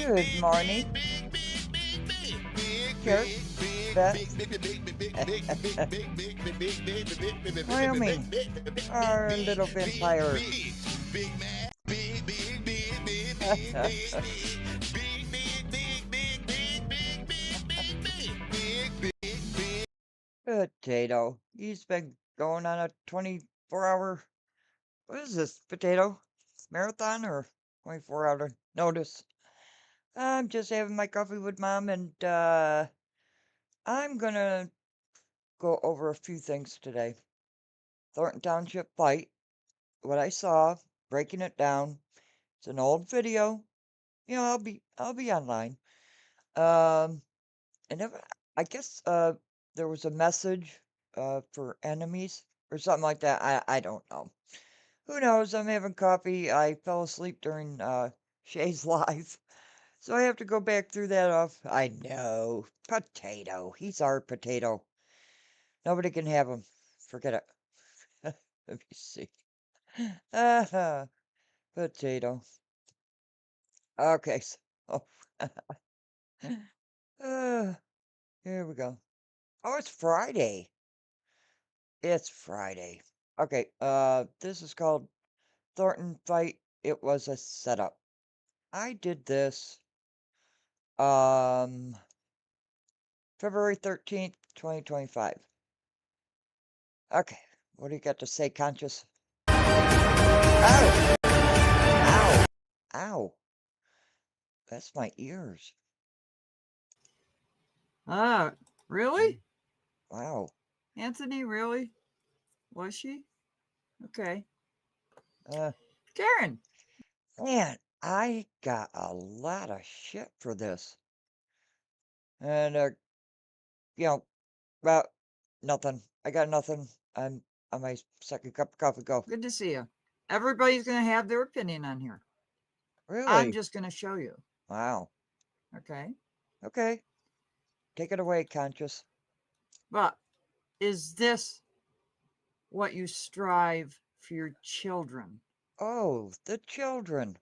Good morning. Kurt, Beth, Wyoming, our little vampire. Potato. He's been going on a 24-hour, what is this, potato marathon or 24-hour notice? I'm just having my coffee with Mom, and I'm gonna go over a few things today. Thornton Township fight, what I saw, breaking it down. It's an old video. You know, I'll be online. Um, and I guess there was a message for enemies or something like that. I don't know. Who knows? I'm having coffee. I fell asleep during Shay's live. So I have to go back through that off. I know. Potato. He's our potato. Nobody can have him. Forget it. Let me see. Potato. Okay. So, here we go. Oh, it's Friday. It's Friday. Okay. This is called Thornton Fight. It was a setup. I did this, um, February 13th, 2025. Okay. What do you got to say, Conscious? Ow! Ow! Ow! That's my ears. Really? Wow. Anthony, really? Was she? Okay. Uh, Karen. Man, I got a lot of shit for this. And, you know, about nothing. I got nothing. I'm on my second cup of coffee. Go. Good to see you. Everybody's going to have their opinion on here. Really? I'm just going to show you. Wow. Okay. Okay. Take it away, Conscious. But is this what you strive for your children? Oh, the children.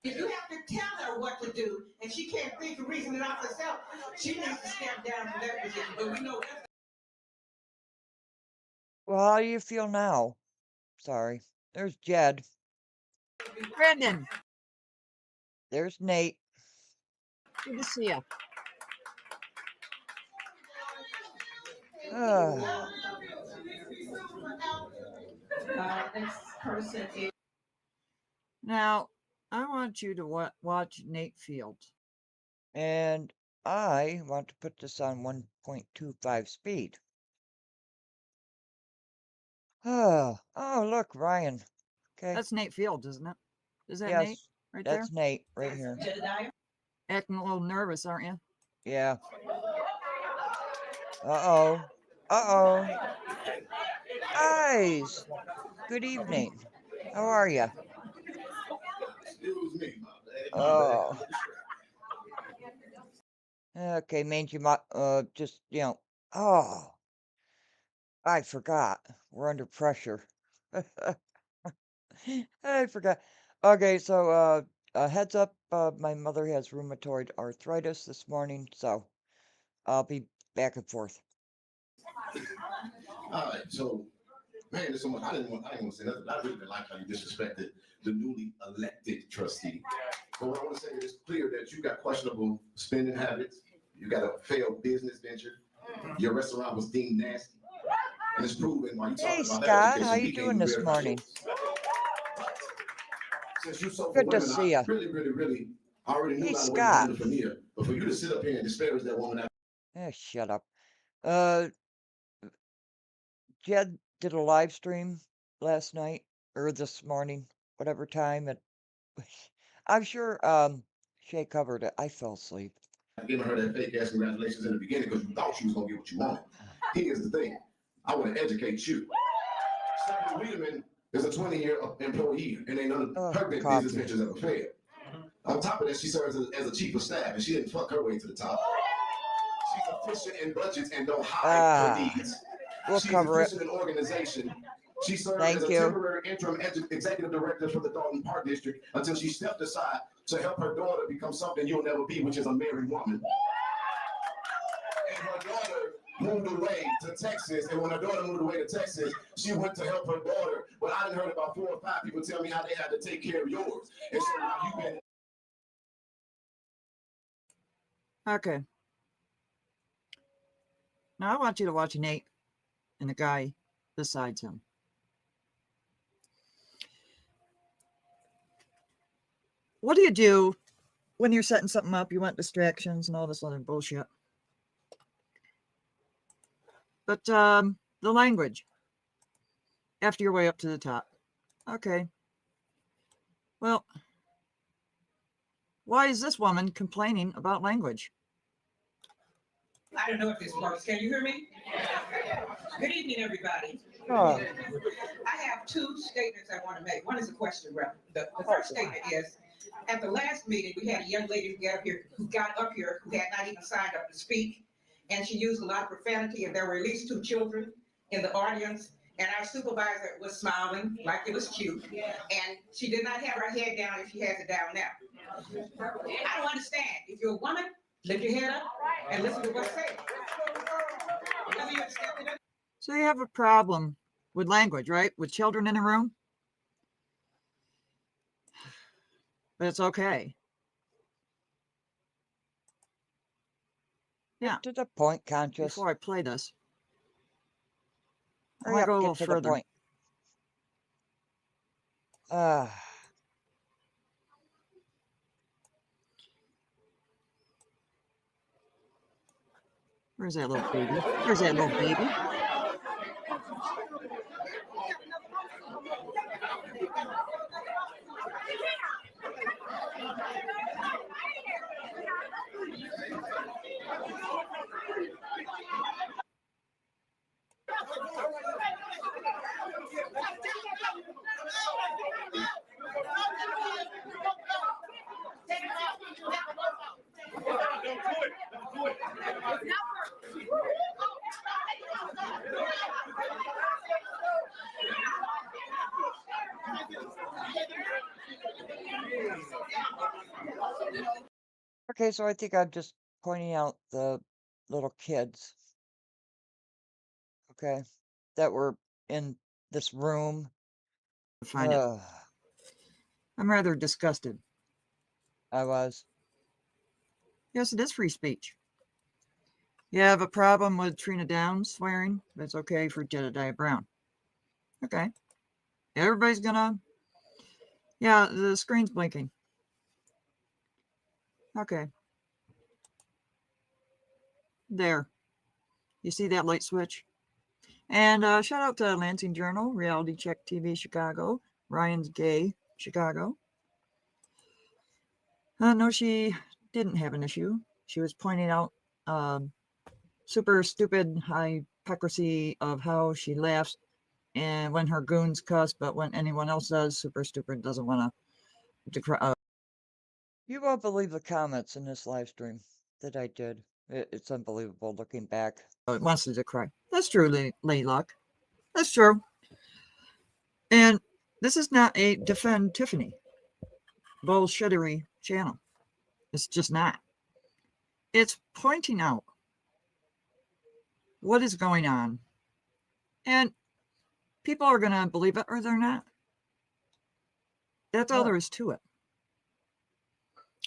You have to tell her what to do, and she can't think of reasoning out herself. She needs to step down from that position, but we know that's. Well, how do you feel now? Sorry. There's Jed. Brandon. There's Nate. Good to see you. Next person is. Now, I want you to watch Nate Field. And I want to put this on 1.25 speed. Oh, look, Ryan. Okay. That's Nate Field, isn't it? Is that Yes, Nate right that's there? Nate right here. Acting a little nervous, aren't you? Yeah. Uh-oh. Uh-oh. Guys, good evening. How are you? Oh. Okay, mangy just, oh, I forgot. We're under pressure. I forgot. Okay, so, heads up, my mother has rheumatoid arthritis this morning, so I'll be back and forth. All right, so man, there's so much. I didn't want to say nothing. But I really didn't like how you disrespected the newly elected trustee. But what I want to say is clear that you got questionable spending habits. You got a failed business venture. Your restaurant was deemed nasty, and it's proven while you Hey, talking about that Scott, how education, you we can't doing even this verify morning? yours. But since you so for Good to women, see I ya. really already knew Hey, by the way you Scott. handled Fania. But for you to sit up here and disparage that woman, Shut up. Uh, Jed did a live stream last night or this morning, whatever time it I'm sure, Shay covered it. I fell asleep. giving her that fake ass congratulations in the beginning because you thought she was gonna get what you wanted. Here's the thing: I want to educate you. Stephanie Wiedemann is a 20-year employee, and ain't none of Oh, her business coffee. ventures ever failed. On top of that, she serves as a chief of staff, and she didn't fuck her way to the top. She's efficient in budgets and don't hide her Ah, needs. we'll She's cover it. efficient in organization. She served as Thank a you. temporary interim executive director for the Thornton Park District until she stepped aside to help her daughter become something you'll never be, which is a married woman. And her daughter moved away to Texas. And when her daughter moved away to Texas, she went to help her daughter. But I done heard about 4 or 5 people tell me how they had to take care of yours. And so now you've been. Okay. Now I want you to watch Nate and the guy besides him. What do you do when you're setting something up? You want distractions and all this other bullshit. But the language after your way up to the top. Okay. Well, why is this woman complaining about language? I don't know if this works. Can you hear me? Good evening, everybody. Oh, I have 2 statements I want to make. One is a question, rather. The first statement is, at the last meeting, we had a young lady who got up here who had not even signed up to speak, and she used a lot of profanity, and there were at least 2 children in the audience, and our supervisor was smiling like it was cute, and she did not have her head down if she has it down now. I don't understand. If you're a woman, lift your head up and listen to what's said. Whether you accept it or So you have a problem with language, right? With children in a room? But it's okay. Yeah. get to the point, Conscious. Before I play this, I Hurry want to up, go a get little to the further. point. Ah, Where's that little baby? Where's that little baby? okay, so I think I'm just pointing out the little kids, okay, that were in this room. Find it. I'm rather disgusted. I was. Yes, it is free speech. You have a problem with Trina Downs swearing? That's okay for Jedediah Brown. Okay. Everybody's gonna. Yeah, the screen's blinking. Okay. There. You see that light switch? And shout out to Lansing Journal, Reality Check TV Chicago, Ryan's Gay Chicago. No, she didn't have an issue. She was pointing out super stupid hypocrisy of how she laughs and when her goons cuss, but when anyone else does, super stupid, doesn't want to You won't believe the comments in this live stream that I did. It's unbelievable looking back. Oh, it wants to cry. That's true, Lady Luck. That's true. And this is not a defend Tiffany bullshittery channel. It's just not. It's pointing out what is going on. And people are going to believe it or they're not. That's all there is to it.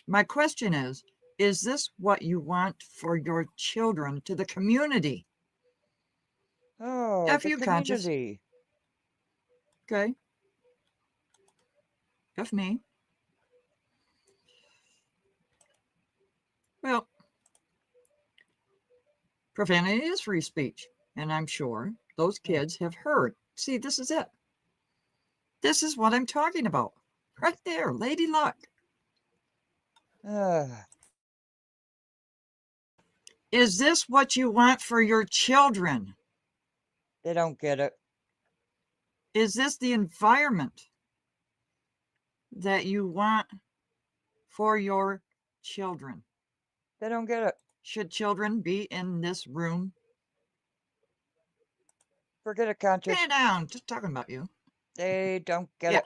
My question is this what you want for your children, to the community? Oh, F the you, conscious. community. Okay. F me. Well, profanity is free speech. And I'm sure those kids have heard. See, this is it. This is what I'm talking about. Right there, Lady Luck. Is this what you want for your children? They don't get it. Is this the environment that you want for your children? They don't get it. Should children be in this room? Forget it, conscious. Stand down. Just talking about you. They don't get Yeah. it.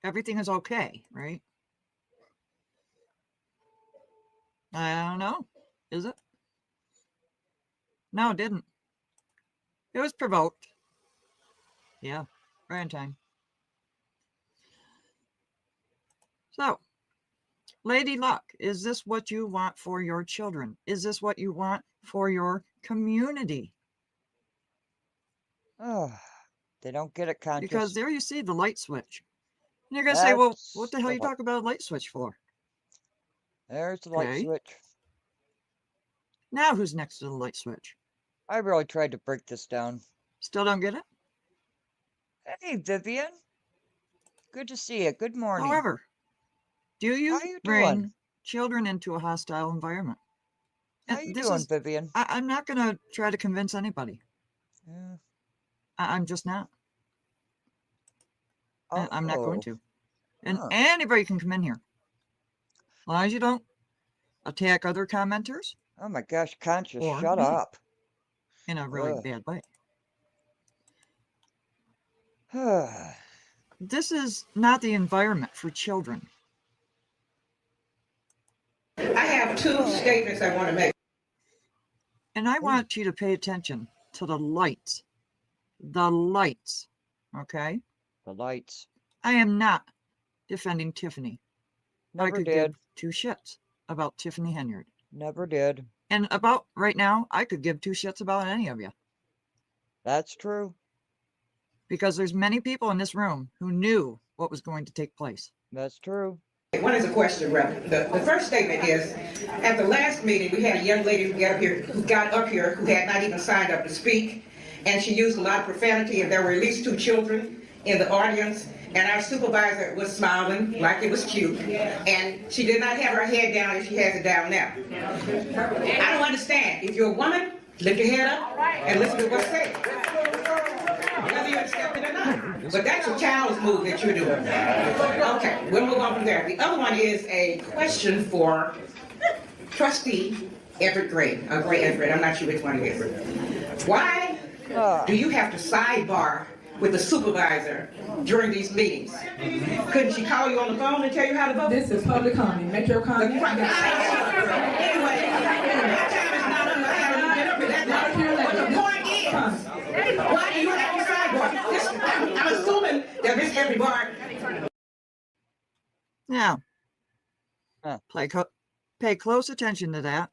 Everything is okay, right? I don't know. Is it? No, it didn't. It was provoked. Yeah, right in time. So, Lady Luck, is this what you want for your children? Is this what you want for your community? Oh, they don't get it, conscious. Because there you see the light switch. And you're going to say, well, That's what the hell the you talk about a light switch for? There's the light Okay. switch. Now who's next to the light switch? I really tried to break this down. Still don't get it? Hey, Vivian. Good to see you. Good morning. However, do you How you bring doing? children into a hostile environment? How And you this doing, is, Vivian? I'm not going to try to convince anybody. Yeah. I'm just not. I'm not going Oh. to. And Huh. anybody can come in here. As long as you don't attack other commenters Oh my gosh, conscious, or shut me up. in a really Ugh. bad way. I This is not the environment for children. I have two statements I want to make. And I want you to pay attention to the lights. The lights. Okay? The lights. I am not defending Tiffany. I Never could did. give two shits about Tiffany Henyard. Never did. And about right now, I could give two shits about any of you. That's true. Because there's many people in this room who knew what was going to take place. That's true. One is a question, Reverend. The first statement is, at the last meeting, we had a young lady who got up here who had not even signed up to speak, and she used a lot of profanity, and there were at least two children in the audience, and our supervisor was smiling like it was cute, and she did not have her head down as she has it down now. I don't understand. If you're a woman, lift your head up and listen to what's said. Whether you accept it or not. But that's a child's move that you're doing. Okay, we'll move on from there. The other one is a question for Trustee Everett Gray. Gray Everett, I'm not sure which one it is. Why do you have to sidebar with the supervisor during these meetings? Couldn't she call you on the phone and tell you how to vote? This is public comment. Make your comment. Anyway, my time is not up. I haven't been up with that. But the point is, why do you have to sidebar? I'm assuming that Miss Every Bar. Now, Huh. pay close attention to that.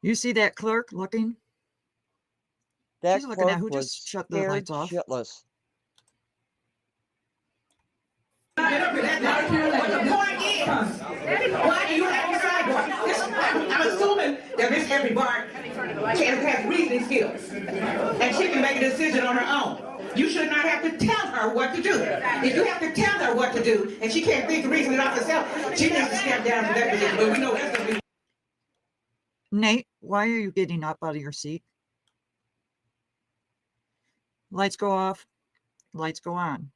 You see that clerk looking? That She's looking at clerk who was just shut the scared lights off. shitless. But the point is, why do you have to sidebar? I'm assuming that Miss Every Bar has reasoning skills, and she can make a decision on her own. You should not have to tell her what to do. If you have to tell her what to do, and she can't think of reasoning off herself, she needs to step down from that position. But we know that's going to be. Nate, why are you getting up out of your seat? Lights go off, lights go on.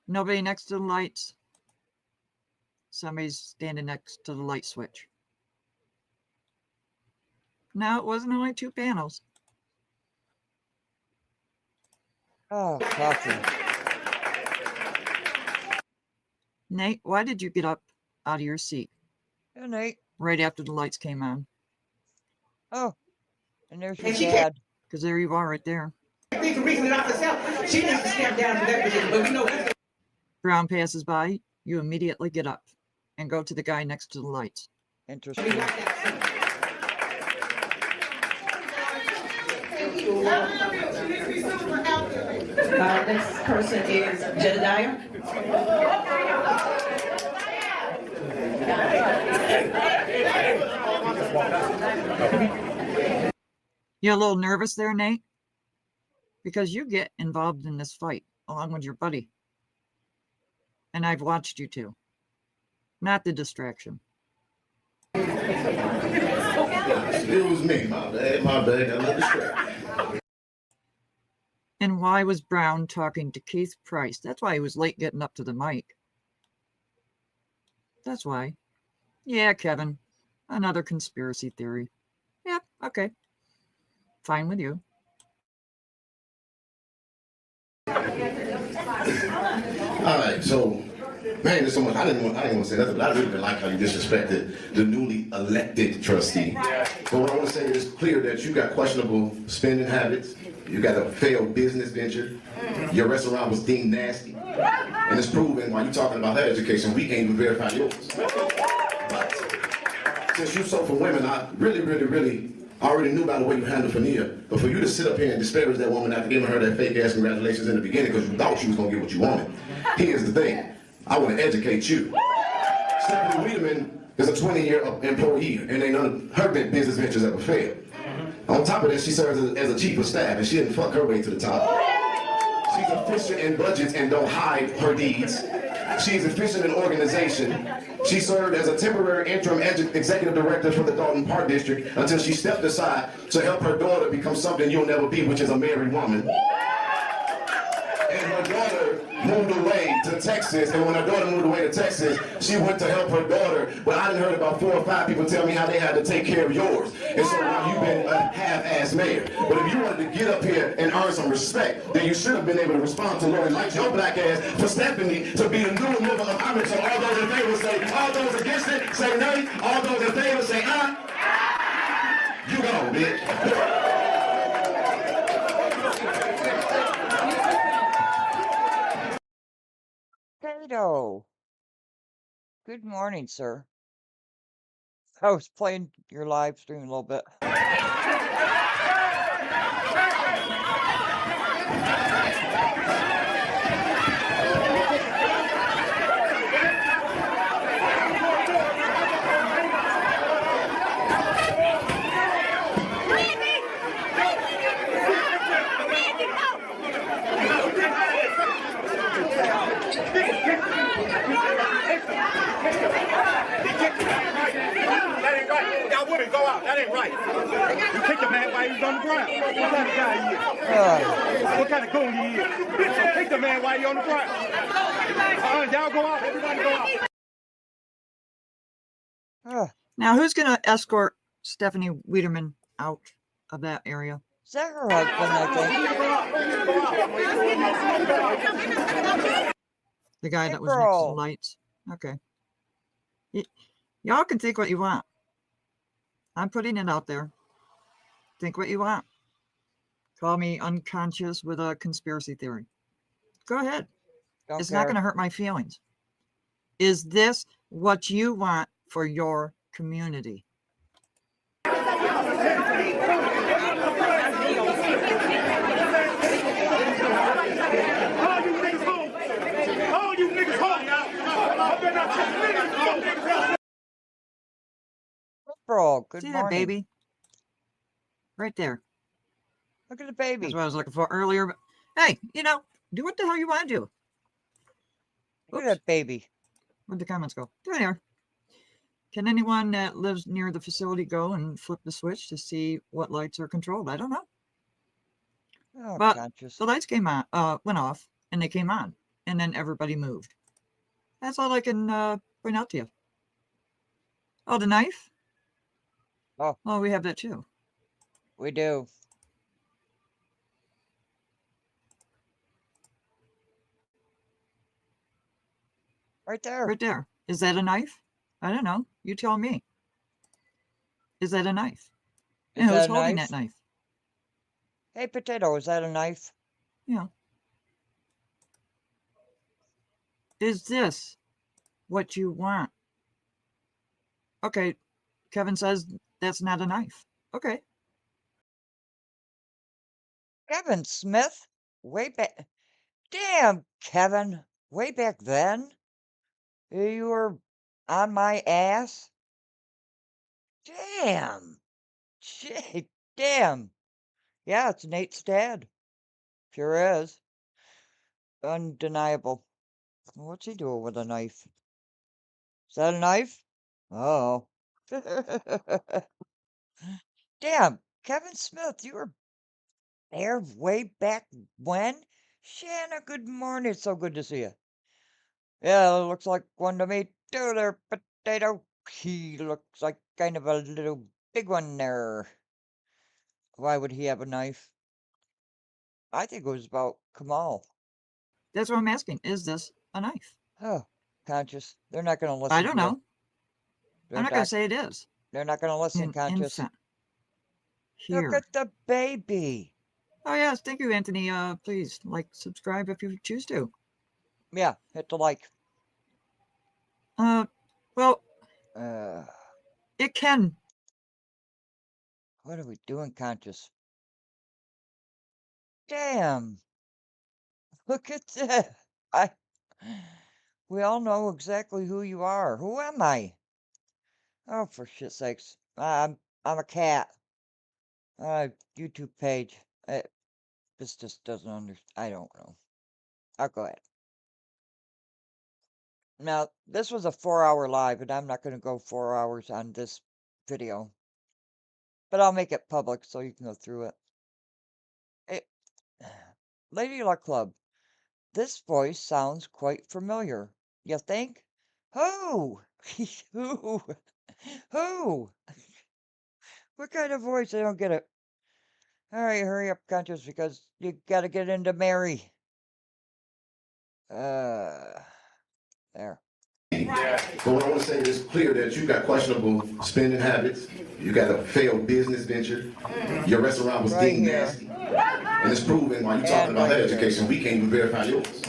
Nobody next to the lights. Somebody's standing next to the light switch. No, it wasn't only 2 panels. Oh, coffee. Nate, why did you get up out of your seat Yeah, Nate. right after the lights came on? Oh, and there's your And she dad. Because there you are right there. She's reasoning off herself. She needs to step down from that position, but we know this. Brown passes by, you immediately get up and go to the guy next to the lights. Interesting. Next person is Jedediah. You're a little nervous there, Nate? Because you get involved in this fight along with your buddy. And I've watched you two. Not the distraction. It was me, my bad, got a little distracted. And why was Brown talking to Keith Price? That's why he was late getting up to the mic. That's why. Yeah, Kevin. Another conspiracy theory. Yeah, okay. Fine with you. All right, so man, there's so much. I didn't want to say that, but I really didn't like how you disrespected the newly elected trustee. But what I want to say is clear that you got questionable spending habits. You got a failed business venture. Your restaurant was deemed nasty, and it's proven while you're talking about that education, we can't even verify yours. But since you sold for women, I really already knew about the way you handled Fania. But for you to sit up here and disparage that woman after giving her that fake ass congratulations in the beginning because you thought she was gonna get what you wanted. Here's the thing. I want to educate you. Stephanie Wiedemann is a 20-year employee, and ain't none of her business ventures ever failed. On top of that, she serves as a chief of staff, and she didn't fuck her way to the top. She's efficient in budgets and don't hide her deeds. She's efficient in organization. She served as a temporary interim executive director for the Thornton Park District until she stepped aside to help her daughter become something you'll never be, which is a married woman. And her daughter moved away to Texas, and when her daughter moved away to Texas, she went to help her daughter, but I done heard about 4 or 5 people tell me how they had to take care of yours. And so now you've been a half-ass mayor. But if you wanted to get up here and earn some respect, then you should have been able to respond to Lori like your black ass for Stephanie to be the new level of homage. So all those in favor say, all those against it say nay, all those in favor say you go, bitch. Kato. Good morning, sir. I was playing your live stream a little bit. Y'all women go out. That ain't right. You kick the man while he's on the ground. What kind of guy he is? What kind of goon he is? Kick the man while he's on the ground. Y'all go out. Everybody go out. Now, who's going to escort Stephanie Wiedemann out of that area? Is that her husband, I think? The guy Hey, that was next to the girl. lights. Okay. Y'all can think what you want. I'm putting it out there. Think what you want. Call me unconscious with a conspiracy theory. Go ahead. Don't It's care. not going to hurt my feelings. Is this what you want for your community? All you niggas home now. I better not check niggas. Bro, good See morning. that baby? Right there. Look at the baby. That's what I was looking for earlier. But hey, do what the hell you want to do. Look at that baby. Where'd the comments go? There they are. Can anyone that lives near the facility go and flip the switch to see what lights are controlled? I don't know. Oh, But conscious. the lights came on, went off, and they came on. and then everybody moved. That's all I can point out to you. Oh, the knife? Oh. Oh, we have that too. We do. Right there. Right there. Is that a knife? I don't know. You tell me. Is that a knife? And who's holding that knife? Hey, Potato, is that a knife? Yeah. Is this what you want? Okay. Kevin says that's not a knife. Okay. Kevin Smith? Way back. Damn, Kevin. Way back then? You were on my ass? Damn. Shit, damn. Yeah, it's Nate's dad. Sure is. Undeniable. What's he doing with a knife? Is that a knife? Oh. Damn, Kevin Smith, you were there way back when? Shanna, good morning. It's so good to see you. Yeah, looks like one to me too there, Potato. He looks like kind of a little big one there. Why would he have a knife? I think it was about Kamal. That's what I'm asking. Is this a knife? Oh, Conscious. They're not going to listen I don't to you. know. I'm not going to say it is. They're not going to listen, An Conscious. infant. Here. Look at the baby. Oh, yes. Thank you, Anthony. Please like, subscribe if you choose to. Yeah, hit the like. Well, Uh, it can. what are we doing, Conscious? Damn. Look at that. We all know exactly who you are. Who am I? Oh, for shit's sakes. I'm a cat. YouTube page. This just doesn't I don't know. I'll go ahead. Now, this was a 4-hour live, and I'm not going to go 4 hours on this video. But I'll make it public so you can go through it. Lady Luck Club. This voice sounds quite familiar. You think? Who? Who? Who? What kind of voice? I don't get it. All right, hurry up, Conscious, because you got to get into Mary. There. But what I want to say is clear that you got questionable spending habits. You got a failed business venture. Your restaurant was Right deemed here. nasty. And it's proven while you're talking And about right her here. education, we can't even verify yours.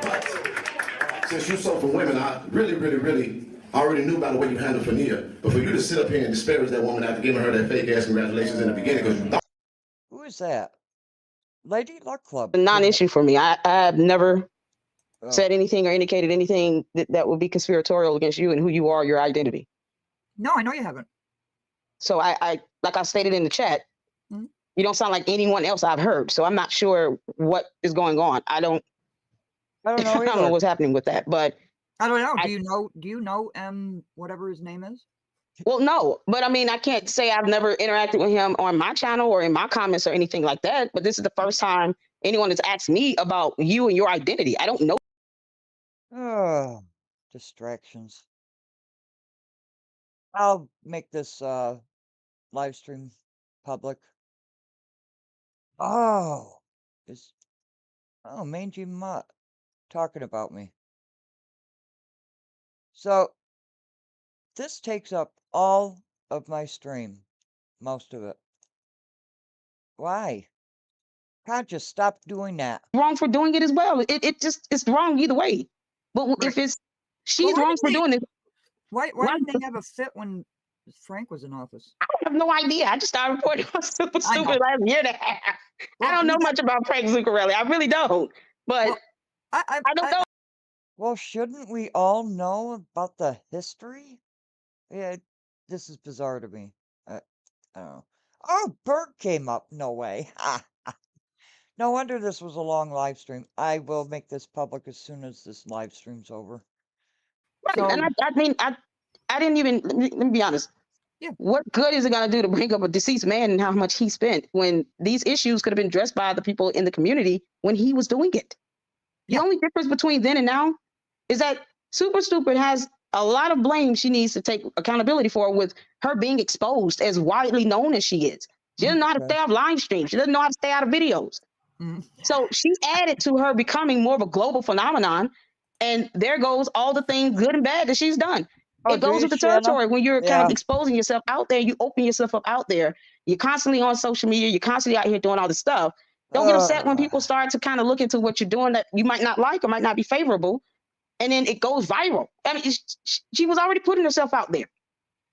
But since you sold for women, I really already knew about the way you handled Fania. But for you to sit up here and disparage that woman after giving her that fake ass congratulations in the beginning because you thought. Who is that? Lady Luck Club. A non-issue for me. I have never Oh, said anything or indicated anything that would be conspiratorial against you and who you are, your identity. No, I know you haven't. So I like I stated in the chat, Mhm. you don't sound like anyone else I've heard. So I'm not sure what is going on. I don't I don't know I don't know either. what's happening with that. But I don't know. I- Do you know whatever his name is? well, no, but I mean, I can't say I've never interacted with him on my channel or in my comments or anything like that. But this is the first time anyone has asked me about you and your identity. I don't know. Oh, distractions. I'll make this live stream public. Oh, Mangy Mutt talking about me. So this takes up all of my stream, most of it. Why? Conscious, stop doing that. Wrong for doing it as well. It just it's wrong either way. But Right. if it's she's why wrong did for they- doing it, Why Why- didn't they have a fit when Frank was in office? I have no idea. I just started reporting on Super I know. Stupid last year and a half. Well, I don't know you got- much about Frank Zuccarelli. I really don't. But Well, I I don't know. Well, shouldn't we all know about the history? Yeah, this is bizarre to me. I don't know. Oh, Bert came up. No way. No wonder this was a long live stream. I will make this public as soon as this live stream's over. Right. So- And I mean, I didn't even, let me be honest. Yeah. What good is it going to do to bring up a deceased man and how much he spent when these issues could have been addressed by the people in the community when he was doing it? The Yeah. only difference between then and now is that Super Stupid has a lot of blame she needs to take accountability for with her being exposed as widely known as she is. She doesn't know how to Okay. stay off live streams. She doesn't know how to stay out of videos. Mm. So she added to her becoming more of a global phenomenon. And there goes all the things good and bad that she's done. Oh, It do goes you, with the Shanna? territory when you're kind Yeah. of exposing yourself out there, you open yourself up out there. You're constantly on social media. You're constantly out here doing all this stuff. Don't get upset when people start to kind of look into what you're doing that you might not like or might not be favorable. And then it goes viral. I mean, she was already putting herself out there.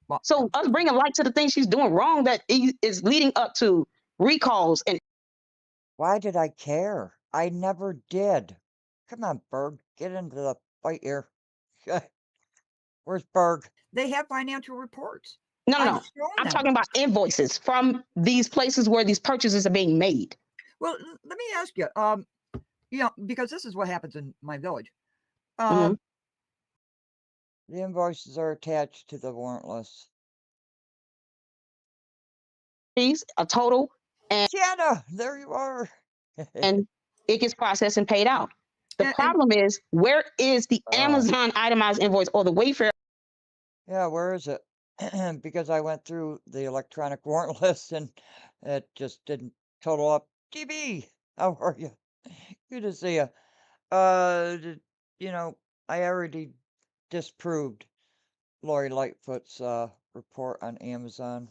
Well, So us bringing light to the things she's doing wrong that is leading up to recalls and why did I care? I never did. Come on, Berg. Get into the fight here. Where's Berg? they have financial reports. no. I've shown I'm them. talking about invoices from these places where these purchases are being made. Well, let me ask you, because this is what happens in my village. Mhm. The invoices are attached to the warrantless. Fees, a total, Shanna, there you are. and it gets processed and paid out. The And- problem is, where is the Amazon itemized invoice or the Wayfair Yeah, where is it? Because I went through the electronic warrant list and it just didn't total up. GB, how are you? Good to see you. I already disproved Lori Lightfoot's report on Amazon.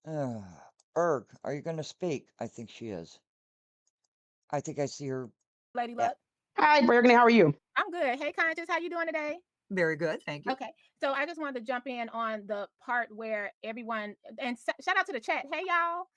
Berg, are you going to speak? I think she is. I think I see her. Lady Yeah. Luck. Hi, Burgundy, how are you? I'm good. Hey, Conscious, how you doing today? Very good, thank you. Okay, so I just wanted to jump in on the part where everyone and shout out to the chat. Hey, y'all.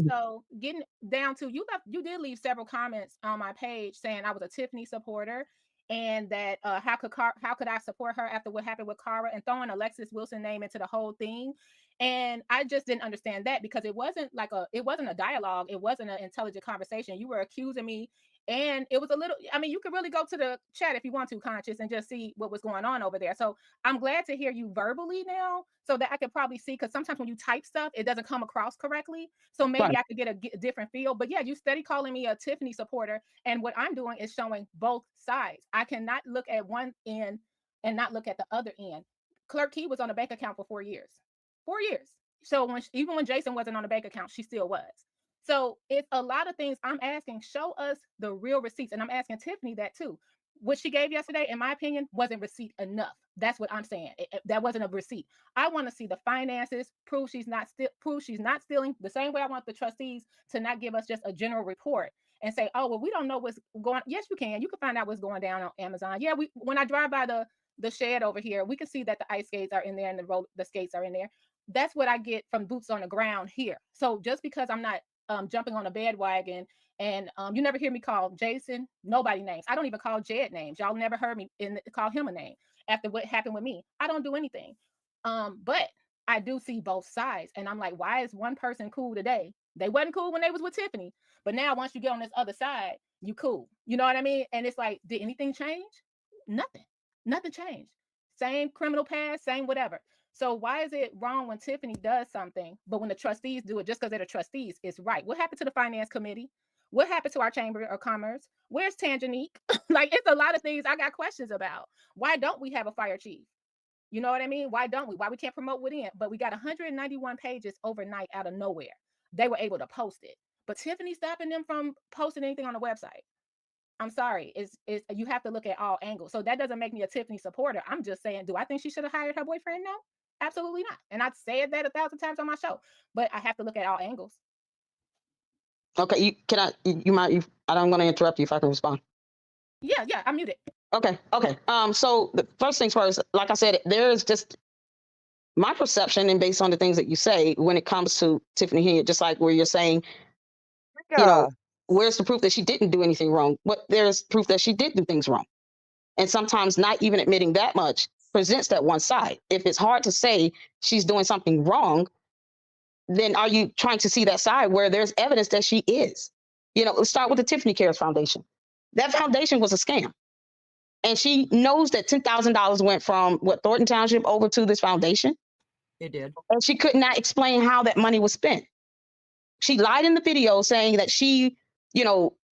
So getting down to you did leave several comments on my page saying I was a Tiffany supporter and that how could I support her after what happened with Cara and throwing Alexis Wilson name into the whole thing. And I just didn't understand that because it wasn't a dialogue. It wasn't an intelligent conversation. You were accusing me. And it was a little, I mean, you could really go to the chat if you want to, Conscious, and just see what was going on over there. So I'm glad to hear you verbally now so that I could probably see, because sometimes when you type stuff, it doesn't come across correctly. So maybe Right. I could get a different feel. But yeah, you steady calling me a Tiffany supporter. And what I'm doing is showing both sides. I cannot look at one end and not look at the other end. Clerk Key was on a bank account for 4 years. 4 years. So even when Jason wasn't on a bank account, she still was. So it's a lot of things I'm asking, show us the real receipts. And I'm asking Tiffany that too. What she gave yesterday, in my opinion, wasn't receipt enough. That's what I'm saying. That wasn't a receipt. I want to see the finances, prove she's not stealing. The same way I want the trustees to not give us just a general report and say, oh, well, we don't know what's going on. Yes, you can. You can find out what's going down on Amazon. Yeah, when I drive by the shed over here, we can see that the ice skates are in there and the skates are in there. That's what I get from boots on the ground here. So just because I'm not jumping on a bandwagon and you never hear me call Jason nobody names. I don't even call Jed names. Y'all never heard me call him a name after what happened with me. I don't do anything. But I do see both sides and I'm like, why is one person cool today? They wasn't cool when they was with Tiffany, but now once you get on this other side, you cool. You know what I mean? And it's like, did anything change? Nothing changed. Same criminal past, same whatever. So why is it wrong when Tiffany does something, but when the trustees do it just because they're the trustees, it's right? What happened to the finance committee? What happened to our chamber of commerce? Where's Tangenique? Like, it's a lot of things I got questions about. Why don't we have a fire chief? You know what I mean? Why don't we? Why we can't promote within? But we got 191 pages overnight out of nowhere. They were able to post it. But Tiffany's stopping them from posting anything on the website. I'm sorry. It's you have to look at all angles. So that doesn't make me a Tiffany supporter. I'm just saying, do I think she should have hired her boyfriend? No, absolutely not. And I've said that 1,000 times on my show, but I have to look at all angles. Okay, I don't want to interrupt you if I can respond. Yeah, I'm muted. Okay. So the first things first, like I said, there is just my perception and based on the things that you say when it comes to Tiffany here, just like where you're saying, where's the proof that she didn't do anything wrong? There's proof that she did do things wrong. And sometimes not even admitting that much presents that one side. If it's hard to say she's doing something wrong, then are you trying to see that side where there's evidence that she is? Let's start with the Tiffany Cares Foundation. That foundation was a scam. And she knows that $10,000 went from Thornton Township over to this foundation. It did. And she could not explain how that money was spent. She lied in the video saying that she,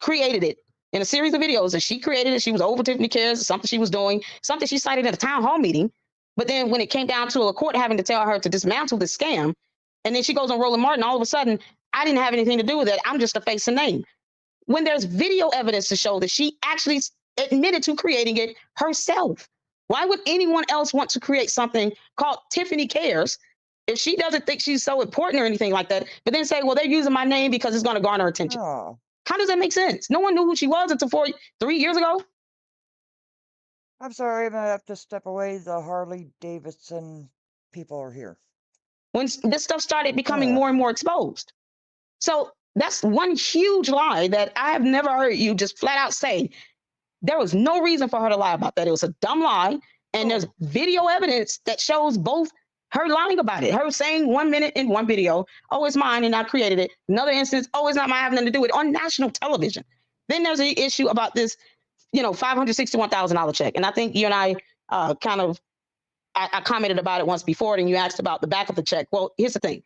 created it in a series of videos that she created. She was over Tiffany Cares, something she was doing, something she cited at a town hall meeting. But then when it came down to a court having to tell her to dismantle the scam, and then she goes on Roland Martin, all of a sudden, I didn't have anything to do with it. I'm just a face and name. When there's video evidence to show that she actually admitted to creating it herself. Why would anyone else want to create something called Tiffany Cares if she doesn't think she's so important or anything like that, but then say, well, they're using my name because it's going to garner attention? Oh, How does that make sense? No one knew who she was until 3 years ago. I'm sorry, I'm gonna have to step away. The Harley Davidson people are here. When this stuff started becoming Yeah. more and more exposed. So that's one huge lie that I have never heard you just flat out say. There was no reason for her to lie about that. It was a dumb lie. And there's video evidence that shows both her lying about it, her saying 1 minute in one video, oh, it's mine and I created it. Another instance, oh, it's not mine, I have nothing to do with it, on national television. Then there's the issue about this, $561,000 check. And I think you and I I commented about it once before, and you asked about the back of the check. Well, here's the thing.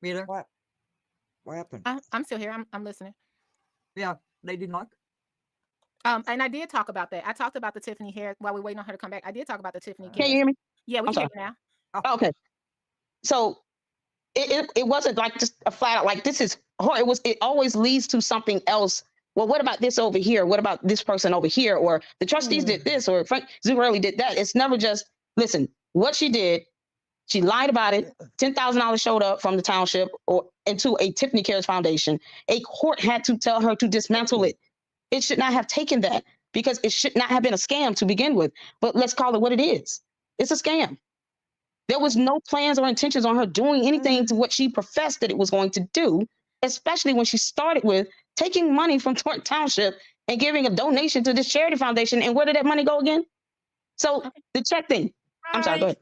Rita? What happened? I'm still here. I'm listening. Yeah, Lady Luck. And I did talk about that. I talked about the Tiffany hair while we're waiting on her to come back. I did talk about the Tiffany. Can you hear me? Yeah, we I'm can hear you now. Oh, okay. So it wasn't like just a flat out like this is it always leads to something else. Well, what about this over here? What about this person over here? Or the trustees did this, or Frank Zuccarelli did that. It's never just, listen, what she did, she lied about it. $10,000 showed up from the township or into a Tiffany Cares Foundation. A court had to tell her to dismantle it. It should not have taken that because it should not have been a scam to begin with. But let's call it what it is. It's a scam. There was no plans or intentions on her doing anything to what she professed that it was going to do, especially when she started with taking money from Thornton Township and giving a donation to this charity foundation. And where did that money go again? So the check thing. I'm sorry, go ahead.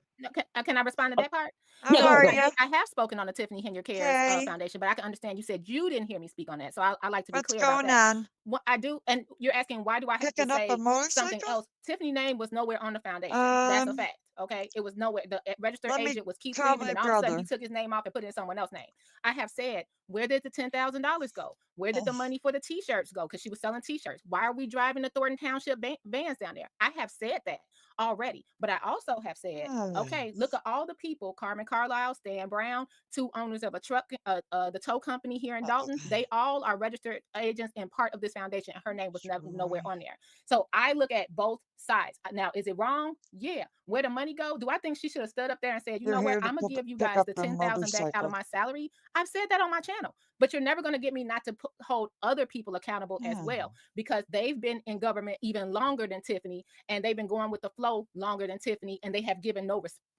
Can I respond to that part? I'm Yeah, sorry. go Yeah. I have spoken on the Tiffany Henry Cares Okay. Foundation, but I can understand you said you didn't hear me speak on that. So I like to be What's clear about going that. on? What I do, and you're asking why do I have Picking to up say a something motorcycle? else? Tiffany's name was nowhere on the foundation. That's a Um, fact. Okay, it was nowhere. The registered let me agent was Keith call Freeman, my and all of a sudden brother. he took his name off and put it in someone else's name. I have said, where did the $10,000 go? Where did the money for the T-shirts go? Because she was selling T-shirts. Why are we driving the Thornton Township vans down there? I have said that already, but I also have said, okay, look at all the people: Carmen Carlisle, Stan Brown, two owners of a truck, the tow company here in Dalton. They all are registered agents and part of this foundation. And her name was nowhere on there. So I look at both sides. Now, is it wrong? Yeah. Where the money go? Do I think she should have stood up there and said, you They're know what, here to I'm gonna give you pick guys up the the 10,000 back out of motorcycle. my salary? I've said that on my channel, but you're never gonna get me not to hold other people accountable as well, because they've been in government even longer than Tiffany, and they've been going with the flow longer than Tiffany, and they have given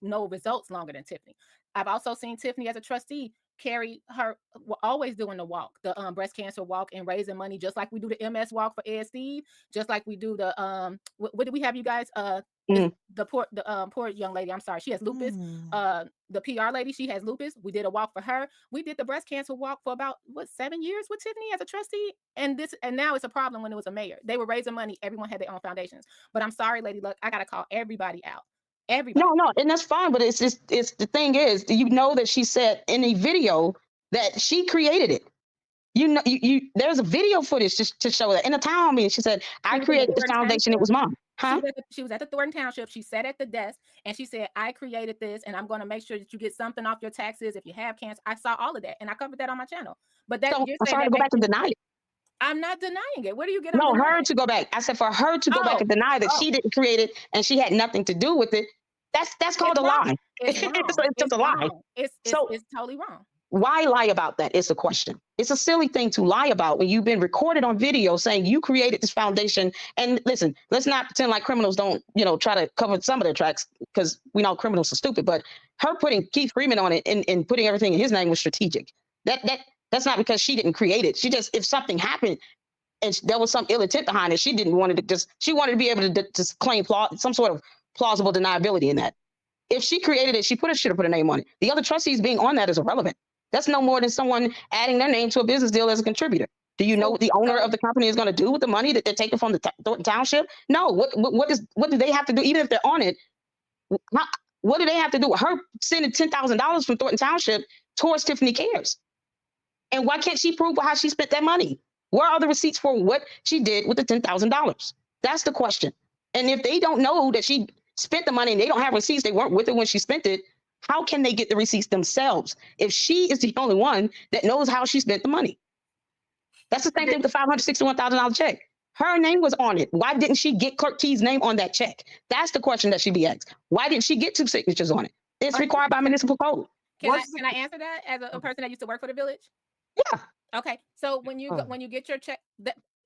no results longer than Tiffany. I've also seen Tiffany as a trustee carry her, always doing the walk, the breast cancer walk, and raising money, just like we do the MS walk for Ed Steve, just like we do the what do we have you guys the poor young lady, I'm sorry, she has lupus. The PR lady, she has lupus. We did a walk for her. We did the breast cancer walk for about 7 years with Tiffany as a trustee, and now it's a problem when it was a mayor. They were raising money. Everyone had their own foundations. But I'm sorry, Lady Luck, I gotta call everybody out. Everybody. No, and that's fine. But it's the thing is, you know that she said in a video that she created it. You know, there's a video footage to show that in the town meeting. She said, I created this foundation. It was mine. Huh? She was at the Thornton Township. She sat at the desk and she said, I created this, and I'm going to make sure that you get something off your taxes if you have cancer. I saw all of that, and I covered that on my channel. But that, So you're I'm saying sorry to go back and deny it. I'm not denying it. Where do you get? No, her to go back. I said for her to go back and deny that she didn't create it and she had nothing to do with it. That's called a lie. It's wrong. It's just a lie. It's totally wrong. Why lie about that? It's a question. It's a silly thing to lie about when you've been recorded on video saying you created this foundation. And listen, let's not pretend like criminals don't, try to cover some of their tracks, because we know criminals are stupid. But her putting Keith Freeman on it and putting everything in his name was strategic. That's not because she didn't create it. She just, if something happened and there was some ill intent behind it, she wanted to be able to just claim some sort of plausible deniability in that. If she created it, she should have put a name on it. The other trustees being on that is irrelevant. That's no more than someone adding their name to a business deal as a contributor. Do you know what the owner of the company is going to do with the money that they're taking from the Thornton Township? No. What do they have to do? Even if they're on it, what do they have to do? Her sending $10,000 from Thornton Township towards Tiffany Cares. And why can't she prove how she spent that money? Where are the receipts for what she did with the $10,000? That's the question. And if they don't know that she spent the money and they don't have receipts, they weren't with her when she spent it, how can they get the receipts themselves if she is the only one that knows how she spent the money? That's the same thing with the $561,000 check. Her name was on it. Why didn't she get Clerk Key's name on that check? That's the question that should be asked. Why didn't she get 2 signatures on it? It's required by municipal code. Can I answer that as a person that used to work for the village? Yeah. Okay. So when you get your check,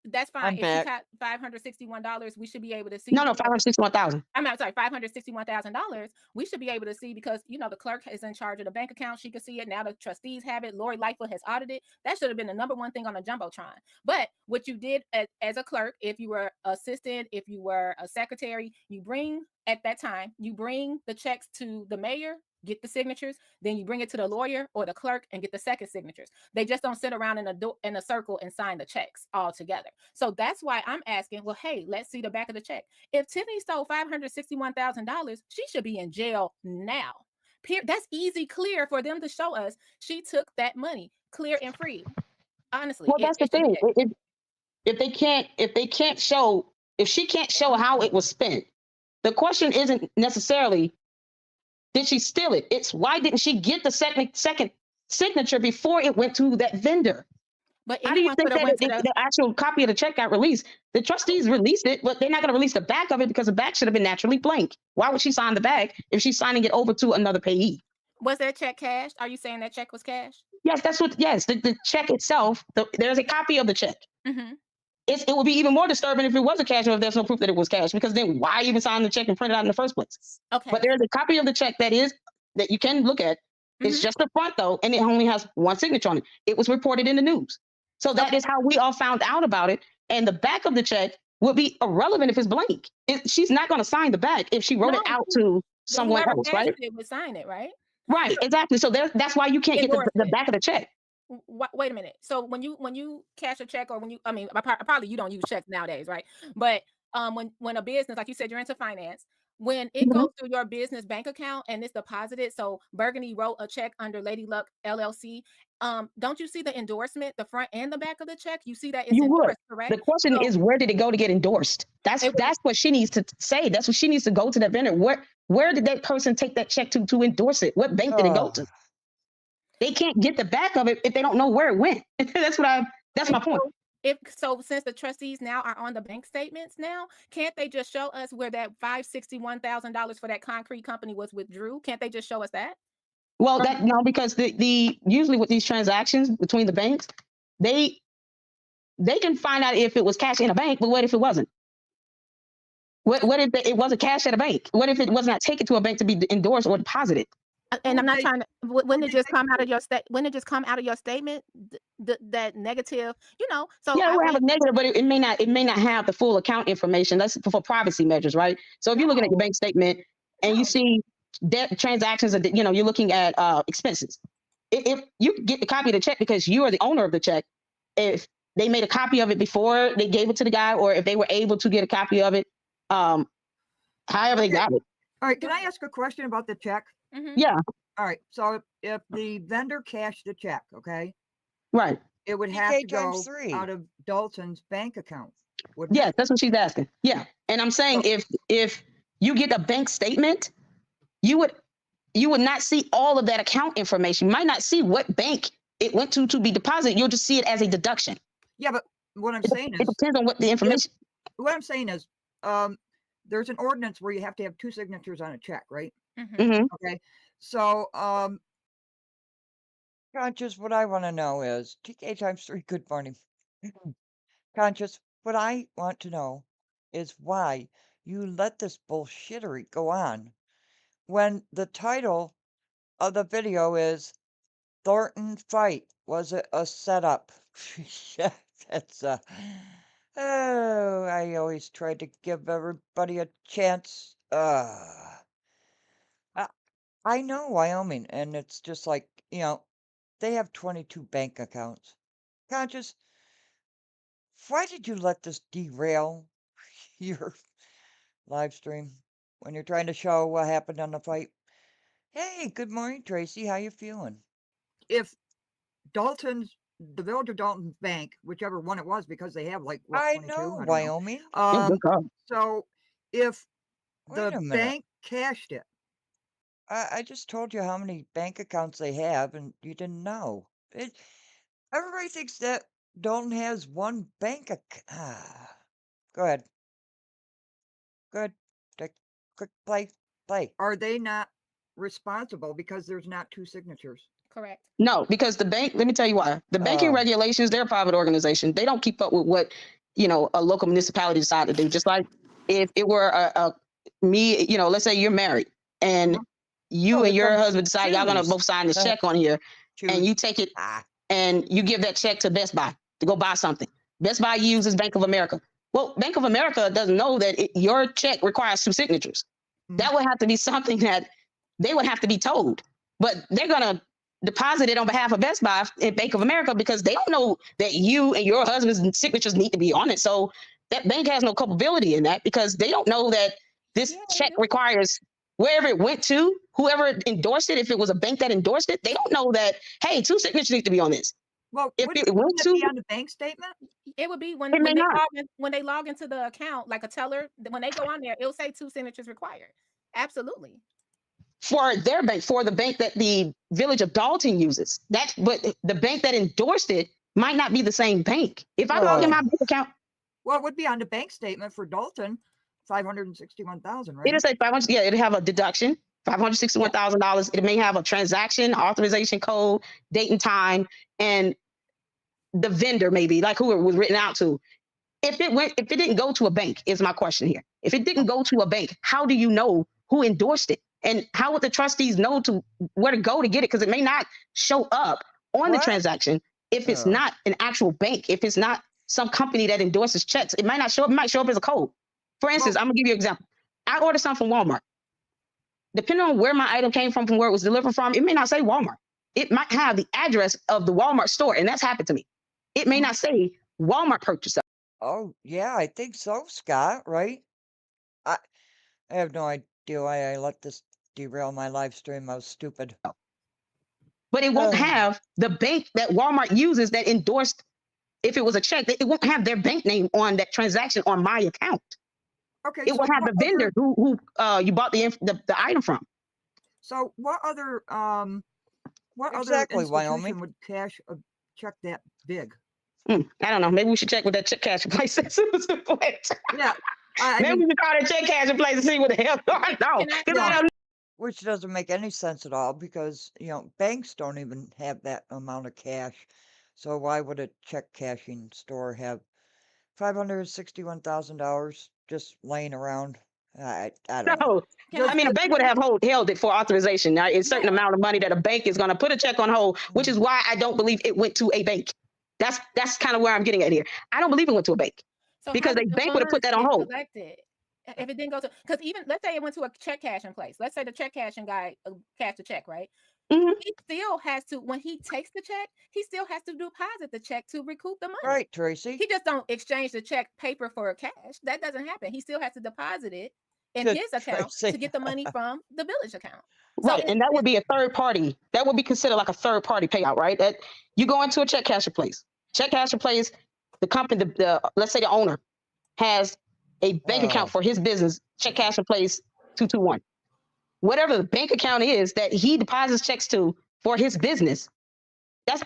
that's fine. I'm If back. she got $561, we should be able to see. No, 561,000. I'm sorry, $561,000. We should be able to see because the clerk is in charge of the bank account. She can see it now. The trustees have it. Lori Lightfoot has audited. That should have been the number one thing on the jumbotron. But what you did as a clerk, if you were assistant, if you were a secretary, you bring the checks to the mayor, get the signatures, then you bring it to the lawyer or the clerk and get the second signatures. They just don't sit around in a circle and sign the checks all together. So that's why I'm asking, well, hey, let's see the back of the check. If Tiffany stole $561,000, she should be in jail now. That's easy, clear for them to show us she took that money, clear and free. Honestly, well, that's the thing. If she can't show how it was spent, the question isn't necessarily did she steal it? It's why didn't she get the second signature before it went to that vendor? But how do you think that the actual copy of the check got released? The trustees released it, but they're not going to release the back of it because the back should have been naturally blank. Why would she sign the back if she's signing it over to another payee? Was that check cashed? Are you saying that check was cashed? Yes, the check itself, there's a copy of the check. Mm-hmm. It would be even more disturbing if it was a cash or if there's no proof that it was cash, because then why even sign the check and print it out in the first place? Okay. But there's a copy of the check that you can look at. It's just the front though, and it only has one signature on it. It was reported in the news. So that is how we all found out about it. And the back of the check would be irrelevant if it's blank. She's not going to sign the back if she wrote it out to someone else, right? It would sign it, right? Right, exactly. So that's why you can't get the back of the check. Wait a minute. So when you cash a check, or probably you don't use checks nowadays, right? But when a business, like you said, you're into finance, when it goes through your business bank account and it's deposited, so Burgundy wrote a check under Lady Luck LLC. Don't you see the endorsement, the front and the back of the check? You see that it's endorsed, correct? The question is, where did it go to get endorsed? That's what she needs to say. That's what she needs to go to that vendor. Where did that person take that check to endorse it? What bank did it go to? They can't get the back of it if they don't know where it went. That's my point. Since the trustees now are on the bank statements now, can't they just show us where that $561,000 for that concrete company was withdrew? Can't they just show us that? Well, because the usually with these transactions between the banks, they can find out if it was cash in a bank, but what if it wasn't? What if it wasn't cash at a bank? What if it was not taken to a bank to be endorsed or deposited? And I'm not trying to. When it just come out of your statement, that negative, So yeah, it will have a negative, but it may not have the full account information. That's for privacy measures, right? So if you're looking at your bank statement and you see debt transactions, you're looking at expenses. If you get the copy of the check because you are the owner of the check, if they made a copy of it before they gave it to the guy, or if they were able to get a copy of it, however they got it. All right, can I ask a question about the check? Mm-hmm. Yeah. All right, so if the vendor cashed the check, okay, right, it would have to go out of Dalton's bank account. Yes, that's what she's asking. Yeah, and I'm saying if you get a bank statement, you would not see all of that account information. You might not see what bank it went to be deposited. You'll just see it as a deduction. Yeah, but what I'm saying is it depends on what the information. What I'm saying is, there's an ordinance where you have to have 2 signatures on a check, right? Mm-hmm. Okay, so Conscious, what I want to know is TK times 3. Good morning. Conscious, what I want to know is why you let this bullshittery go on when the title of the video is Thornton fight. Was it a setup? Yeah, that's oh, I always try to give everybody a chance. I know Wyoming, and it's just like, they have 22 bank accounts. Conscious, why did you let this derail your live stream when you're trying to show what happened on the fight? Hey, good morning, Tracy. How you feeling? If Dalton's the Village of Dalton Bank, whichever one it was, because they have like what, I 22? know, I don't know. Wyoming. Oh, good call. So if Wait the a minute. bank cashed it, I just told you how many bank accounts they have, and you didn't know. Everybody thinks that Dalton has one bank account. Go ahead. Go ahead. Click play. are they not responsible because there's not 2 signatures? Correct. No, because the bank, let me tell you why. The banking Oh. regulations, they're a private organization. They don't keep up with what, a local municipality decided to do. Just like if it were me, let's say you're married and you Oh, and they your come husband decide y'all gonna choose. both sign this check on here, and Choose. you take it Ah. and you give that check to Best Buy to go buy something. Best Buy uses Bank of America. Well, Bank of America doesn't know that your check requires 2 signatures. That would have to be something that they would have to be told. But they're gonna deposit it on behalf of Best Buy at Bank of America because they don't know that you and your husband's signatures need to be on it. So that bank has no culpability in that because they don't know that this check requires wherever it went to, whoever endorsed it, if it was a bank that endorsed it, they don't know that, hey, 2 signatures need to be on this. Well, If wouldn't it went it to, be on the bank statement? It would be it may not. when they log into the account, like a teller, when they go on there, it'll say 2 signatures required. Absolutely. For their bank, for the bank that the Village of Dalton uses. But the bank that endorsed it might not be the same bank. If I log in my bank account, Well, it would be on the bank statement for Dalton, 561,000, right? it'll say 500. Yeah, it'll have a deduction, $561,000. It may have a transaction, authorization code, date and time, and the vendor maybe, like who it was written out to. If it didn't go to a bank, is my question here. If it didn't go to a bank, how do you know who endorsed it? And how would the trustees know where to go to get it? Because it may not show up on the transaction if it's not an actual bank, if it's not some company that endorses checks. It might not show up, it might show up as a code. For instance, I'm gonna give you an example. I ordered something from Walmart. Depending on where my item came from where it was delivered from, it may not say Walmart. It might have the address of the Walmart store, and that's happened to me. It may not say Walmart purchase. Oh, yeah, I think so, Scott, right? I have no idea why I let this derail my live stream. I was stupid. But it won't have the bank that Walmart uses that endorsed. If it was a check, it won't have their bank name on that transaction on my account. Okay. It will have the vendor who you bought the item from. So what other Exactly, institution Wyoming. would cash a check that big? I don't know. Maybe we should check with that check cash place. Yeah. Maybe we should call that check cash place and see what the hell going on. Which doesn't make any sense at all because, banks don't even have that amount of cash. So why would a check cashing store have $561,000 just laying around? I don't know. No, I mean, a bank would have held it for authorization. Now, it's a certain amount of money that a bank is going to put a check on hold, which is why I don't believe it went to a bank. That's kind of where I'm getting at here. I don't believe it went to a bank because a bank would have put that on hold. If it didn't go to, because even let's say it went to a check cashing place. Let's say the check cashing guy cashed a check, right? He still has to, when he takes the check, he still has to deposit the check to recoup the money. Right, Tracy. He just don't exchange the check paper for cash. That doesn't happen. He still has to deposit it in his account to get the money from the village account. Right, and that would be a third party. That would be considered like a third party payout, right? That you go into a check casher place. Check casher place, the company, let's say the owner has a bank account for his business, check casher place 221. Whatever the bank account is that he deposits checks to for his business, that's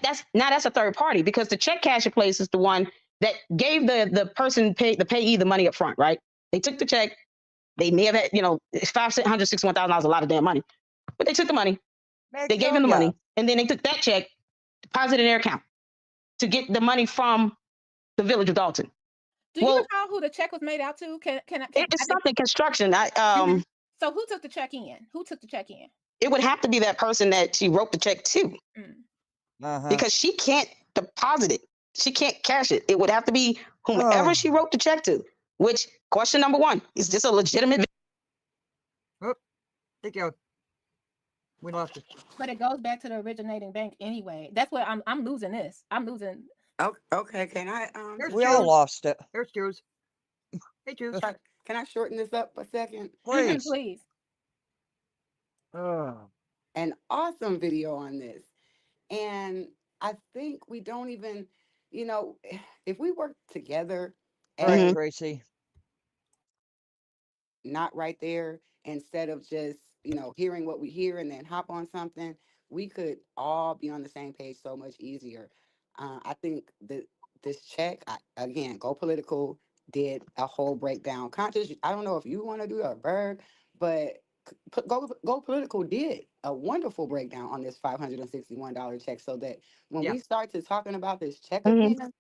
a third party because the check casher place is the one that gave the person the payee the money up front, right? They took the check. They may have had, $561,000 a lot of damn money, but they took the money. They gave him the money, and then they took that check, deposited in their account to get the money from the Village of Dalton. Do you recall who the check was made out to? It's something construction. So who took the check in? Who took the check in? It would have to be that person that she wrote the check to, because she can't deposit it. She can't cash it. It would have to be whomever she wrote the check to. Which, question number one, is this a legitimate? Thank you. We lost it. But it goes back to the originating bank anyway. That's what I'm losing this. I'm losing. Okay, can I we all lost it. There's Juice. Hey, Juice. Can I shorten this up a second? Please. Please. An awesome video on this. And I think we don't even, you know, if we work together Right, as Tracy. not right there, instead of just, hearing what we hear and then hop on something, we could all be on the same page so much easier. I think that this check, again, Go Political did a whole breakdown. Conscious, I don't know if you want to do a Berg, but Go Political did a wonderful breakdown on this $561 check, so that when Yeah. we start to talking about this check Mhm. again,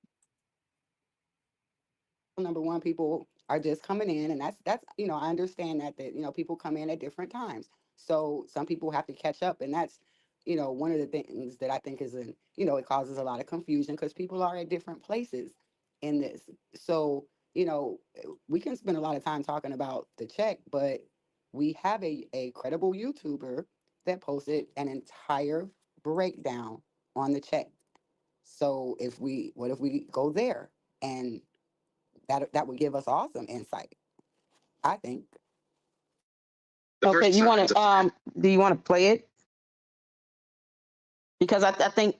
number one, people are just coming in, and that's I understand that people come in at different times, so some people have to catch up, and that's one of the things that I think is it causes a lot of confusion because people are at different places in this. So we can spend a lot of time talking about the check, but we have a credible YouTuber that posted an entire breakdown on the check. So what if we go there, and that would give us all some insight, I think. Okay, you want to do you want to play it? Because I think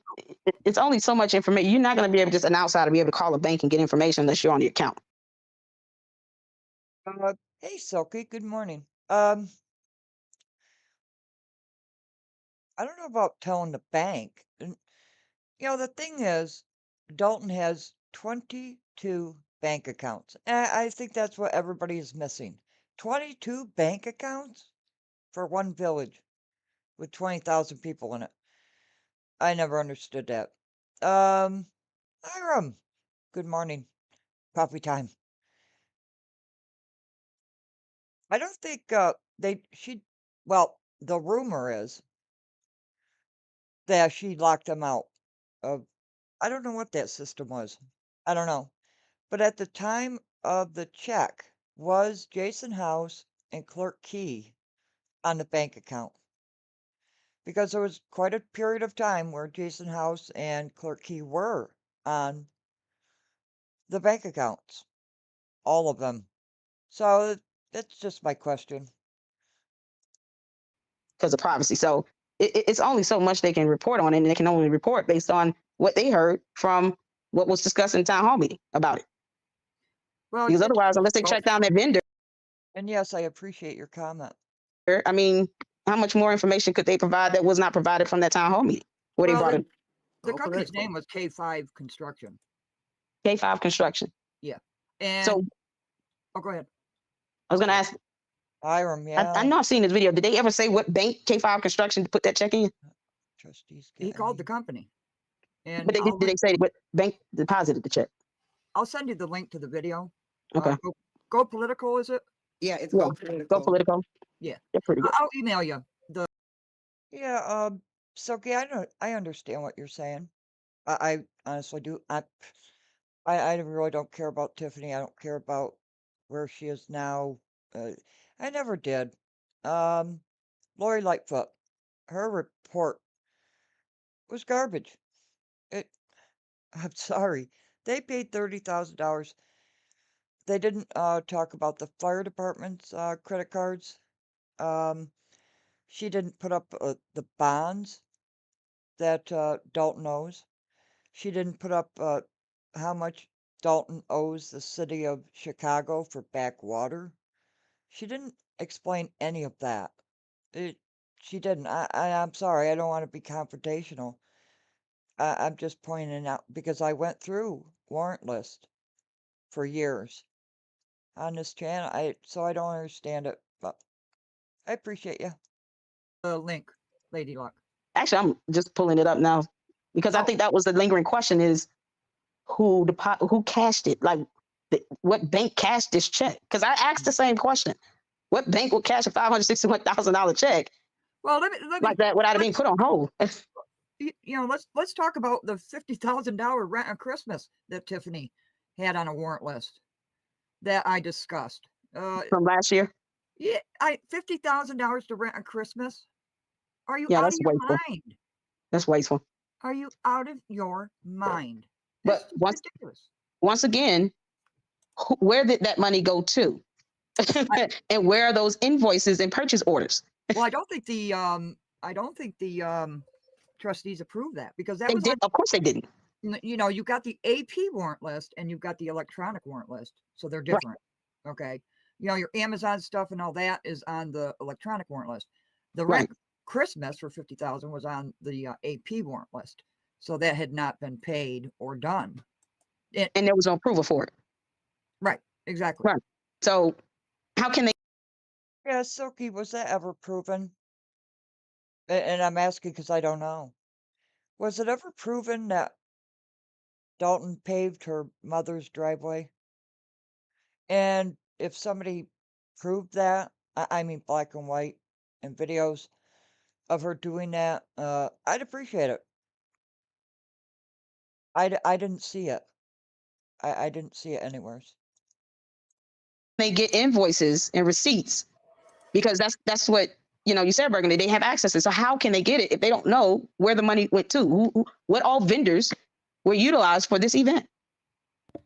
it's only so much information. You're not going to be able, just an outsider, be able to call a bank and get information unless you're on the account. Hey, Silky. Good morning. I don't know about telling the bank. The thing is, Dalton has 22 bank accounts. And I think that's what everybody is missing. 22 bank accounts for one village with 20,000 people in it. I never understood that. Hiram, good morning. Coffee time. I don't think well, the rumor is that she locked them out of, I don't know what that system was. I don't know. But at the time of the check, was Jason House and Clerk Key on the bank account? Because there was quite a period of time where Jason House and Clerk Key were on the bank accounts, all of them. So that's just my question. Because of privacy. So it's only so much they can report on, and they can only report based on what they heard from what was discussed in the town hall meeting about it. Well, Because it's otherwise, unless they difficult. track down that vendor, And yes, I appreciate your comment. I mean, how much more information could they provide that was not provided from that town hall meeting? Where they Well, brought in the Go company's political. name was K5 Construction. K5 Construction. Yeah. And So go ahead. I was going to ask, Hiram, I yeah. know I've seen this video. Did they ever say what bank K5 Construction to put that check in? Trustees He get called the any- company. And But did they say what bank deposited the check? I'll send you the link to the video. Okay. Go Political, is it? Yeah, it's Yeah. Go Go Political. Political. Yeah. They're pretty good. I'll email you. Yeah, Silky, I understand what you're saying. I honestly do. I really don't care about Tiffany. I don't care about where she is now. I never did. Lori Lightfoot, her report was garbage. It. I'm sorry. They paid $30,000. They didn't talk about the fire department's credit cards. She didn't put up the bonds that Dalton owes. She didn't put up how much Dalton owes the city of Chicago for back water. She didn't explain any of that. It, she didn't. I'm sorry. I don't want to be confrontational. I'm just pointing out because I went through warrant list for years on this channel. So I don't understand it, but I appreciate you. Link, Lady Luck. Actually, I'm just pulling it up now because I think that was the lingering question: is who cashed it? Like, what bank cashed this check? Because I asked the same question: what bank would cash a $561,000 check Well, let me like that without it being put on hold? let's talk about the $50,000 rent on Christmas that Tiffany had on a warrant list that I discussed. From last year? Yeah, $50,000 to rent on Christmas. Are you Yeah, out that's of your wasteful. mind? That's wasteful. Are you out of your mind? But That's ridiculous. once again, where did that money go to? And where are those invoices and purchase orders? Well, I don't think the trustees approve that? Because that They was did. on, Of course they didn't. you know, you got the AP warrant list and you've got the electronic warrant list. So they're Right. different. Okay. You know, your Amazon stuff and all that is on the electronic warrant list. The Right. rent Christmas for 50,000 was on the AP warrant list. So that had not been paid or done. And there was no approval for it. Right. Exactly. Right. So how can they? Yeah, Silky, was that ever proven? And I'm asking because I don't know. Was it ever proven that Dalton paved her mother's driveway? And if somebody proved that, I mean black and white and videos of her doing that, I'd appreciate it. I didn't see it. I didn't see it anywheres. They get invoices and receipts because that's what you said, Burgundy. They have access to. So how can they get it if they don't know where the money went to? What all vendors were utilized for this event?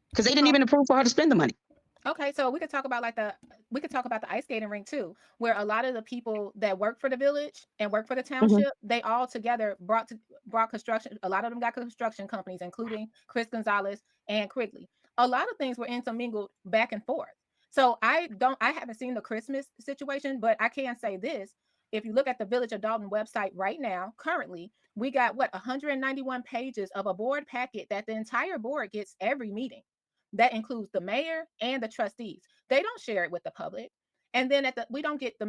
Because they didn't even approve for her to spend the money. Okay, so we could talk about the ice skating rink too, where a lot of the people that work for the village and work for the township, they all together brought construction. A lot of them got construction companies, including Chris Gonzalez and Quigley. A lot of things were intermingled back and forth. So I haven't seen the Christmas situation, but I can say this. If you look at the Village of Dalton website right now, currently, we got 191 pages of a board packet that the entire board gets every meeting. That includes the mayor and the trustees. They don't share it with the public. And then we don't get the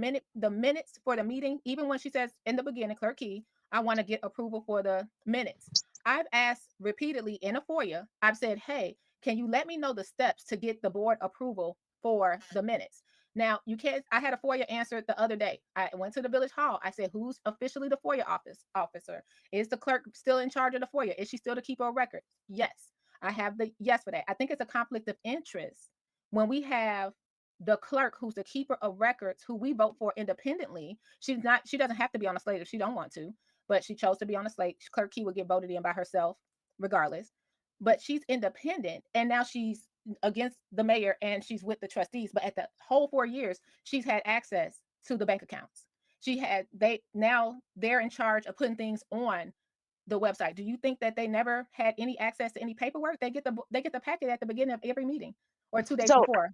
minutes for the meeting, even when she says in the beginning, Clerk Key, I want to get approval for the minutes. I've asked repeatedly in a FOIA, I've said, hey, can you let me know the steps to get the board approval for the minutes? Now, you can't, I had a FOIA answer the other day. I went to the village hall. I said, who's officially the FOIA officer? Is the clerk still in charge of the FOIA? Is she still the keeper of records? Yes. I have the yes for that. I think it's a conflict of interest when we have the clerk who's the keeper of records who we vote for independently. She doesn't have to be on the slate if she don't want to, but she chose to be on the slate. Clerk Key would get voted in by herself regardless. But she's independent and now she's against the mayor and she's with the trustees. But at the whole 4 years, she's had access to the bank accounts. They're in charge of putting things on the website. Do you think that they never had any access to any paperwork? They get the packet at the beginning of every meeting or 2 days So before.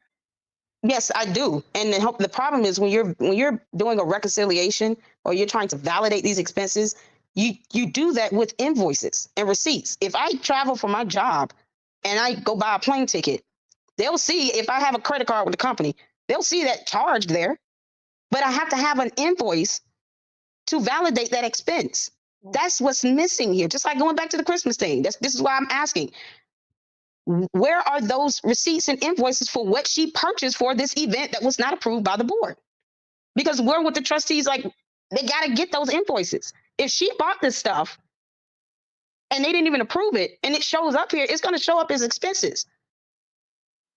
yes, I do. And the problem is when you're doing a reconciliation or you're trying to validate these expenses, you do that with invoices and receipts. If I travel for my job and I go buy a plane ticket, they'll see if I have a credit card with the company, they'll see that charged there, but I have to have an invoice to validate that expense. That's what's missing here. Just like going back to the Christmas thing. This is why I'm asking. Where are those receipts and invoices for what she purchased for this event that was not approved by the board? Because we're with the trustees, like they got to get those invoices. If she bought this stuff and they didn't even approve it and it shows up here, it's going to show up as expenses.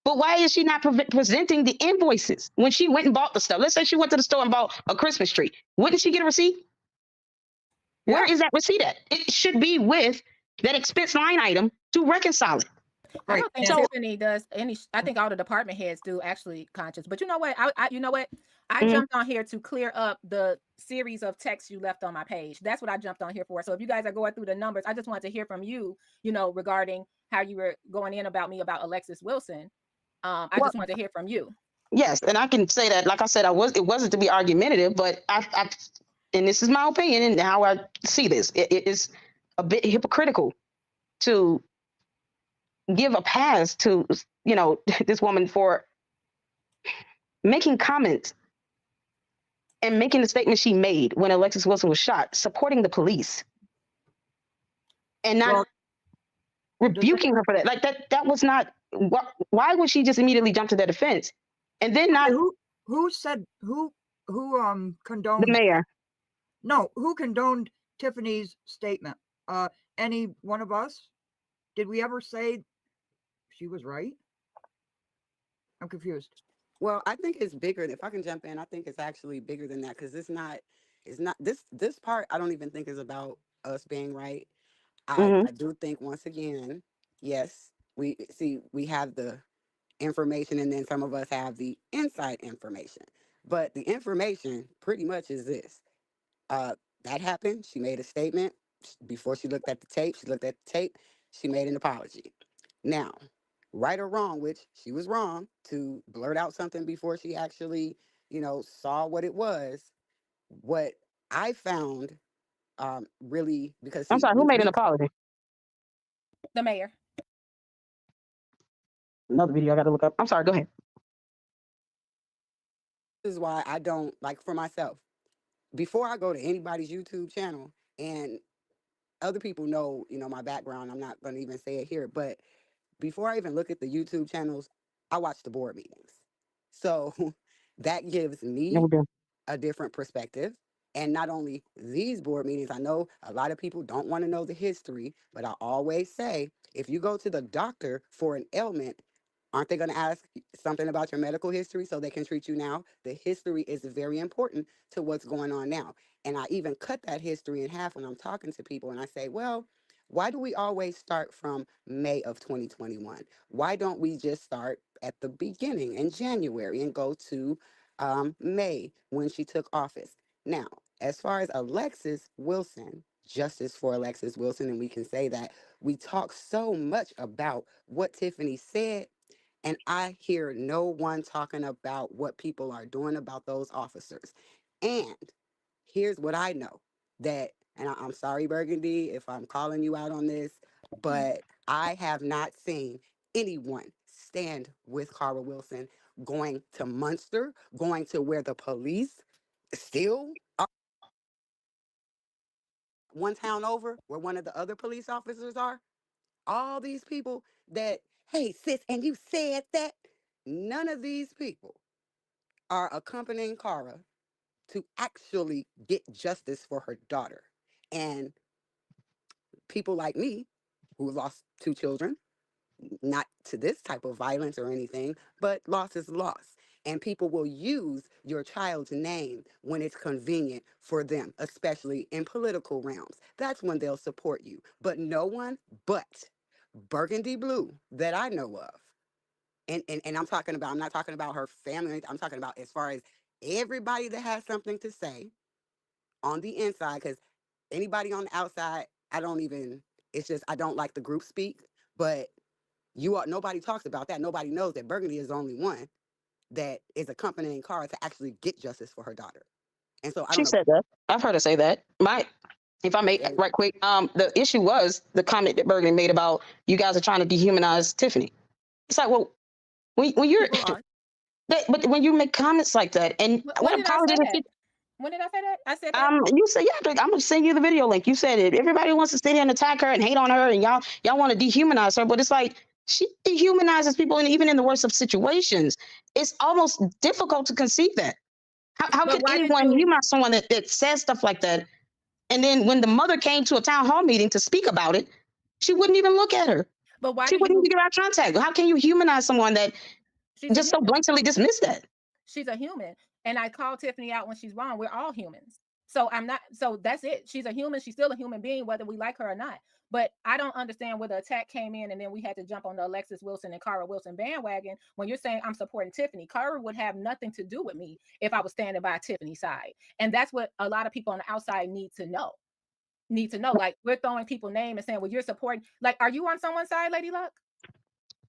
But why is she not presenting the invoices when she went and bought the stuff? Let's say she went to the store and bought a Christmas tree. Wouldn't she get a receipt? Yeah. Where is that receipt at? It should be with that expense line item to reconcile it. I Right. don't think So- Tiffany does any. I think all the department heads do actually conscious. But you know what? I Mhm. jumped on here to clear up the series of texts you left on my page. That's what I jumped on here for. So if you guys are going through the numbers, I just wanted to hear from you. Regarding how you were going in about me about Alexis Wilson. I just wanted to hear from you. Yes, and I can say that, like I said, it wasn't to be argumentative, but I and this is my opinion and how I see this. It is a bit hypocritical to give a pass to this woman for making comments and making the statement she made when Alexis Wilson was shot, supporting the police, and not Well, rebuking her for that. Like that was not. Why would she just immediately jump to their defense and then not who said who condoned the mayor? No, who condoned Tiffany's statement? Any one of us? Did we ever say she was right? I'm confused. Well, I think it's bigger. If I can jump in, I think it's actually bigger than that because it's not this part. I don't even think is about us being right. Mhm. I do think once again, yes, we have the information, and then some of us have the inside information. But the information pretty much is this: that happened. She made a statement. before she looked at the tape, she made an apology. Now, right or wrong, which she was wrong to blurt out something before she actually, saw what it was. What I found really, because I'm see, sorry, who made an apology? The mayor. Another video I got to look up. I'm sorry, go ahead. this is why I don't, like, for myself, before I go to anybody's YouTube channel, and other people know, my background, I'm not going to even say it here, but before I even look at the YouTube channels, I watch the board meetings. So that gives Yeah, me we do. a different perspective. And not only these board meetings, I know a lot of people don't want to know the history, but I always say, if you go to the doctor for an ailment, aren't they going to ask something about your medical history so they can treat you now? The history is very important to what's going on now. And I even cut that history in half when I'm talking to people, and I say, well, why do we always start from May of 2021? Why don't we just start at the beginning in January and go to May when she took office? Now, as far as Alexis Wilson, justice for Alexis Wilson, and we can say that we talk so much about what Tiffany said, and I hear no one talking about what people are doing about those officers. And here's what I know that, and I'm sorry, Burgundy, if I'm calling you out on this, but I have not seen anyone stand with Cara Wilson going to Munster, going to where the police still are, one town over, where one of the other police officers are. All these people that, hey, sis, and you said that. None of these people are accompanying Cara to actually get justice for her daughter. And people like me, who lost 2 children, not to this type of violence or anything, but loss is loss. And people will use your child's name when it's convenient for them, especially in political realms. That's when they'll support you. But no one but Burgundy Blue that I know of. And I'm not talking about her family. I'm talking about as far as everybody that has something to say on the inside, because anybody on the outside, it's just, I don't like the group speak, but nobody talks about that. Nobody knows that Burgundy is the only one that is accompanying Cara to actually get justice for her daughter. And so I She don't know. said that. I've heard her say that. If I may, Yeah. right quick, the issue was the comment that Burgundy made about you guys are trying to dehumanize Tiffany. It's like, well, when you're, People are. but when you make comments like that, and When what did I say apology that? When did I say that? I said that. you said, yeah, I'm gonna send you the video link. You said it. Everybody wants to sit here and attack her and hate on her, and y'all want to dehumanize her, but it's like she dehumanizes people, and even in the worst of situations, it's almost difficult to conceive that. How But could why did anyone you? humanize someone that says stuff like that? And then when the mother came to a town hall meeting to speak about it, she wouldn't even look at her. But why She do wouldn't you? even give out contact. How can you humanize someone that She's a just so human. blatantly dismiss that? She's a human, and I call Tiffany out when she's wrong. We're all humans. So I'm not. So that's it. She's a human. She's still a human being, whether we like her or not. But I don't understand where the attack came in, and then we had to jump on the Alexis Wilson and Cara Wilson bandwagon. When you're saying I'm supporting Tiffany, Cara would have nothing to do with me if I was standing by Tiffany's side, and that's what a lot of people on the outside need to know. Like, we're throwing people's name and saying, well, you're supporting. Like, are you on someone's side, Lady Luck?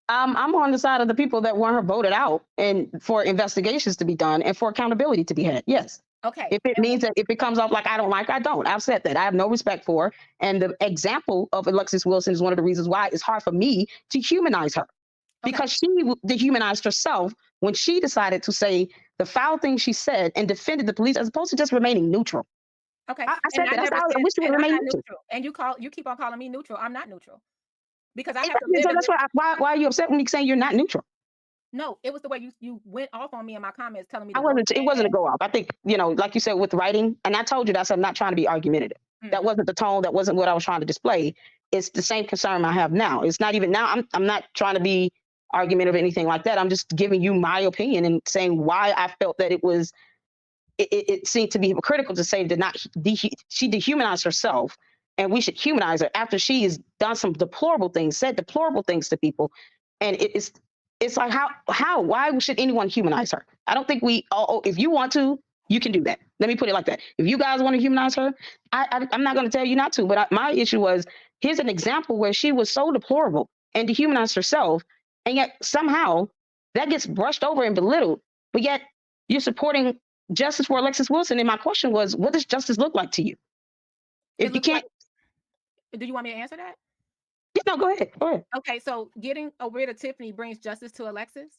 I'm on the side of the people that want her voted out and for investigations to be done and for accountability to be had. Yes. Okay. If it means that if it comes off like I don't like, I don't. I've said that. I have no respect for her. And the example of Alexis Wilson is one of the reasons why it's hard for me to humanize her. Because she dehumanized herself when she decided to say the foul thing she said and defended the police as opposed to just remaining neutral. Okay. I said that. I wish you would and I'm remain not neutral. And you keep on calling me neutral. I'm not neutral. Because I have to Exactly. live So in that's this. why are you upset when you saying you're not neutral? No, it was the way you went off on me in my comments telling me I to wasn't. vote It wasn't a bad. go off. I think like you said with writing, and I told you that I'm not trying to be argumentative. That wasn't the tone. That wasn't what I was trying to display. It's the same concern I have now. It's not even now. I'm not trying to be argumentative or anything like that. I'm just giving you my opinion and saying why I felt that it was. It seemed to be hypocritical to say that she dehumanized herself, and we should humanize her after she has done some deplorable things, said deplorable things to people, and it's like why should anyone humanize her? I don't think we all. If you want to, You can do that. Let me put it like that. If you guys want to humanize her, I'm not going to tell you not to. But my issue was, here's an example where she was so deplorable and dehumanized herself, and yet somehow that gets brushed over and belittled. But yet you're supporting justice for Alexis Wilson. And my question was, what does justice look like to you? If you can't, do you want me to answer that? no, go ahead. Go ahead. Okay, so getting rid of Tiffany brings justice to Alexis.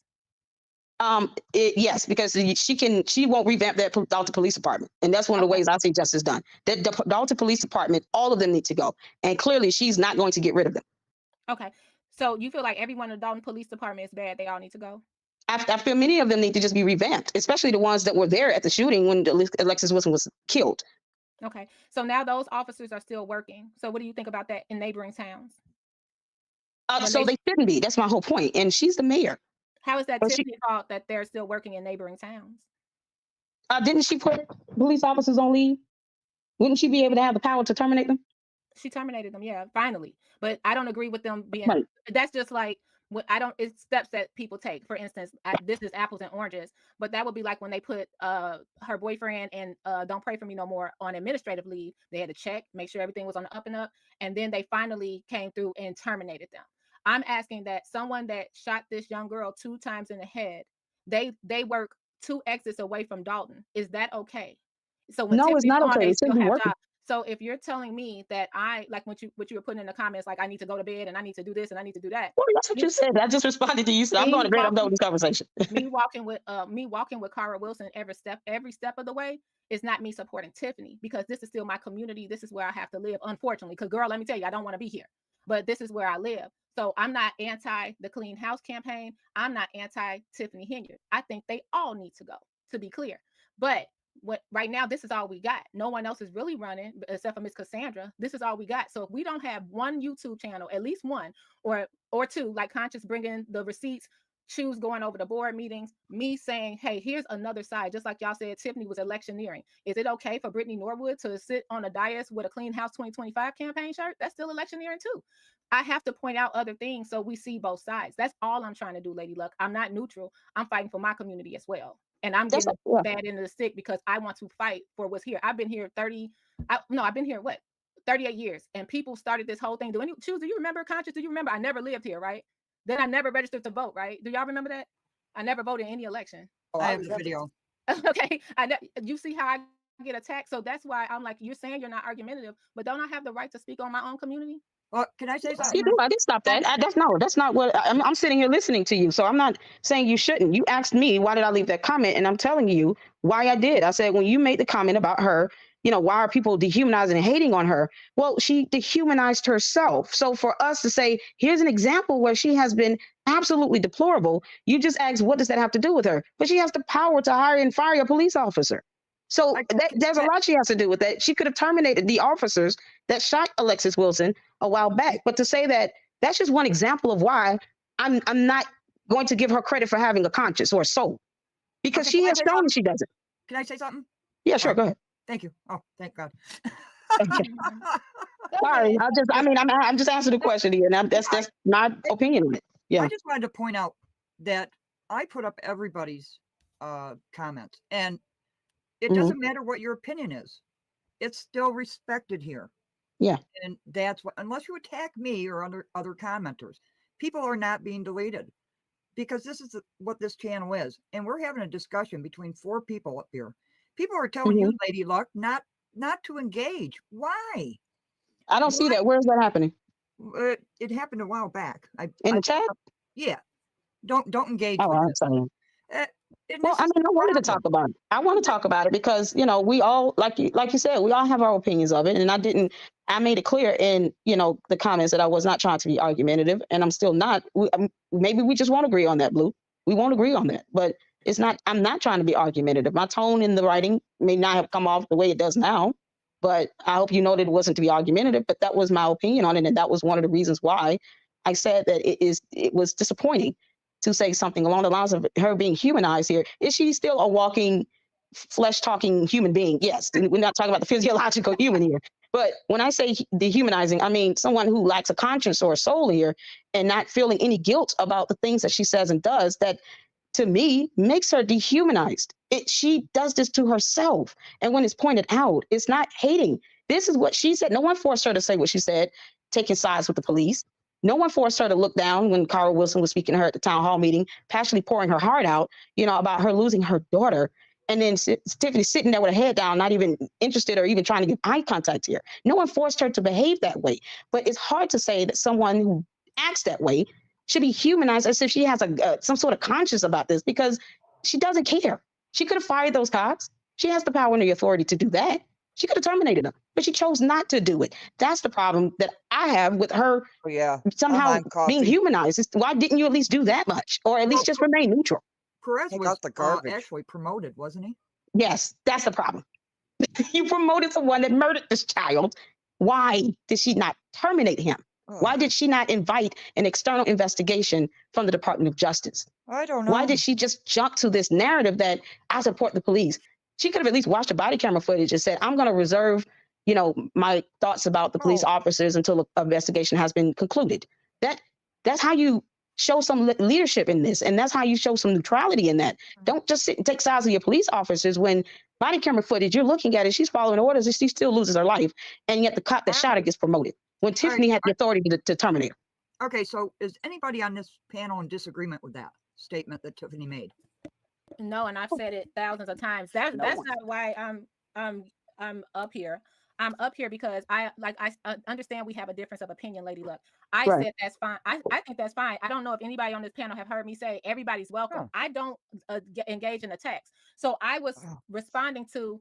Yes, because she won't revamp that Dalton Police Department, and that's one of the ways I see justice done. That Dalton Police Department, all of them need to go, and clearly she's not going to get rid of them. Okay, so you feel like everyone in the Dalton Police Department is bad? They all need to go. I feel many of them need to just be revamped, especially the ones that were there at the shooting when Alexis Wilson was killed. Okay, so now those officers are still working. So what do you think about that in neighboring towns? So they shouldn't be. That's my whole point. And she's the mayor. How is that Tiffany's fault that they're still working in neighboring towns? Didn't she put police officers on leave? Wouldn't she be able to have the power to terminate them? She terminated them, yeah, finally. But I don't agree with them being. Right. That's just like what it's steps that people take. For instance, this is apples and oranges, but that would be like when they put her boyfriend and Don't Pray For Me No More on administrative leave. They had to check, make sure everything was on the up and up, and then they finally came through and terminated them. I'm asking that someone that shot this young girl 2 times in the head, they work 2 exits away from Dalton. Is that okay? So when no, it's not okay. It shouldn't be working. So if you're telling me that I like what you were putting in the comments, like I need to go to bed and I need to do this and I need to do that. Well, that's what you said. I just responded to you. So I'm going to bed. I'm done with this conversation. me walking with Cara Wilson every step of the way is not me supporting Tiffany, because this is still my community. This is where I have to live, unfortunately. Because girl, let me tell you, I don't want to be here, but this is where I live. So I'm not anti the Clean House campaign. I'm not anti Tiffany Henyard. I think they all need to go, to be clear. But right now, this is all we got. No one else is really running except for Miss Cassandra. This is all we got. So if we don't have one YouTube channel, at least one or 2, like Conscious bringing the receipts, Choose going over the board meetings, me saying, hey, here's another side. Just like y'all said, Tiffany was electioneering. Is it okay for Brittany Norwood to sit on a dais with a Clean House 2025 campaign shirt? That's still electioneering too. I have to point out other things so we see both sides. That's all I'm trying to do, Lady Luck. I'm not neutral. I'm fighting for my community as well. And I'm getting bad into the stick because I want to fight for what's here. I've been here 38 years. And people started this whole thing. Do you remember, Conscious? Do you remember? I never lived here, right? Then I never registered to vote, right? Do y'all remember that? I never voted in any election. Oh, I have the video. Okay. You see how I get attacked? So that's why I'm like, you're saying you're not argumentative, but don't I have the right to speak on my own community? Well, can I say something? You do. I didn't stop that. That's not what I'm sitting here listening to you. So I'm not saying you shouldn't. You asked me, why did I leave that comment? And I'm telling you why I did. I said, when you made the comment about her, why are people dehumanizing and hating on her? Well, she dehumanized herself. So for us to say, here's an example where she has been absolutely deplorable, you just asked, what does that have to do with her? But she has the power to hire and fire a police officer. So there's a lot she has to do with that. She could have terminated the officers that shot Alexis Wilson a while back. But to say that, that's just one example of why I'm not going to give her credit for having a conscience or a soul, because she has shown she doesn't. Can I say something? Yeah, sure. Go ahead. Thank you. Oh, thank God. Sorry, I'm just answering the question here, and that's my opinion on it. Yeah. I just wanted to point out that I put up everybody's comments, and it doesn't matter what your opinion is. It's still respected here. Yeah. And that's what, unless you attack me or other commenters, people are not being deleted, because this is what this channel is. And we're having a discussion between 4 people up here. People are telling you, Lady Luck, not to engage. Why? I don't see that. Where's that happening? It happened a while back. In the chat? Yeah. Don't engage. Oh, I'm sorry. Well, I wanted to talk about it. I want to talk about it because, we all, like you said, we all have our opinions of it. And I made it clear in, the comments that I was not trying to be argumentative, and I'm still not. Maybe we just won't agree on that, Blue. We won't agree on that, but I'm not trying to be argumentative. My tone in the writing may not have come off the way it does now, but I hope you know that it wasn't to be argumentative, but that was my opinion on it. And that was one of the reasons why I said that it was disappointing to say something along the lines of her being humanized here. Is she still a walking, flesh-talking human being? Yes. We're not talking about the physiological human here. But when I say dehumanizing, I mean someone who lacks a conscience or a soul here and not feeling any guilt about the things that she says and does, that to me, makes her dehumanized. She does this to herself. And when it's pointed out, it's not hating. This is what she said. No one forced her to say what she said, taking sides with the police. No one forced her to look down when Carl Wilson was speaking to her at the town hall meeting, passionately pouring her heart out, about her losing her daughter. And then Tiffany sitting there with her head down, not even interested or even trying to get eye contact here. No one forced her to behave that way. But it's hard to say that someone who acts that way should be humanized as if she has some sort of conscience about this, because she doesn't care. She could have fired those cops. She has the power and the authority to do that. She could have terminated them, but she chose not to do it. That's the problem that I have with her somehow being humanized. Why didn't you at least do that much, or at least just remain neutral? Perez was actually promoted, wasn't he? Yes, that's the problem. You promoted someone that murdered this child. Why did she not terminate him? Why did she not invite an external investigation from the Department of Justice? I don't know. Why did she just jump to this narrative that I support the police? She could have at least watched the body camera footage and said, I'm going to reserve, my thoughts about the police officers until the investigation has been concluded. That's how you show some leadership in this. And that's how you show some neutrality in that. Don't just sit and take sides of your police officers when body camera footage, you're looking at it, she's following orders and she still loses her life. And yet the cop that shot her gets promoted when Tiffany had the authority to terminate her. Okay, so is anybody on this panel in disagreement with that statement that Tiffany made? No, and I've said it thousands of times. That's not why I'm up here. I'm up here because I understand we have a difference of opinion, Lady Luck. I said that's fine. I think that's fine. I don't know if anybody on this panel have heard me say everybody's welcome. I don't engage in attacks. So I was responding to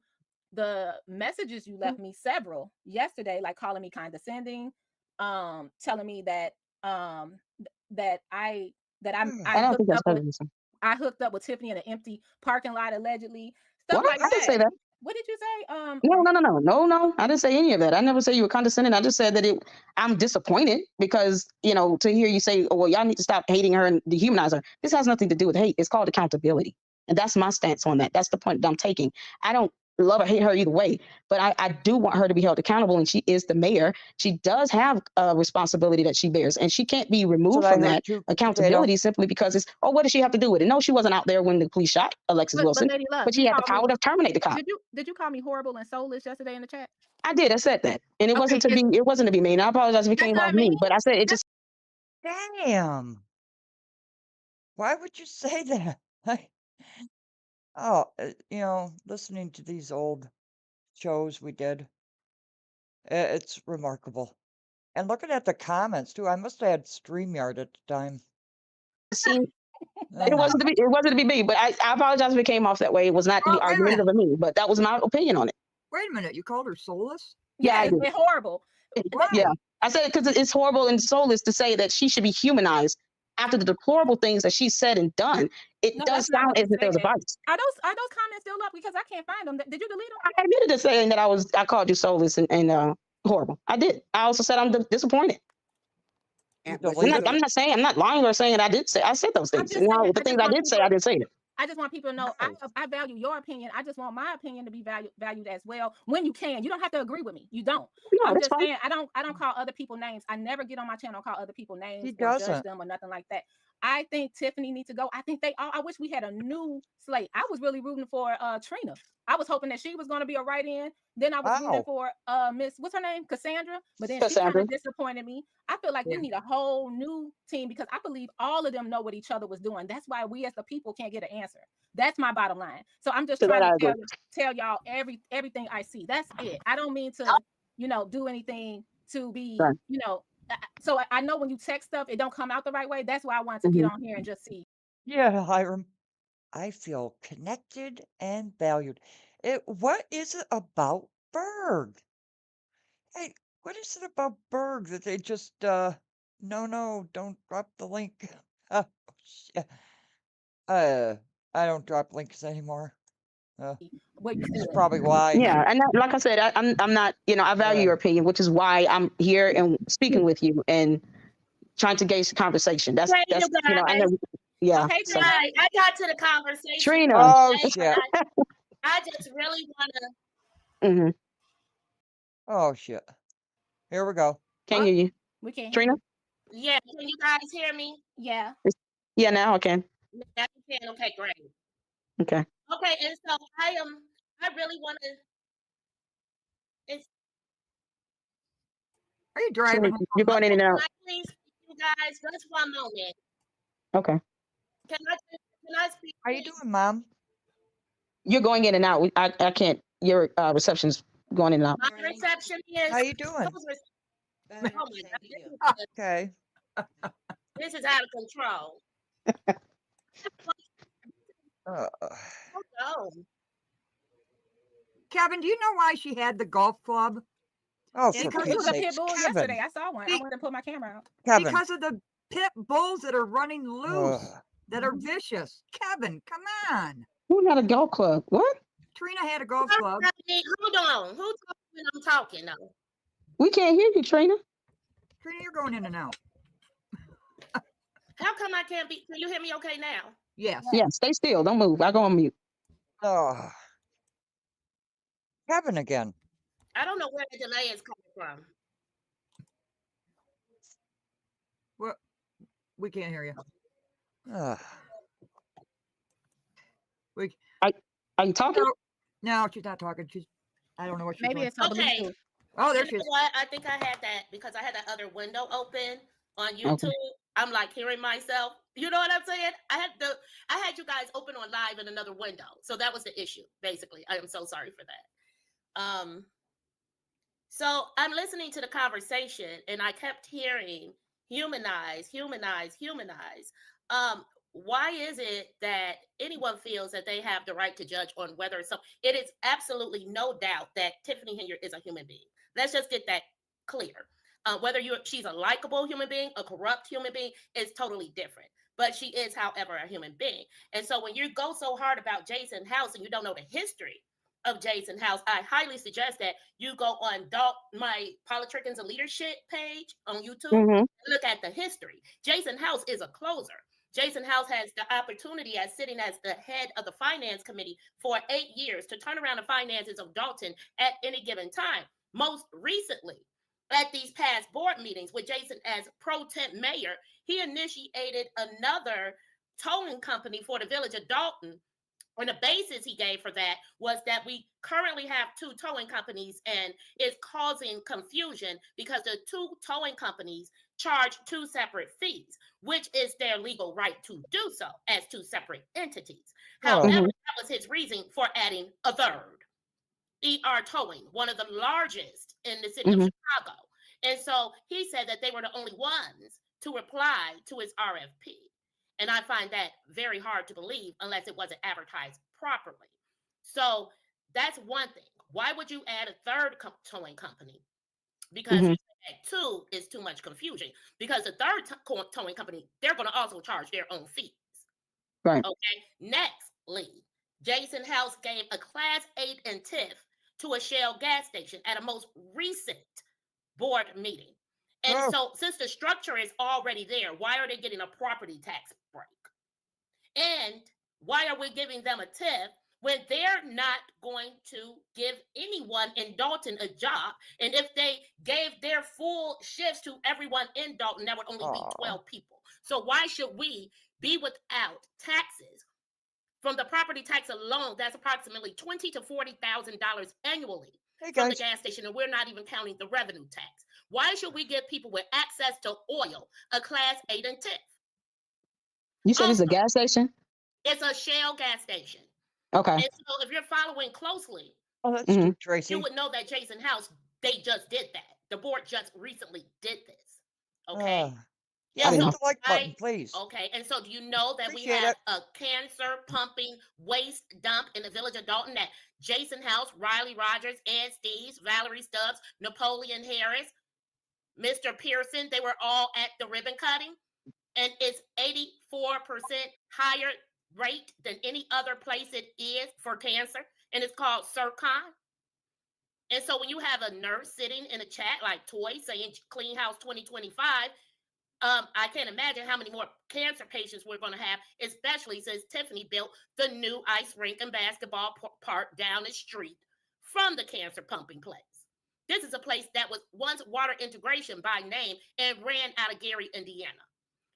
the messages you left me, several yesterday, like calling me condescending, telling me that I hooked up with Tiffany in an empty parking lot, allegedly. Stuff like I didn't say that. What did you say? No. I didn't say any of that. I never say you were condescending. I just said that I'm disappointed because, to hear you say, oh, well, y'all need to stop hating her and dehumanize her. This has nothing to do with hate. It's called accountability. And that's my stance on that. That's the point that I'm taking. I don't love or hate her either way, but I do want her to be held accountable, and she is the mayor. She does have a responsibility that she bears, and she can't be removed from that accountability simply because it's, what does she have to do with it? No, she wasn't out there when the police shot Alexis Wilson, Lady Love, but she had the power to terminate the cop. Did you call me horrible and soulless yesterday in the chat? I did. I said that, and it wasn't to be mean. I apologize if it came off me, but I said it just. Damn. Why would you say that? Listening to these old shows we did, it's remarkable. And looking at the comments too, I must have had StreamYard at the time. It wasn't to be me, but I apologize if it came off that way. It was not to be argumentative of me, but that was my opinion on it. Wait a minute, you called her soulless? Yeah, it's horrible. Yeah, I said it because it's horrible and soulless to say that she should be humanized after the deplorable things that she said and done. It does sound as if there was a bias. Are those comments still up? Because I can't find them. Did you delete them? I admitted to saying that I called you soulless and horrible. I did. I also said I'm disappointed. I'm not lying or saying I said those things. The things I did say, I did say it. I just want people to know I value your opinion. I just want my opinion to be valued as well. When you can, you don't have to agree with me. You don't. No, I'm just fine. Saying I don't call other people names. I never get on my channel and call other people names or judge them or nothing like that. I think Tiffany needs to go. I think I wish we had a new slate. I was really rooting for Trina. I was hoping that she was going to be a write-in. Then I was rooting for Miss, what's her name? Cassandra. But then she kind of disappointed me. I feel like we need a whole new team because I believe all of them know what each other was doing. That's why we as the people can't get an answer. That's my bottom line. So I'm just trying to tell y'all everything I see. That's it. I don't mean to, do anything to be, so I know when you text stuff, it don't come out the right way. That's why I wanted to get on here and just see. Yeah, Hiram. I feel connected and valued. What is it about Berg? Hey, what is it about Berg that they just, no, don't drop the link. Oh, shit. I don't drop links anymore. That's probably why. Yeah, and like I said, I'm not, I value your opinion, which is why I'm here and speaking with you and trying to gauge the conversation. That's I know. Yeah. Okay, so. I got to the conversation. Trina. Oh shit. I just really want to. Oh shit. Here we go. Can you? We can. Trina. Yeah. Can you guys hear me? Yeah. Yeah. Now I can. Now you can. Okay, great. Okay. Okay, and so I really want to. It's Are you driving? Trina, you're going in and can out. I please speak to you guys just one moment? Okay. Can I speak? How you Please? doing, Mom? You're going in and out. I can't. Your reception's going in and out. My reception is. How you doing? Oh my God, Okay. this is out of control. Uh, Oh no. Kevin, do you know why she had the golf club? oh, for Because It was Pete's a pit sakes, bull Kevin. yesterday. I saw one. I Be- wanted to put my camera out. Kevin. Because of the pit bulls that are running loose, Ugh. that are vicious. Kevin, come on. Who had a golf club? What? Trina had a golf club. Hold on. Who told me when I'm talking though? We can't hear you, Trina. Trina, you're going in and out. How come I can't be? Can you hear me okay now? Yes. Yeah, stay still. Don't move. I go on mute. Oh. Kevin again. I don't know where the delay is coming from. Well, we can't hear you. Ugh. We, Are you talking? no, she's not talking. I don't know what she's Maybe doing. it's her Okay. Bluetooth. Oh, there You she know is. what? I think I had that because I had that other window open on YouTube. I'm like hearing myself. You know what I'm saying? I had you guys open on live in another window. So that was the issue, basically. I am so sorry for that. So I'm listening to the conversation and I kept hearing humanize, humanize, humanize. Why is it that anyone feels that they have the right to judge on whether so? It is absolutely no doubt that Tiffany Henry is a human being. Let's just get that clear. Whether she's a likable human being, a corrupt human being, is totally different. But she is, however, a human being. And so when you go so hard about Jason House and you don't know the history of Jason House, I highly suggest that you go on my Politrickins and Leadership page on YouTube and look at the history. Jason House is a closer. Jason House has the opportunity as sitting as the head of the finance committee for 8 years to turn around the finances of Dalton at any given time. Most recently, at these past board meetings with Jason as pro temp mayor, he initiated another towing company for the village of Dalton. And the basis he gave for that was that we currently have 2 towing companies and it's causing confusion because the 2 towing companies charge 2 separate fees, which is their legal right to do so as 2 separate entities. However, that was his reason for adding a third. ER Towing, one of the largest in the city of Chicago. And so he said that they were the only ones to reply to his RFP. And I find that very hard to believe unless it wasn't advertised properly. So that's one thing. Why would you add a third towing company? Because you said 2 is too much confusion. Because the third towing company, they're going to also charge their own fees. Right. Okay. Nextly, Jason House gave a Class 8 and TIF to a Shell gas station at a most recent board meeting. And so since the structure is already there, why are they getting a property tax break? And why are we giving them a TIF when they're not going to give anyone in Dalton a job? And if they gave their full shifts to everyone in Dalton, that would only be 12 people. So why should we be without taxes? From the property tax alone, that's approximately $20,000 to $40,000 annually from the gas station, and we're not even counting the revenue tax. Why should we give people with access to oil a Class 8 and TIF? You said it's a gas station? It's a Shell gas station. Okay. And so if you're following closely, Tracy. you would know that Jason House, they just did that. The board just recently did this. Okay. Yeah, hit the like button, please. Okay, and so do you know that Appreciate we have a cancer pumping waste dump in the village of Dalton that Jason House, Riley Rogers, Ed Steves, Valerie Stubbs, Napoleon Harris, Mr. Pearson, they were all at the ribbon cutting, and it's 84% higher rate than any other place it is for cancer, and it's called Circon. And so when you have a nurse sitting in a chat like Toy saying Clean House 2025, I can't imagine how many more cancer patients we're going to have, especially since Tiffany built the new ice rink and basketball park down the street from the cancer pumping place. This is a place that was once Water Integration by name and ran out of Gary, Indiana.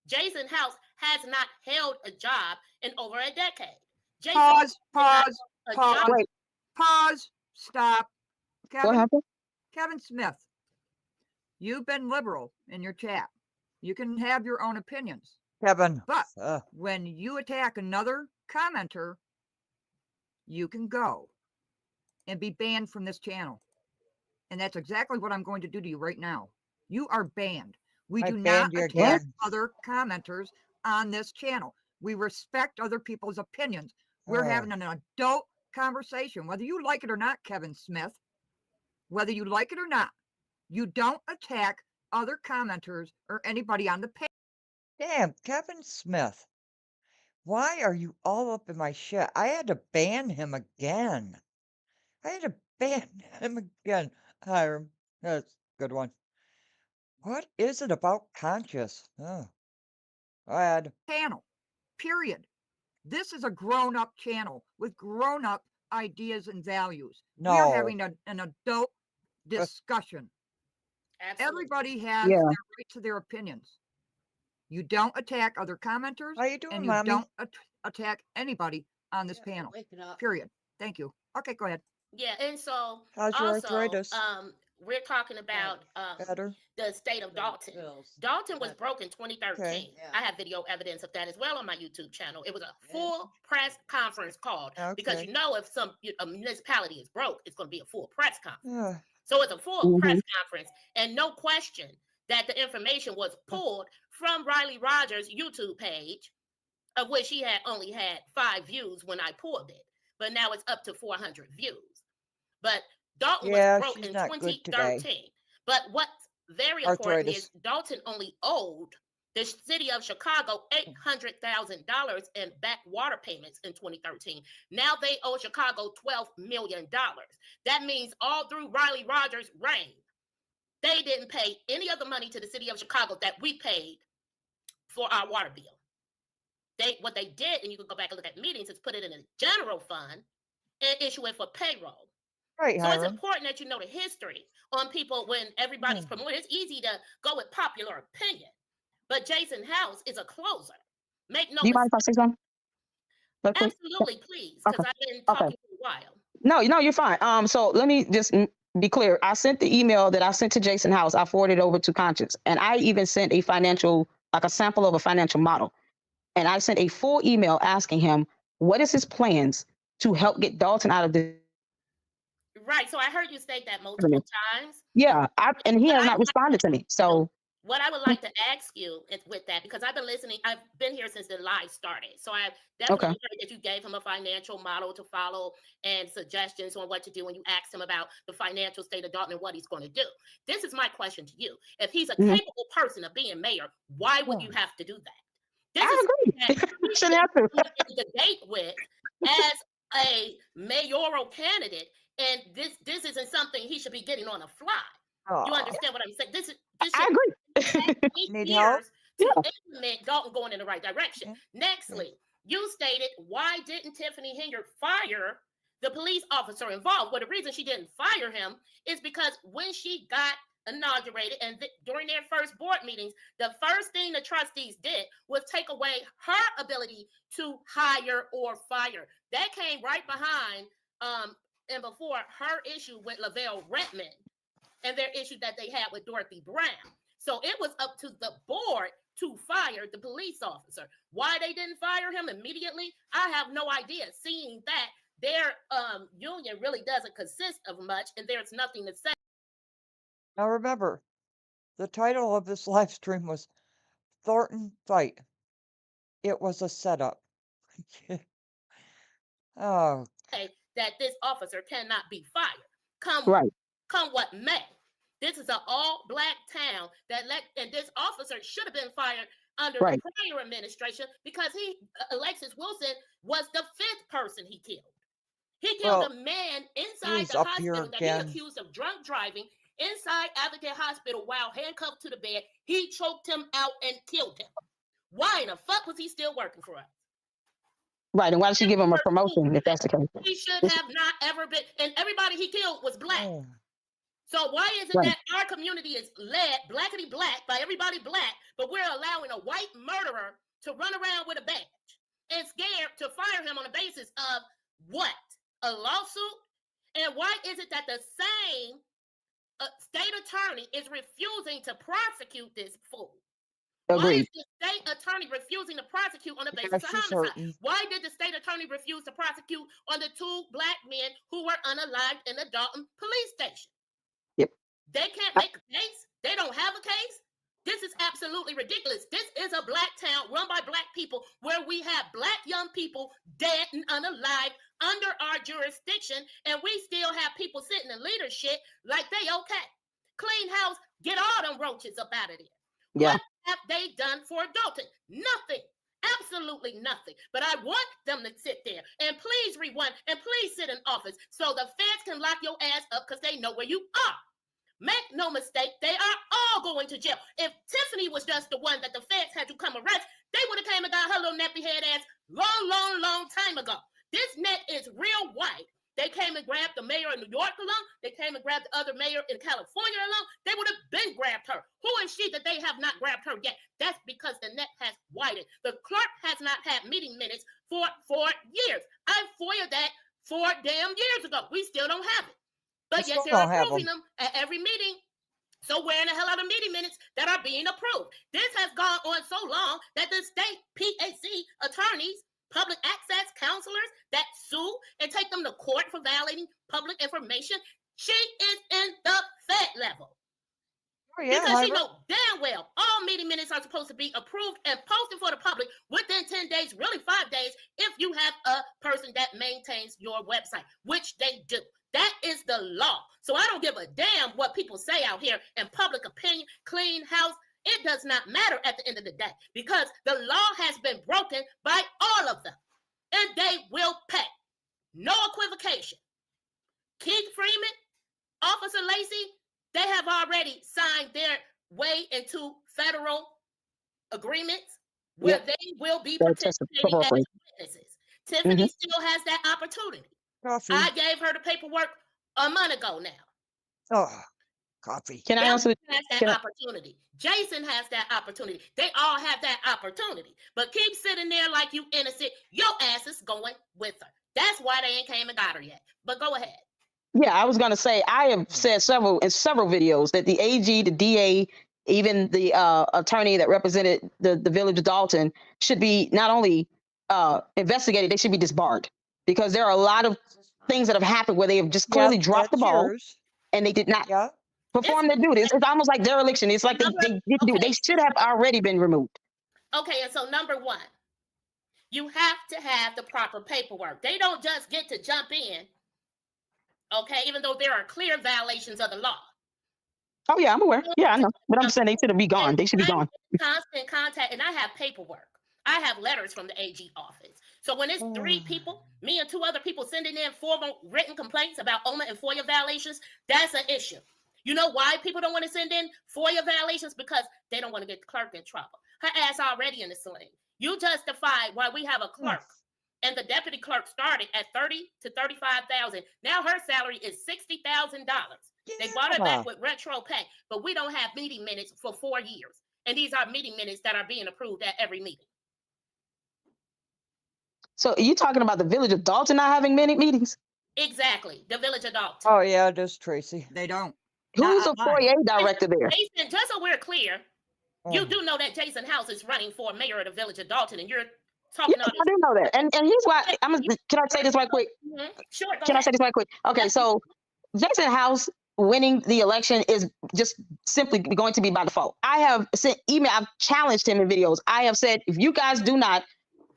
Jason House has not held a job in over a decade. Jason Pause. Wait, Pause. Stop. what Kevin, happened? Kevin Smith, you've been liberal in your chat. You can have your own opinions. Kevin. But when you attack another commenter, you can go and be banned from this channel. And that's exactly what I'm going to do to you right now. You are banned. We I do not banned you attack again. other commenters on this channel. We respect other people's opinions. We're having an adult conversation, whether you like it or not, Kevin Smith. Whether you like it or not, you don't attack other commenters or anybody on the page. Damn, Kevin Smith. Why are you all up in my shit? I had to ban him again. Hiram. That's a good one. What is it about conscious? Oh, go ahead. Channel, period. This is a grown-up channel with grown-up ideas and values. We are No. having an adult discussion. Absolutely. Everybody has Yeah. their right to their opinions. You don't attack other commenters, How you doing, and you Mommy? don't attack anybody on this panel. Period. Thank you. Okay, go ahead. Yeah, and so How's your also, arthritis? we're talking about Better? the state of Dalton. Dalton was broke in 2013. Okay. I have video evidence of that as well on my YouTube channel. It was a full press conference called because Okay. you know if a municipality is broke, it's going to be a full press conference. Uh, So it's a full press conference, and no question that the information was pulled from Riley Rogers' YouTube page, of which he had only had 5 views when I pulled it, but now it's up to 400 views. But Dalton Yeah, was broke she's in not good today. 2013. But what's very important Arthritis. is Dalton only owed the city of Chicago $800,000 in back water payments in 2013. Now they owe Chicago $12 million. That means all through Riley Rogers' reign, they didn't pay any of the money to the city of Chicago that we paid for our water bill. What they did, and you can go back and look at meetings, is put it in a general fund and issue it for payroll. Right, So it's Hiram. important that you know the history on people when everybody's promoting. It's easy to go with popular opinion, but Jason House is a closer. Make no Do you mind if I say something? Real quick? Absolutely, please, because Okay. I've been talking for a while. No, you're fine. So let me just be clear. I sent the email that I sent to Jason House. I forwarded over to Conscience, and I even sent a sample of a financial model. And I sent a full email asking him what is his plans to help get Dalton out of this. Right. So I heard you state that multiple times. Yeah, and he has not responded to me. So what I would like to ask you is with that, because I've been listening, I've been here since the live started. So I definitely heard that you gave him a financial model to follow and suggestions on what to do when you asked him about the financial state of Dalton and what he's going to do. This is my question to you. If he's a capable person of being mayor, why would you have to do that? This I agree. He should have to debate with as a mayoral candidate, and this isn't something he should be getting on a fly. You understand what I'm saying? This I agree. Need help? to implement Dalton going in the right direction. Nextly, you stated, why didn't Tiffany Hinyard fire the police officer involved? Well, the reason she didn't fire him is because when she got inaugurated and during their first board meetings, the first thing the trustees did was take away her ability to hire or fire. That came right behind and before her issue with Lavelle Redmond and their issue that they had with Dorothy Brown. So it was up to the board to fire the police officer. Why they didn't fire him immediately, I have no idea, seeing that their union really doesn't consist of much and there's nothing to say. Now remember, the title of this live stream was Thornton Fight. It was a setup. Oh, That this officer cannot be fired. Come what may. This is an all-black town and this officer should have been fired under the prior administration because Alexis Wilson was the 5th person he killed. He killed a man inside the hospital that he accused of drunk driving inside Advocate Hospital while handcuffed to the bed. He choked him out and killed him. Why in the fuck was he still working for us? Right, and why did she give him a promotion if that's the case? He should have not ever been, and everybody he killed was black. So why is it Right. that our community is led blackety black by everybody black, but we're allowing a white murderer to run around with a badge and scared to fire him on the basis of what? A lawsuit? And why is it that the same state attorney is refusing to prosecute this fool? Why is Agreed. the state attorney refusing to prosecute on the basis Yeah, of she's homicide? hurting. Why did the state attorney refuse to prosecute on the 2 black men who were unalived in the Dalton police station? Yep. They can't make a case. They don't have a case. This is absolutely ridiculous. This is a black town run by black people where we have black young people dead and unalived under our jurisdiction, and we still have people sitting in leadership like they okay. Clean house, get all them roaches up out of there. Yeah. What have they done for Dalton? Nothing. Absolutely nothing. But I want them to sit there and please rewind and please sit in office so the feds can lock your ass up because they know where you are. Make no mistake, they are all going to jail. If Tiffany was just the one that the feds had to come arrest, they would have came and got her little nappy head ass long time ago. This neck is real white. They came and grabbed the mayor of New York alone. They came and grabbed the other mayor in California alone. They would have been grabbed her. Who is she that they have not grabbed her yet? That's because the net has widened. The clerk has not had meeting minutes for 4 years. I FOIA'd that 4 damn years ago. We still don't have it. But We yet still they're don't have approving them at every meeting. So where in the hell are the meeting minutes that are being approved? This has gone on so long that the state PAC attorneys, public access counselors that sue and take them to court for violating public information, she is in the Fed level. Oh, yeah, Because she Ira. knows damn well all meeting minutes are supposed to be approved and posted for the public within 10 days, really 5 days, if you have a person that maintains your website, which they do. That is the law. So I don't give a damn what people say out here in public opinion, clean house. It does not matter at the end of the day because the law has been broken by all of them and they will pay. No equivocation. Keith Freeman, Officer Lacey, they have already signed their way into federal agreements where Yep. they will be They'll test the participating as corporate. witnesses. Tiffany still has that opportunity. Coffee. I gave her the paperwork a month ago now. Oh, coffee. Can I answer? Has that Can I- opportunity. Jason has that opportunity. They all have that opportunity. But keep sitting there like you innocent. Your ass is going with her. That's why they ain't came and got her yet. But go ahead. Yeah, I was gonna say I have said in several videos that the AG, the DA, even the attorney that represented the village of Dalton should be not only investigated, they should be disbarred because there are a lot of things that have happened where they have just clearly Yep, dropped the that's ball yours. and they did not Yeah. perform their duties. It's almost like dereliction. It's like they didn't do it. They should have already been removed. Okay, and so number one, you have to have the proper paperwork. They don't just get to jump in, okay, even though there are clear violations of the law. Oh yeah, I'm aware. Yeah, I know. But I'm saying they should be gone. They should be I'm gone. in constant contact, and I have paperwork. I have letters from the AG office. So when it's 3 people, me and 2 other people sending in formal written complaints about OMA and FOIA violations, that's an issue. You know why people don't want to send in FOIA violations? Because they don't want to get the clerk in trouble. Her ass already in the sling. You justified why we have a clerk. And the deputy clerk started at $30,000 to $35,000. Now her salary is $60,000. They bought it back with retro pay, but we don't have meeting minutes for 4 years. And these are meeting minutes that are being approved at every meeting. So are you talking about the village of Dalton not having many meetings? Exactly. The village of Dalton. Oh, yeah, it is Tracy. They don't. Who's Not the online. FOIA director there? Jason, just so we're clear, you do know that Jason House is running for mayor of the village of Dalton, and you're talking Yes, all I do know that. And here's why can I say this right quick? Sure, go Can I ahead. say this right quick? Okay, so Jason House winning the election is just simply going to be by default. I have sent email, I've challenged him in videos. I have said, if you guys do not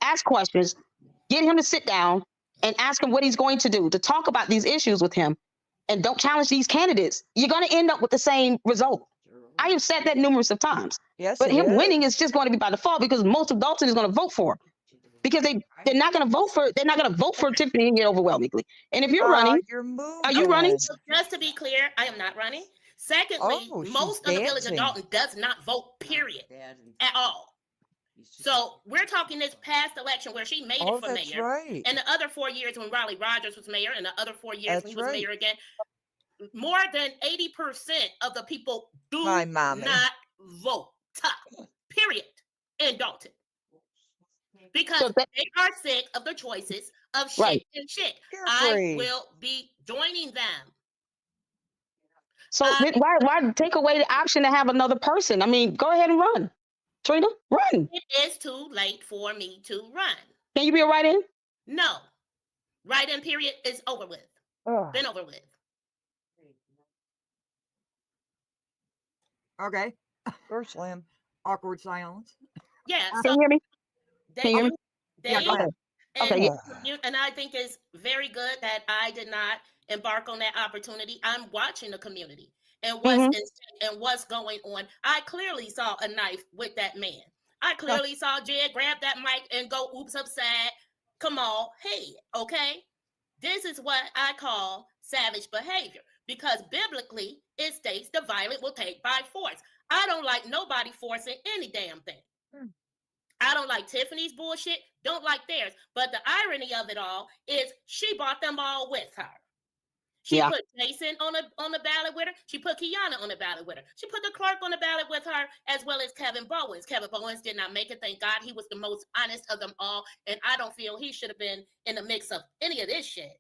ask questions, get him to sit down and ask him what he's going to do to talk about these issues with him, and don't challenge these candidates, you're going to end up with the same result. I have said that numerous of times. Yes, But it him is. winning is just going to be by default because most of Dalton is going to vote for him. Because they're not going to vote for Tiffany and get overwhelmingly. And if you're running, You're moving. are you running? Just to be clear, I am not running. Secondly, Oh, she's most of the village of dancing. Dalton does not vote, period, at all. So we're talking this past election where she made Oh, it for that's mayor. right. And the other 4 years when Raleigh Rogers was mayor and the other 4 years when he was That's right. mayor again. more than 80% of the people do My mommy. not vote. Period. In Dalton. Because So that, they are sick of the choices of shit right. and shit. Carefree. I will be joining them. So I- why take away the option to have another person? I mean, go ahead and run. Trina, run. It is too late for me to run. Can you be a write-in? No. Write-in period is over with. Ugh. Been over with. Okay. Door slam. Awkward silence. Yeah. Can So you hear me? they, Can you hear me? Yeah, go ahead. Okay, and, and I think it's very good that I did not embark on that opportunity. I'm watching the community and what's going on. I clearly saw a knife with that man. I clearly saw Jed grab that mic and go, oops, upside. Come on, hey, okay? This is what I call savage behavior, because biblically it states the violent will take by force. I don't like nobody forcing any damn thing. I don't like Tiffany's bullshit, don't like theirs. But the irony of it all is she brought them all with her. She put Jason on the ballot with her. She put Kiana on the ballot with her. She put the clerk on the ballot with her, as well as Kevin Bowens. Kevin Bowens did not make it. Thank God. He was the most honest of them all. And I don't feel he should have been in the mix of any of this shit.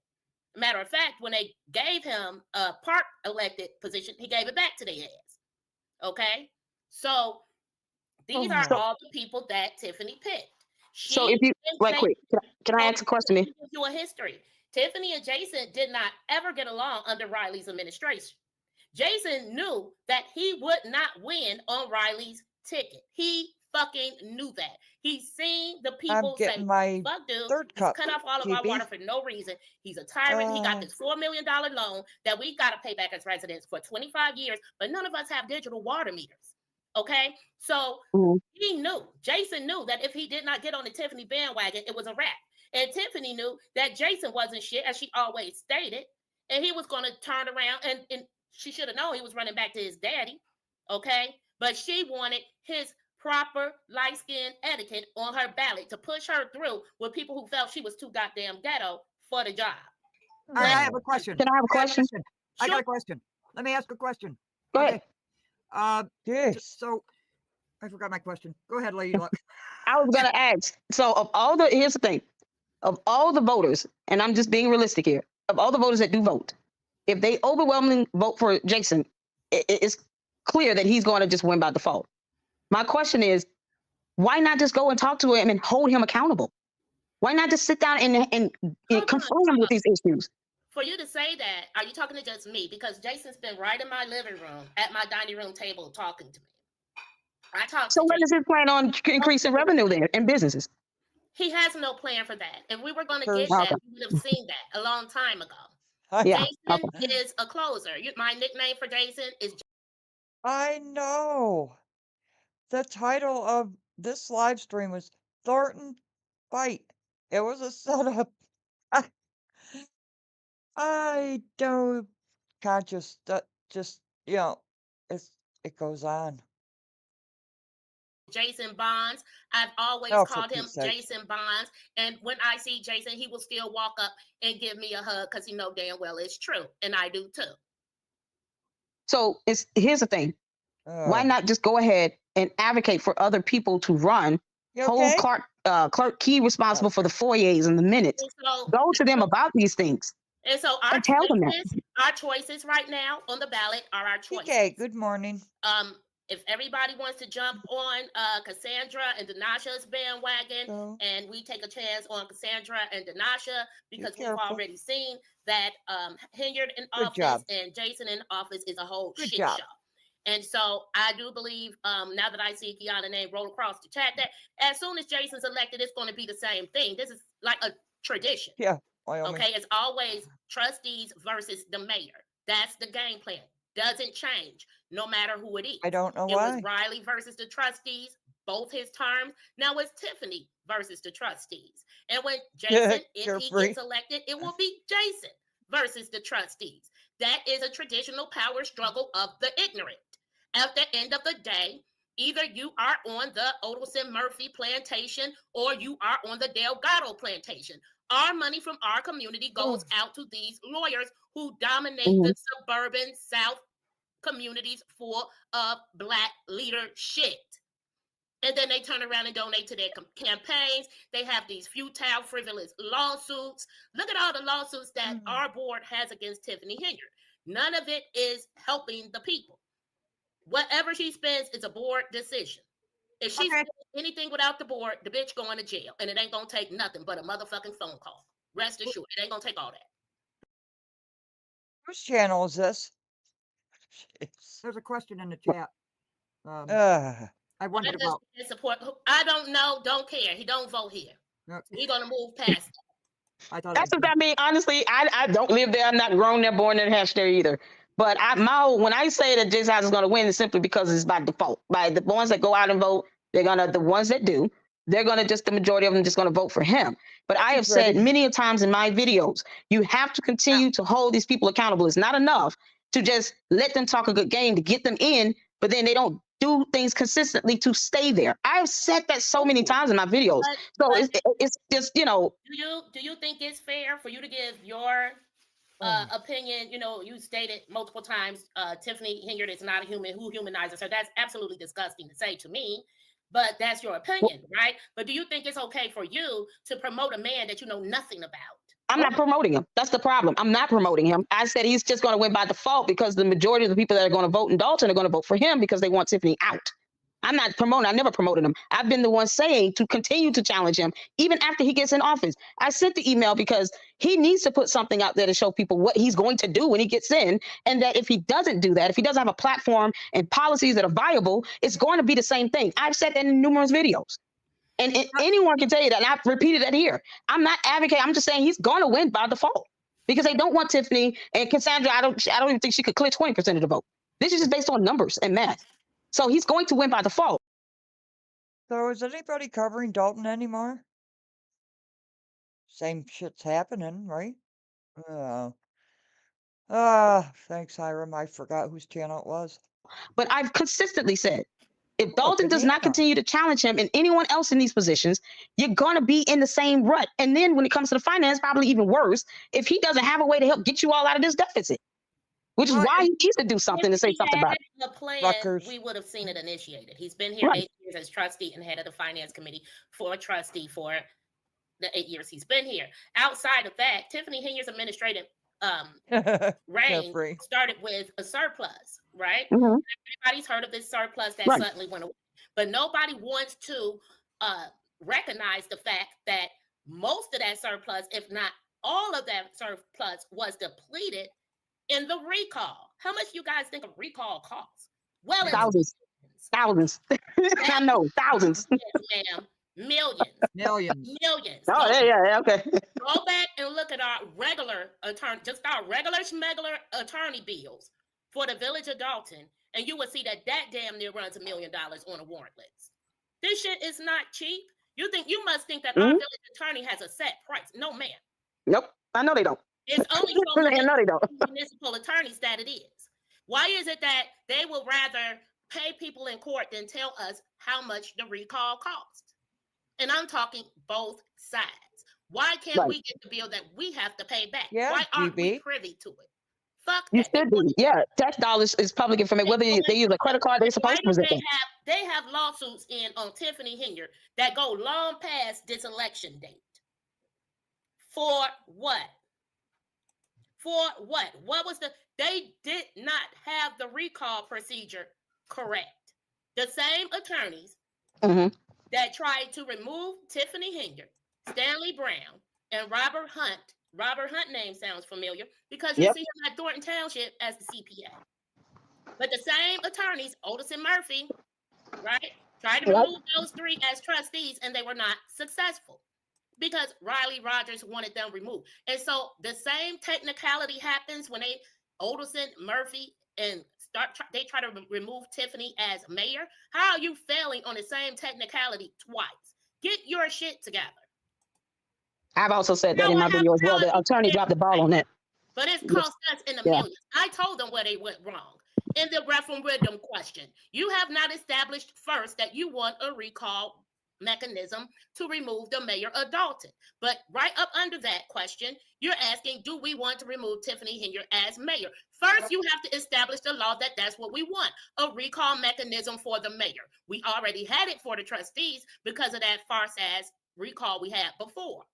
Matter of fact, when they gave him a park elected position, he gave it back to their ass. Okay? So these are all the people that Tiffany picked. So if you, right quick, can I ask a question? Give you a history. Tiffany and Jason did not ever get along under Riley's administration. Jason knew that he would not win on Riley's ticket. He fucking knew that. He's seen the people say, fuck dude, he's cut off all of our water for no reason. He's a tyrant. He got this $4 million loan that we got to pay back as residents for 25 years, but none of us have digital water meters. Okay? So he knew, Jason knew that if he did not get on the Tiffany bandwagon, it was a wrap. And Tiffany knew that Jason wasn't shit, as she always stated, and he was going to turn around, and she should have known he was running back to his daddy, okay? But she wanted his proper light-skin etiquette on her ballot to push her through with people who felt she was too goddamn ghetto for the job. I have a question. Can I have a question? I got a question. Let me ask a question. Go ahead. Yes. So I forgot my question. Go ahead, Lady Luck. I was gonna ask. So here's the thing. Of all the voters, and I'm just being realistic here, of all the voters that do vote, if they overwhelmingly vote for Jason, it's clear that he's going to just win by default. My question is, why not just go and talk to him and hold him accountable? Why not just sit down and confront him with these issues? For you to say that, are you talking to just me? Because Jason's been right in my living room at my dining room table talking to me. I talked. So when is his plan on increasing revenue there in businesses? He has no plan for that. If we were going to get that, we would have seen that a long time ago. Yeah. Jason is a closer. My nickname for Jason is. I know. The title of this live stream was Thornton Fight. It was a setup. I don't conscious that just, it goes on. Jason Bonds. I've always Oh, called for him Pete's sake. Jason Bonds. And when I see Jason, he will still walk up and give me a hug because he know damn well it's true. And I do too. So here's the thing. Why not just go ahead and advocate for other people to run? Hold Clerk Key responsible for the foyers and the minutes. Go to them about these things. And so our choices right now on the ballot are our choices. Okay, good morning. If everybody wants to jump on Cassandra and Danasha's bandwagon, and we take a chance on Cassandra and Danasha, because we've already seen that Hilliard in office and Jason in office is a whole shit show. And so I do believe, now that I see Kiana's name roll across the chat, that as soon as Jason's elected, it's going to be the same thing. This is like a tradition. Yeah. Wyoming. Okay, it's always trustees versus the mayor. That's the game plan. Doesn't change, no matter who it is. I don't know why. It was Riley versus the trustees, both his terms. Now it's Tiffany versus the trustees. And when Jason, if he gets elected, it will be Jason versus the trustees. That is a traditional power struggle of the ignorant. At the end of the day, either you are on the Odelson Murphy plantation or you are on the Delgado plantation. Our money from our community goes out to these lawyers who dominate the suburban South communities full of Black leadership. And then they turn around and donate to their campaigns. They have these futile, frivolous lawsuits. Look at all the lawsuits that our board has against Tiffany Hilliard. None of it is helping the people. Whatever she spends is a board decision. If she spends anything without the board, the bitch going to jail. And it ain't going to take nothing but a motherfucking phone call. Rest assured, it ain't going to take all that. Whose channel is this? Jeez. There's a question in the chat. I Why wondered does about. he support? I don't know. Don't care. He don't vote here. We're going to move past that. I thought That's what I mean. Honestly, I don't live there. I'm not grown there, born there, hatched there either. But when I say that Jay's House is going to win, it's simply because it's by default. By the ones that go out and vote, the ones that do, they're going to the majority of them just going to vote for him. But I have said many a times in my videos, you have to continue to hold these people accountable. It's not enough to just let them talk a good game to get them in, but then they don't do things consistently to stay there. I've said that so many times in my videos. It's just, Do you think it's fair for you to give your opinion? You stated multiple times Tiffany Hilliard is not a human who humanizes her. That's absolutely disgusting to say to me, but that's your opinion, right? But do you think it's okay for you to promote a man that you know nothing about? I'm not promoting him. That's the problem. I'm not promoting him. I said he's just going to win by default because the majority of the people that are going to vote in Dalton are going to vote for him because they want Tiffany out. I'm not promoting. I never promoted him. I've been the one saying to continue to challenge him even after he gets in office. I sent the email because he needs to put something out there to show people what he's going to do when he gets in. And that if he doesn't do that, if he doesn't have a platform and policies that are viable, it's going to be the same thing. I've said that in numerous videos. And anyone can tell you that. And I've repeated that here. I'm not advocating. I'm just saying he's going to win by default because they don't want Tiffany and Cassandra. I don't even think she could clear 20% of the vote. This is just based on numbers and math. So he's going to win by default. So is anybody covering Dalton anymore? Same shit's happening, right? Thanks, Hiram. I forgot whose channel it was. But I've consistently said, if Dalton does not continue to challenge him and anyone else in these positions, you're going to be in the same rut. And then when it comes to the finance, probably even worse, if he doesn't have a way to help get you all out of this deficit, which is why he needs to do something to say something about it. The plan, we would have seen it initiated. He's been here 8 years as trustee and head of the finance committee for a trustee for the 8 years he's been here. Outside of that, Tiffany Hilliard's administrative reign started with a surplus, right? Everybody's heard of this surplus that suddenly went away, but nobody wants to recognize the fact that most of that surplus, if not all of that surplus, was depleted in the recall. How much you guys think a recall costs? Well, thousands. I know, thousands. Yes, ma'am. Millions. Oh, yeah, okay. Go back and look at our regular attorney, just our regular schmegular attorney bills for the village of Dalton, and you will see that damn near runs $1 million on a warrant list. This shit is not cheap. You must think that our village attorney has a set price. No, ma'am. Nope. I know they don't. It's only so many municipal attorneys that it is. Why is it that they will rather pay people in court than tell us how much the recall costs? And I'm talking both sides. Why can't we get the bill that we have to pay back? Why aren't we privy to it? Fuck you should be. Yeah, tax dollars is public information. Whether they use a credit card, they're supposed to present them. They have lawsuits in on Tiffany Hilliard that go long past this election date. For what? For what? What was they did not have the recall procedure correct. The same attorneys that tried to remove Tiffany Hilliard, Stanley Brown, and Robert Hunt. Robert Hunt name sounds familiar because you see him at Thornton Township as the CPA. But the same attorneys, Otis and Murphy, right, tried to remove those three as trustees, and they were not successful because Riley Rogers wanted them removed. And so the same technicality happens when Otis, Murphy, and they try to remove Tiffany as mayor. How are you failing on the same technicality twice? Get your shit together. I've also said that in my video as well. The attorney dropped the ball on that. But it's cost us in the millions. I told them where they went wrong. In the referendum question, you have not established first that you want a recall mechanism to remove the mayor of Dalton. But right up under that question, you're asking, do we want to remove Tiffany Henry as mayor? First, you have to establish the law that that's what we want, a recall mechanism for the mayor. We already had it for the trustees because of that farce-ass recall we had before.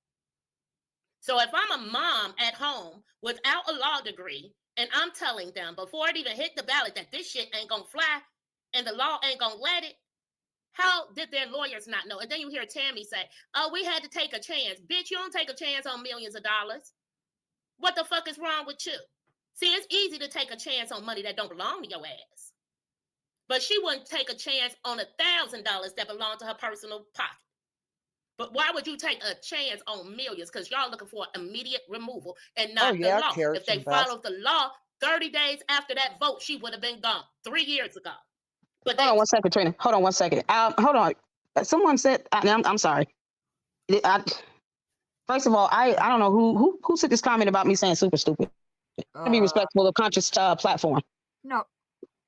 So if I'm a mom at home without a law degree, and I'm telling them before it even hit the ballot that this shit ain't gonna fly and the law ain't gonna let it, how did their lawyers not know? And then you hear Tammy say, oh, we had to take a chance. Bitch, you don't take a chance on millions of dollars. What the fuck is wrong with you? See, it's easy to take a chance on money that don't belong to your ass. But she wouldn't take a chance on $1,000 that belonged to her personal pocket. But why would you take a chance on millions? Because y'all looking for immediate removal and not the law. If they followed the law, 30 days after that vote, she would have been gone 3 years ago. But hold on 1 second, Trina. Hold on 1 second. Hold on. Someone said, I'm sorry. First of all, I don't know who said this comment about me saying super stupid. To be respectful of conscious platform. No.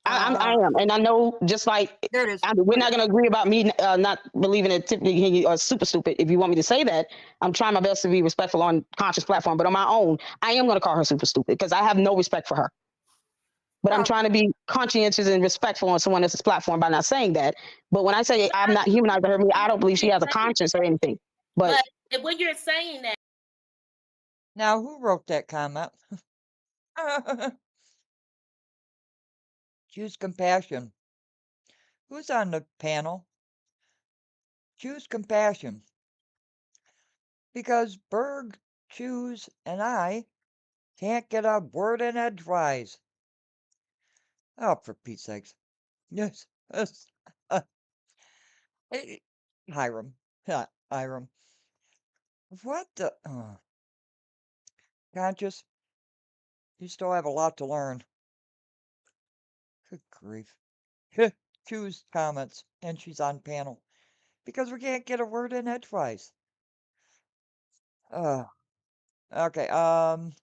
I am, and I know just like There it is. We're not going to agree about me not believing that Tiffany Henry are super stupid. If you want me to say that, I'm trying my best to be respectful on conscious platform. But on my own, I am going to call her super stupid because I have no respect for her. But I'm trying to be conscientious and respectful on someone else's platform by not saying that. But when I say I'm not humanizing her, I don't believe she has a conscience or anything. But when you're saying that, now who wrote that comment? Choose compassion. Who's on the panel? Choose compassion. Because Berg, Choose, and I can't get a word in edgewise. Oh, for Pete's sakes. Yes. Hey, Hiram. Hiram. What the? Conscious, you still have a lot to learn. Good grief. Choose comments, and she's on panel. Because we can't get a word in edgewise. Okay, I'll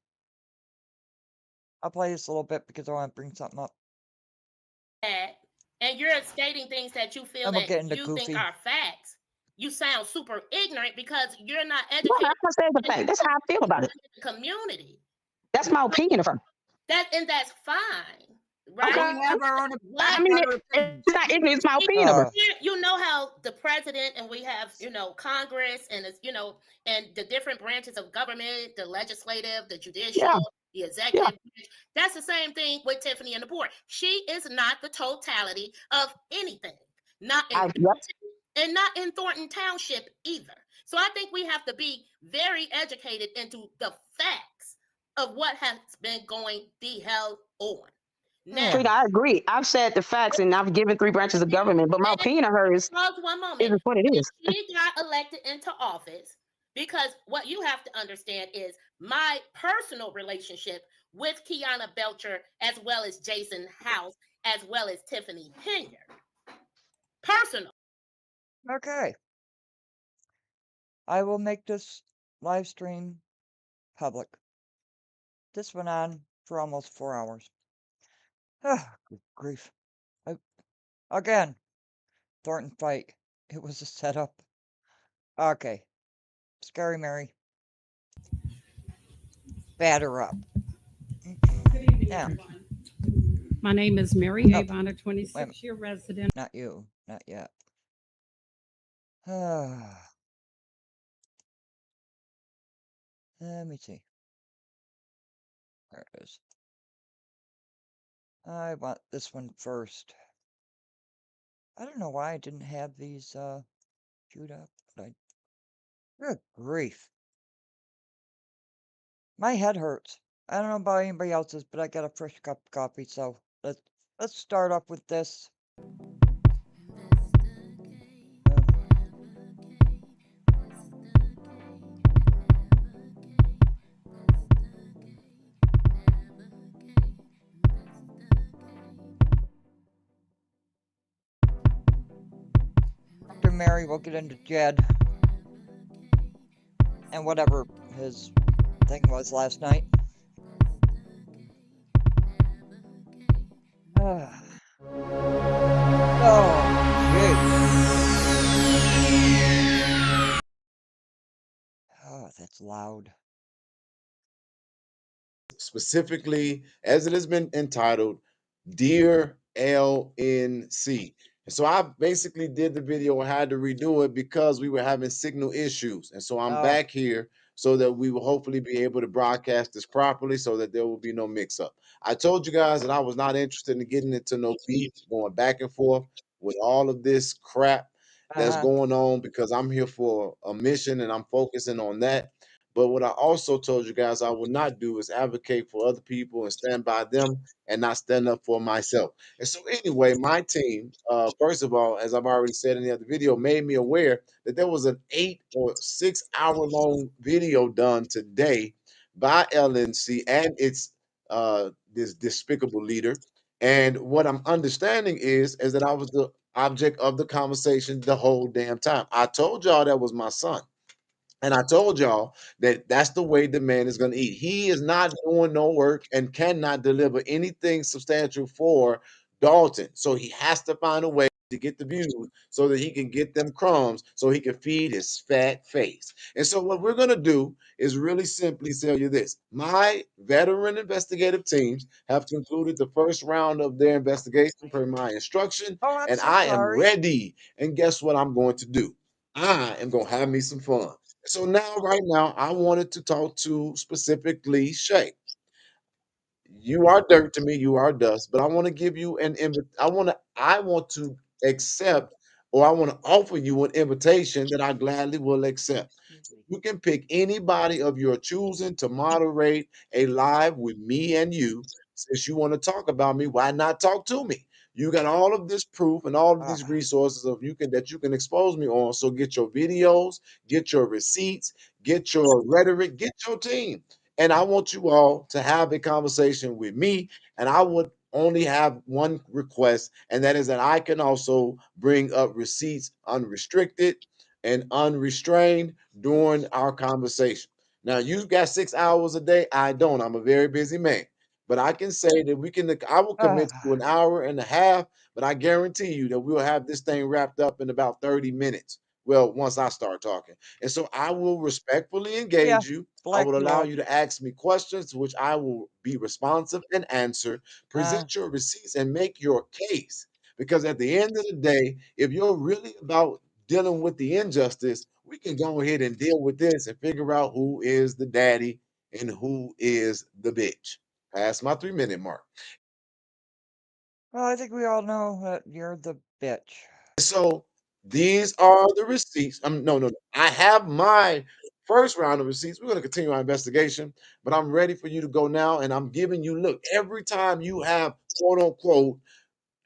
play this a little bit because I want to bring something up. And you're stating things that you feel that you think are facts. You sound super ignorant because you're not educated. Well, that's the fact. That's how I feel about it. Community. That's my opinion of her. That's fine. Right? Okay. We have our own I mean, it's not ignorant, it's my opinion of her. You know how the president and we have, Congress and it's, and the different branches of government, the legislative, the judicial, the executive. That's the same thing with Tiffany and the board. She is not the totality of anything. Not in and not in Thornton Township either. So I think we have to be very educated into the facts of what has been going the hell on. Now, I agree. I've said the facts and I've given 3 branches of government, but my opinion of her is one moment. Is what it is. She got elected into office because what you have to understand is my personal relationship with Kiana Belcher, as well as Jason House, as well as Tiffany Henry. Personal. Okay. I will make this live stream public. This went on for almost 4 hours. Good grief. Again, Thornton fight. It was a setup. Okay. Scary Mary. Batter up. Good evening, everyone. My name is Mary Avant, a 26-year resident. Not you. Not yet. Let me see. There it is. I want this one first. I don't know why I didn't have these queued up, but good grief. My head hurts. I don't know about anybody else's, but I got a fresh cup of coffee, so let's start off with this. After Mary, we'll get into Jed and whatever his thing was last night. Oh, jeez. It's loud. Specifically, as it has been entitled, Dear LNC. And so I basically did the video and had to redo it because we were having signal issues. And so I'm Oh, back here so that we will hopefully be able to broadcast this properly so that there will be no mix up. I told you guys that I was not interested in getting into no beef, going back and forth with all of this crap that's uh-huh. going on because I'm here for a mission and I'm focusing on that. But what I also told you guys I will not do is advocate for other people and stand by them and not stand up for myself. And so, anyway, my team, first of all, as I've already said in the other video, made me aware that there was an 8 or 6 hour long video done today by LNC and its this despicable leader. And what I'm understanding is that I was the object of the conversation the whole damn time. I told y'all that was my son. And I told y'all that that's the way the man is going to eat. He is not doing no work and cannot deliver anything substantial for Dalton. So he has to find a way to get the views so that he can get them crumbs so he can feed his fat face. And so what we're going to do is really simply tell you this. My veteran investigative teams have concluded the first round of their investigation per my instruction, Oh, I'm and so I am sorry. ready. And guess what I'm going to do? I am going to have me some fun. So now, right now, I wanted to talk to specifically Shay. You are dirt to me, you are dust, but I want to give you an I want to accept or I want to offer you an invitation that I gladly will accept. You can pick anybody of your choosing to moderate a live with me and you. Since you want to talk about me, why not talk to me? You got all of this proof and all of these resources of you can that you can expose me on. So get your videos, get your receipts, get your rhetoric, get your team. And I want you all to have a conversation with me. And I would only have one request, and that is that I can also bring up receipts unrestricted and unrestrained during our conversation. Now, you got 6 hours a day. I don't. I'm a very busy man. But I can say that I will commit to an hour and a half, but I guarantee you that we'll have this thing wrapped up in about 30 minutes. Well, once I start talking. And so I will respectfully Yeah, engage you. I black will you allow will. you to ask me questions to which I will be responsive and answer. Uh, Present your receipts and make your case. Because at the end of the day, if you're really about dealing with the injustice, we can go ahead and deal with this and figure out who is the daddy and who is the bitch. Past my 3 minute mark. well, I think we all know that you're the bitch. So these are the receipts. No. I have my first round of receipts. We're going to continue our investigation, but I'm ready for you to go now. And I'm giving you, look, every time you have quote unquote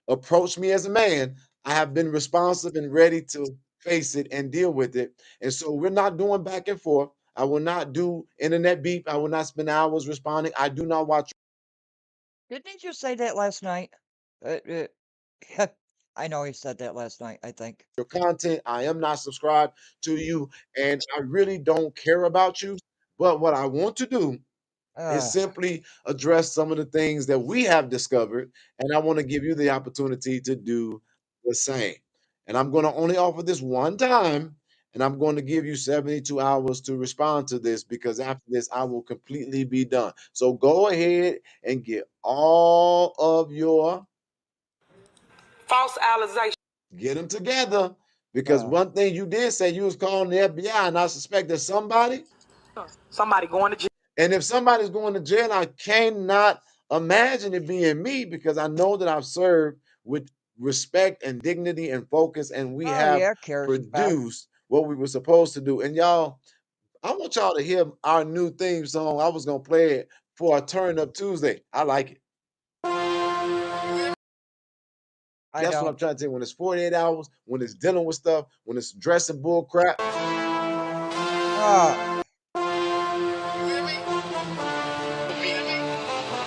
approached me as a man, I have been responsive and ready to face it and deal with it. And so we're not doing back and forth. I will not do internet beef. I will not spend hours responding. I do not watch Didn't he just say that last night? Uh, I know he said that last night, I think. your content. I am not subscribed to you, and I really don't care about you. But what I want to do is Uh, simply address some of the things that we have discovered, and I want to give you the opportunity to do the same. And I'm going to only offer this one time, and I'm going to give you 72 hours to respond to this because after this, I will completely be done. So go ahead and get all of your false allegations. Get them together because uh, one thing you did say you was calling the FBI, and I suspect that somebody going to jail. And if somebody's going to jail, I cannot imagine it being me because I know that I've served with respect and dignity and focus, and we oh have yeah, cares back. produced what we were supposed to do. And y'all, I want y'all to hear our new theme song. I was gonna play it for a Turn Up Tuesday. I like it. I That's what don't. I'm trying to tell you. When it's 48 hours, when it's dealing with stuff, when it's dressing bull crap. Ah,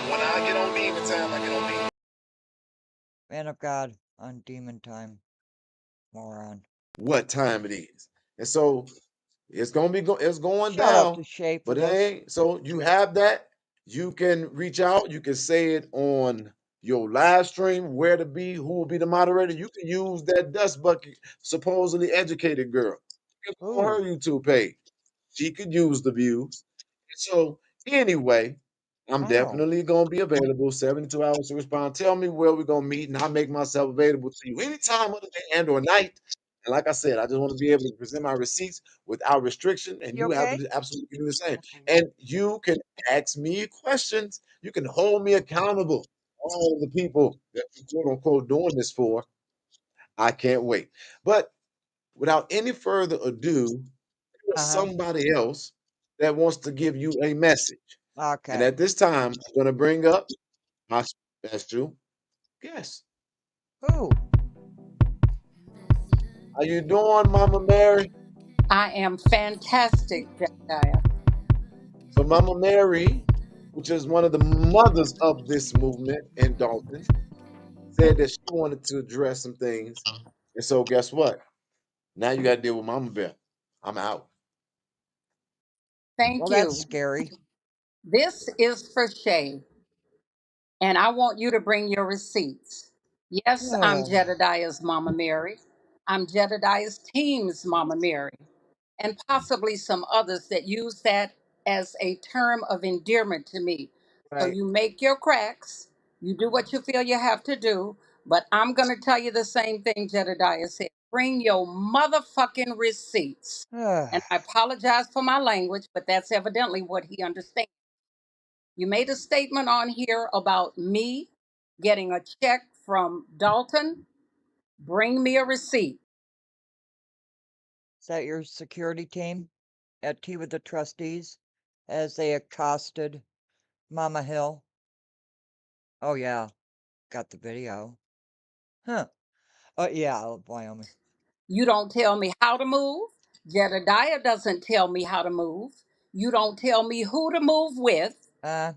When I get on demon time, I get on demon. man of God on demon time. Moron. What time it is. And so it's gonna be it's going Shout out down, to Shay for but it this. ain't so you have that. You can reach out, you can say it on your live stream, where to be, who will be the moderator. You can use that dust bucket, supposedly educated girl. It's on Ooh, her YouTube page. She could use the views. So anyway, I'm Oh, definitely gonna be available 72 hours to respond. Tell me where we're gonna meet, and I'll make myself available to you anytime of the day and or night. And like I said, I just want to be able to present my receipts without restriction, and you you have okay? to absolutely do the same. And you can ask me questions. You can hold me accountable. All the people that you quote unquote doing this for, I can't wait. But without any further ado, there's Uh-huh. somebody else that wants to give you a message. And Okay. at this time, I'm going to bring up my special guest. Who? How you doing, Mama Mary? I am fantastic, Jedediah. So Mama Mary, which is one of the mothers of this movement in Dalton, said that she wanted to address some things. And so guess what? Now you got to deal with Mama Bear. I'm out. Well, Thank that's you. scary. This is for Shay, and I want you to bring your receipts. Yes, I'm Ugh. Jedediah's Mama Mary. I'm Jedediah's team's Mama Mary, and possibly some others that use that as a term of endearment to me. So Right. you make your cracks, you do what you feel you have to do, but I'm going to tell you the same thing Jedediah said. Bring your motherfucking receipts. Ugh. And I apologize for my language, but that's evidently what he understands. You made a statement on here about me getting a check from Dalton. Bring me a receipt. Is that your security team at Tea with the Trustees as they accosted Mama Hill? Oh, yeah. Got the video. Huh. Oh, yeah, Wyoming. You don't tell me how to move. Jedediah doesn't tell me how to move. You don't tell me who to move with. Uh,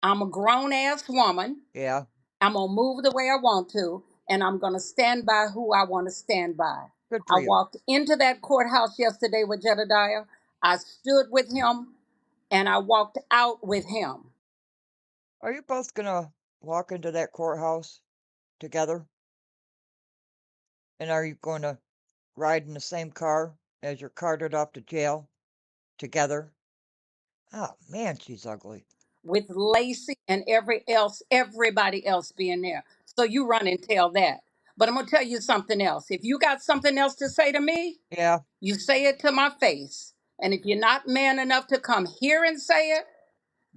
I'm a grown ass woman. yeah. I'm going to move the way I want to, and I'm going to stand by who I want to stand by. Good I for you. walked into that courthouse yesterday with Jedediah. I stood with him, and I walked out with him. Are you both gonna walk into that courthouse together? And are you going to ride in the same car as you're carted off to jail together? Oh, man, she's ugly. With Lacey and everybody else being there. So you run and tell that. But I'm gonna tell you something else. If you got something else to say to me, Yeah. you say it to my face. And if you're not man enough to come here and say it,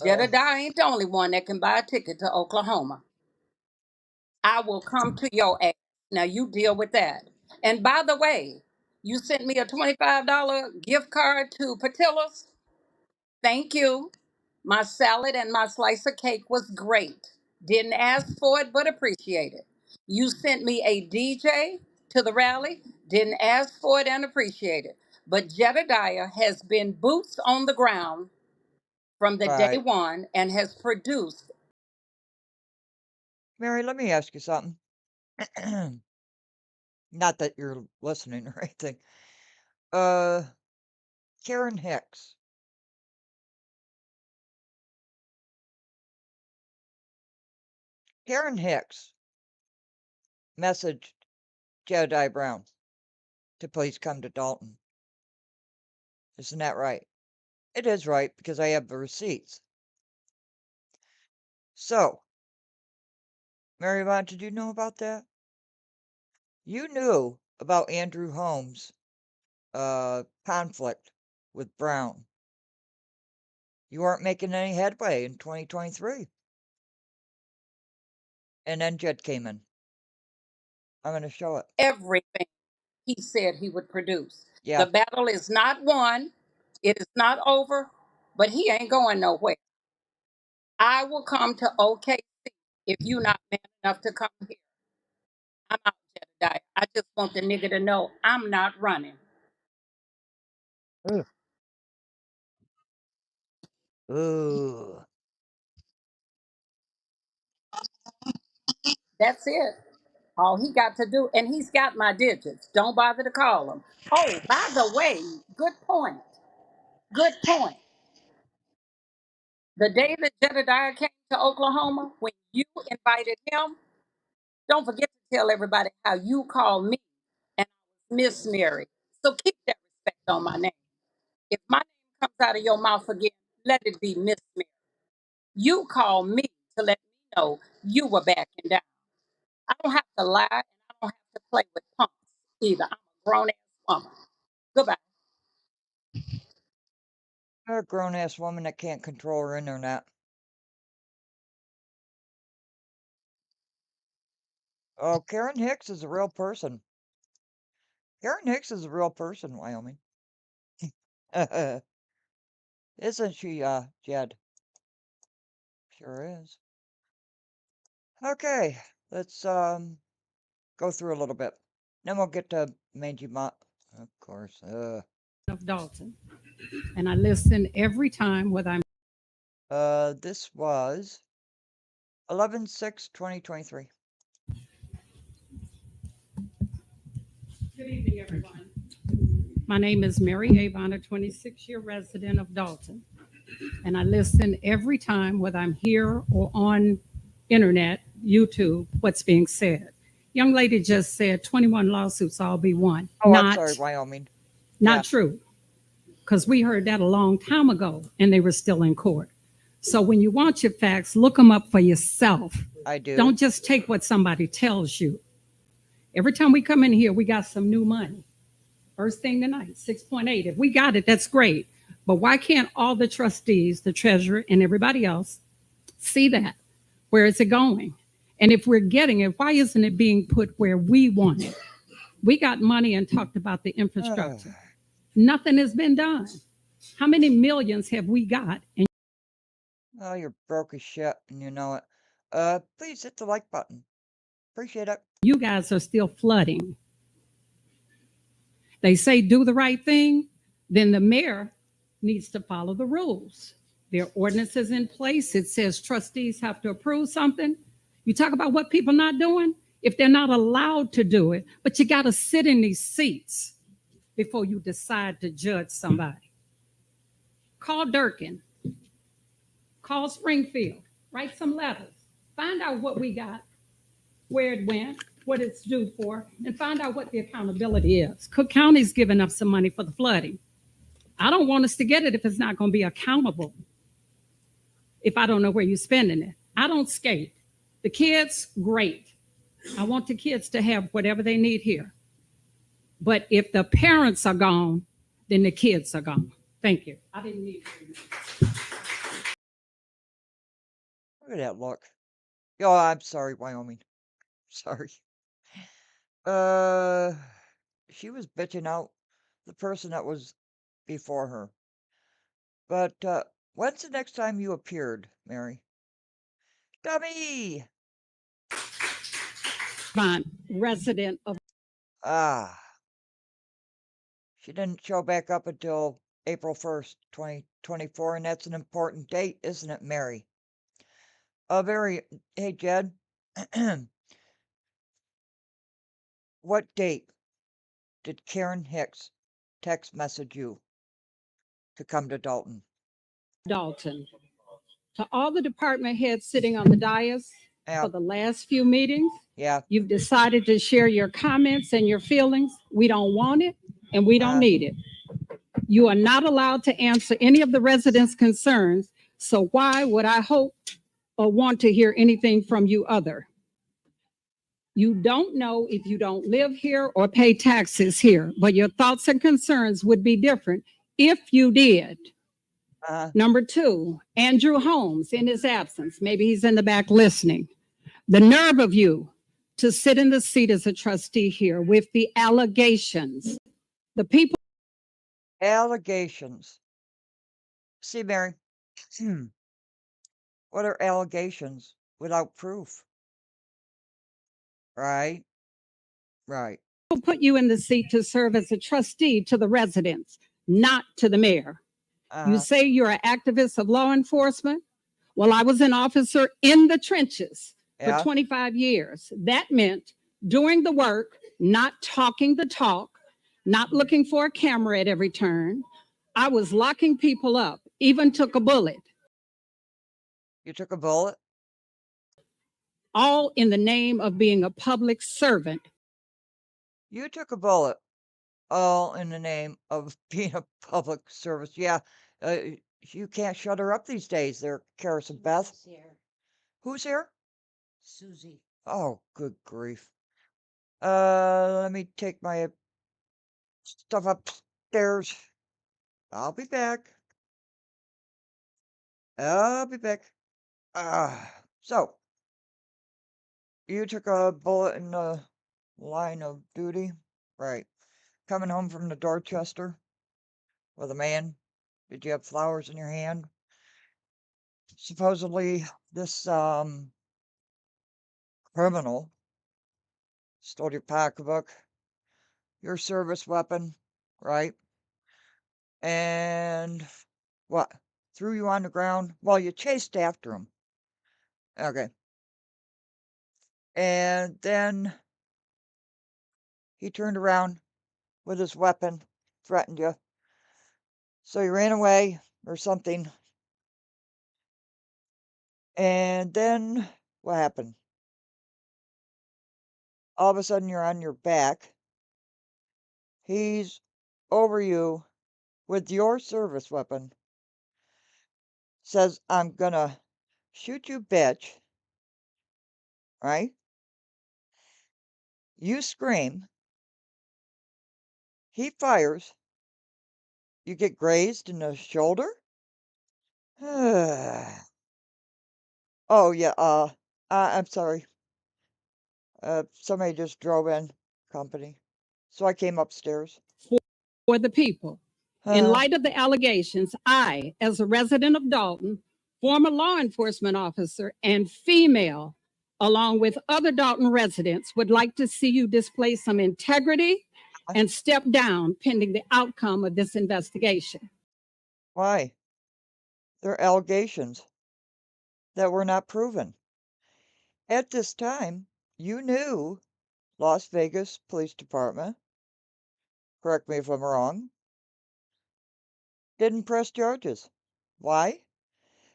Ugh. Jedediah ain't the only one that can buy a ticket to Oklahoma. I will come to your ass. Now you deal with that. And by the way, you sent me a $25 gift card to Patilla's. Thank you. My salad and my slice of cake was great. Didn't ask for it, but appreciate it. You sent me a DJ to the rally. Didn't ask for it and appreciate it. But Jedediah has been boots on the ground from the day Right. one and has produced. Mary, let me ask you something. Not that you're listening or anything. Uh, Karen Hicks. Karen Hicks messaged Jedediah Brown to please come to Dalton. Isn't that right? It is right because I have the receipts. So, Mary Avant, did you know about that? You knew about Andrew Holmes' conflict with Brown. You weren't making any headway in 2023. And then Jed came in. I'm going to show it. Everything he said he would produce. Yeah. The battle is not won, it is not over, but he ain't going nowhere. I will come to OKC if you're not man enough to come here. I'm out, Jedediah. I just want the nigga to know I'm not running. Ugh. Ooh. That's it. All he got to do, and he's got my digits. Don't bother to call him. Oh, by the way, good point. Good point. The day that Jedediah came to Oklahoma, when you invited him, don't forget to tell everybody how you called me and I was Miss Mary. So keep that respect on my name. If my name comes out of your mouth again, let it be Miss Mary. You call me to let me know you were backing down. I don't have to lie, and I don't have to play with punks either. I'm a grown ass woman. Goodbye. You're a grown-ass woman that can't control her internet. Oh, Karen Hicks is a real person. Karen Hicks is a real person, Wyoming. Isn't she, Jed? Sure is. Okay, let's go through a little bit. Then we'll get to Mangy Mott, of course. Of Dalton. And I listen every time whether I'm This was 11/6/2023. Good evening, everyone. My name is Mary Avant, a 26-year resident of Dalton. And I listen every time, whether I'm here or on internet, YouTube, what's being said. Young lady just said 21 lawsuits all be won. Oh, I'm sorry, Wyoming. Not Yeah. true. Because we heard that a long time ago and they were still in court. So when you want your facts, look them up for yourself. I do. Don't just take what somebody tells you. Every time we come in here, we got some new money. First thing tonight, 6.8. If we got it, that's great. But why can't all the trustees, the treasurer, and everybody else see that? Where is it going? And if we're getting it, why isn't it being put where we want it? We got money and talked about the infrastructure. Nothing has been done. How many millions have we got? And Oh, you're broke as shit, and you know it. Please hit the like button. Appreciate it. you guys are still flooding. They say do the right thing, then the mayor needs to follow the rules. There are ordinances in place. It says trustees have to approve something. You talk about what people not doing, if they're not allowed to do it, but you got to sit in these seats before you decide to judge somebody. Call Durkin, call Springfield, write some letters, find out what we got, where it went, what it's due for, and find out what the accountability is. Cook County's giving up some money for the flooding. I don't want us to get it if it's not going to be accountable. If I don't know where you're spending it, I don't skate. The kids, great. I want the kids to have whatever they need here. But if the parents are gone, then the kids are gone. Thank you. I didn't need to. Look at that look. Oh, I'm sorry, Wyoming. Sorry. She was bitching out the person that was before her. But when's the next time you appeared, Mary? Dummy! Avant, resident of Ah. She didn't show back up until April 1st, 2024, and that's an important date, isn't it, Mary? Hey, Jed. What date did Karen Hicks text message you to come to Dalton? Dalton. To all the department heads sitting on the dais Yeah. for the last few meetings, Yeah. you've decided to share your comments and your feelings. We don't want it and we don't need it. You are not allowed to answer any of the residents' concerns. So why would I hope or want to hear anything from you other? You don't know if you don't live here or pay taxes here, but your thoughts and concerns would be different if you did. Number two, Andrew Holmes in his absence. Maybe he's in the back listening. The nerve of you to sit in the seat as a trustee here with the allegations. The people. Allegations. See, Mary, what are allegations without proof? Right? Right. Put you in the seat to serve as a trustee to the residents, not to the mayor. You say you're an activist of law enforcement. Well, I was an officer in the trenches for 25 years. That meant doing the work, not talking the talk, not looking for a camera at every turn. I was locking people up, even took a bullet. You took a bullet? All in the name of being a public servant. You took a bullet, all in the name of being a public service. Yeah, You can't shut her up these days there, Carson Beth. Who's here? Susie. Oh, good grief. Let me take my stuff upstairs. I'll be back. I'll be back. So, you took a bullet in the line of duty? Right. Coming home from the Dorchester with a man? Did you have flowers in your hand? Supposedly, this, criminal stole your pocketbook, your service weapon, right? And what? Threw you on the ground? Well, you chased after him. Okay. And then he turned around with his weapon, threatened you. So you ran away or something. And then what happened? All of a sudden you're on your back. He's over you with your service weapon. Says, I'm gonna shoot you, bitch. Right? You scream. He fires. You get grazed in the shoulder? Oh, yeah, I'm sorry. Somebody just drove in, company. So I came upstairs. For the people. In light of the allegations, I, as a resident of Dalton, former law enforcement officer, and female, along with other Dalton residents, would like to see you display some integrity and step down pending the outcome of this investigation. Why? They're allegations that were not proven. At this time, you knew Las Vegas Police Department, correct me if I'm wrong, didn't press charges. Why?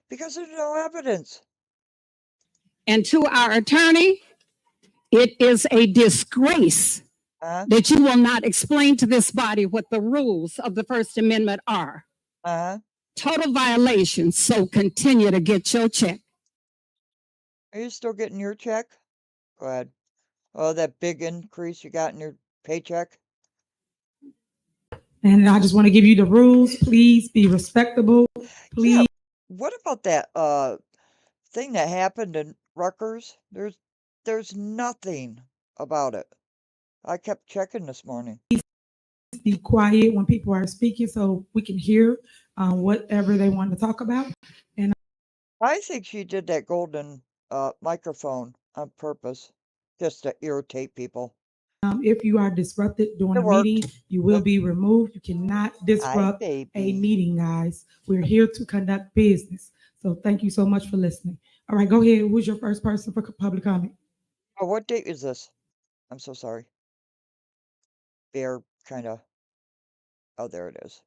Because there's no evidence. And to our attorney, it is a disgrace that you will not explain to this body what the rules of the First Amendment are. Total violation, so continue to get your check. Are you still getting your check? Go ahead. Oh, that big increase you got in your paycheck? And I just want to give you the rules. Please be respectable. Please. Yeah. What about that thing that happened in Rutgers? There's nothing about it. I kept checking this morning. Be quiet when people are speaking so we can hear whatever they want to talk about. And I think she did that golden microphone on purpose, just to irritate people. If you are disrupted during a meeting, you will be removed. You cannot disrupt a meeting, guys. We're here to conduct business. So thank you so much for listening. All right, go ahead. Who's your first person for public comment? Oh, what date is this? I'm so sorry. They're kind of. Oh, there it is.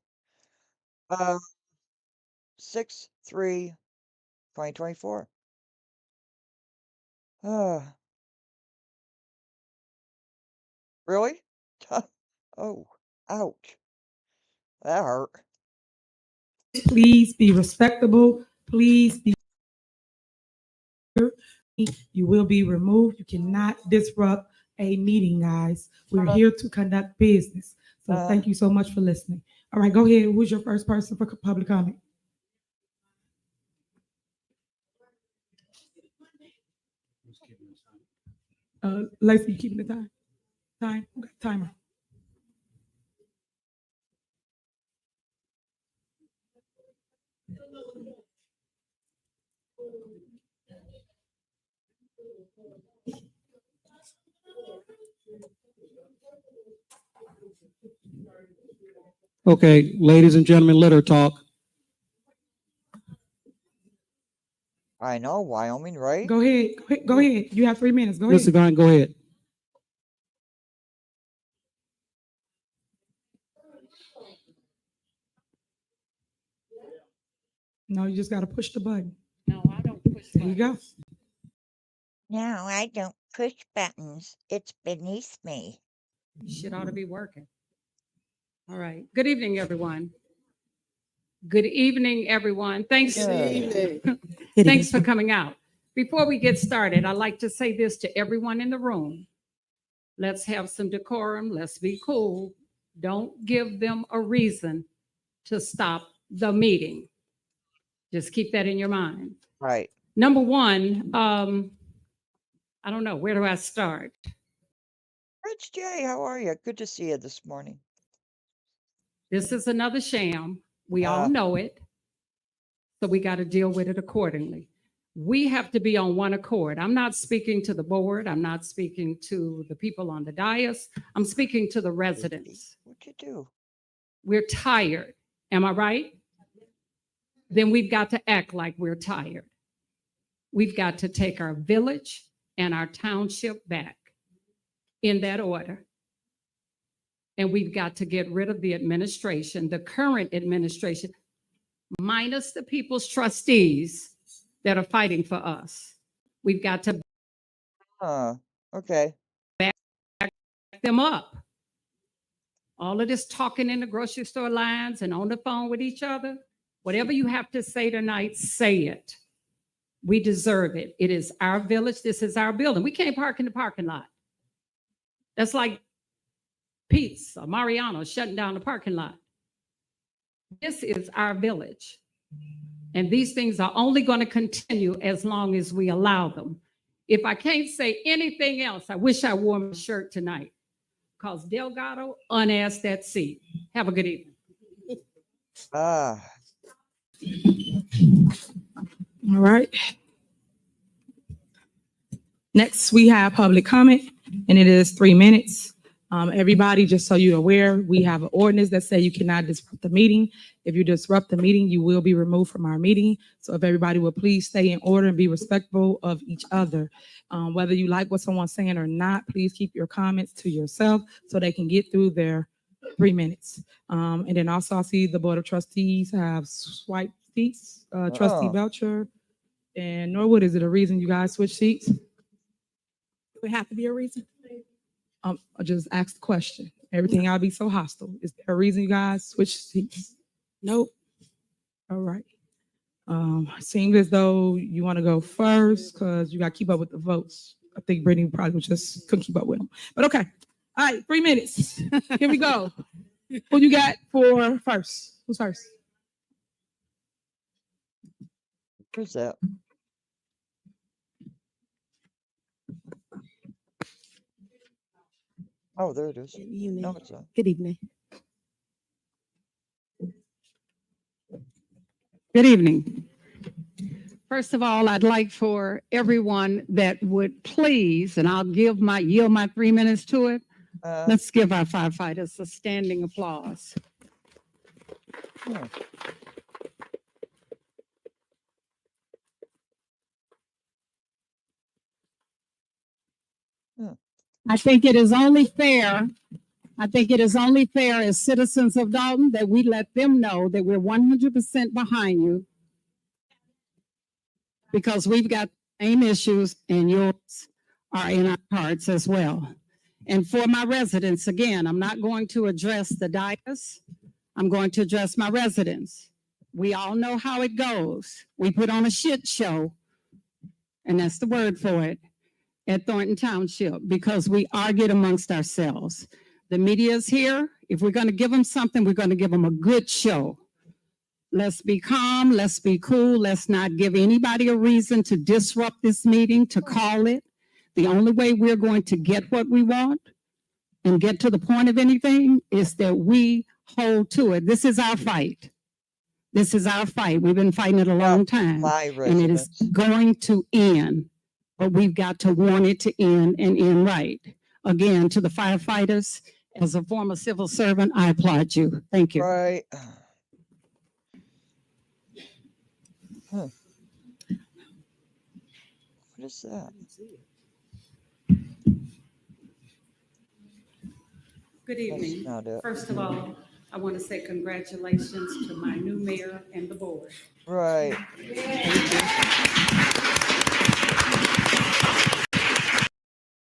6/3/2024. Really? Oh, ouch. That hurt. Please be respectable. Please be here. You will be removed. You cannot disrupt a meeting, guys. We're here to conduct business. So thank you so much for listening. All right, go ahead. Who's your first person for public comment? Lacey, you keeping the time? Okay, timer. Okay, ladies and gentlemen, let her talk. I know, Wyoming, right? Go ahead. Go ahead. You have 3 minutes. Go Mr. ahead. Grant, go ahead. No, you just got to push the button. No, I don't push There you go. No, I don't push buttons. It's beneath me. Shit ought to be working. All right. Good evening, everyone. Good evening, everyone. Thanks. Good. Thanks for coming out. Before we get started, I'd like to say this to everyone in the room. Let's have some decorum. Let's be cool. Don't give them a reason to stop the meeting. Just keep that in your mind. Right. Number one, I don't know, where do I start? Rich J, how are you? Good to see you this morning. This is another sham. We all know it. So we got to deal with it accordingly. We have to be on one accord. I'm not speaking to the board. I'm not speaking to the people on the dais. I'm speaking to the residents. What'd you do? We're tired. Am I right? Then we've got to act like we're tired. We've got to take our village and our township back in that order. And we've got to get rid of the administration, the current administration, minus the people's trustees that are fighting for us. We've got to Okay. back them up. All of this talking in the grocery store lines and on the phone with each other, whatever you have to say tonight, say it. We deserve it. It is our village. This is our building. We can't park in the parking lot. That's like Pete's or Mariano shutting down the parking lot. This is our village. And these things are only going to continue as long as we allow them. If I can't say anything else, I wish I wore my shirt tonight because Delgado unasked that seat. Have a good evening. All right. Next, we have public comment, and it is 3 minutes. Everybody, just so you're aware, we have an ordinance that says you cannot disrupt the meeting. If you disrupt the meeting, you will be removed from our meeting. So if everybody will please stay in order and be respectful of each other. Whether you like what someone's saying or not, please keep your comments to yourself so they can get through their 3 minutes. And then also I see the Board of Trustees have swiped seats. Trustee Belcher and Norwood, is it a reason you guys switch seats? It would have to be a reason. I just asked the question. Everything I'll be so hostile. Is there a reason you guys switch seats? Nope. All right. Seems as though you want to go first because you got to keep up with the votes. I think Brittany probably just couldn't keep up with them. But okay. All right, 3 minutes. Here we go. Who you got for first? Who's first? Who's that? Oh, there it is. No, it's not. Good evening. Good evening. First of all, I'd like for everyone that would please, and I'll yield my 3 minutes to it. Let's give our firefighters a standing applause. I think it is only fair. I think it is only fair as citizens of Dalton that we let them know that we're 100% behind you because we've got same issues and yours are in our hearts as well. And for my residents, again, I'm not going to address the dais. I'm going to address my residents. We all know how it goes. We put on a shit show, and that's the word for it, at Thornton Township because we argued amongst ourselves. The media is here. If we're going to give them something, we're going to give them a good show. Let's be calm. Let's be cool. Let's not give anybody a reason to disrupt this meeting, to call it. The only way we're going to get what we want and get to the point of anything is that we hold to it. This is our fight. This is our fight. We've been fighting it a long time, and it is going to end. But we've got to want it to end and end right. Again, to the firefighters, as a former civil servant, I applaud you. Thank you. Right. Huh. What is that? Good evening. First of all, I want to say congratulations to my new mayor and the board. Right.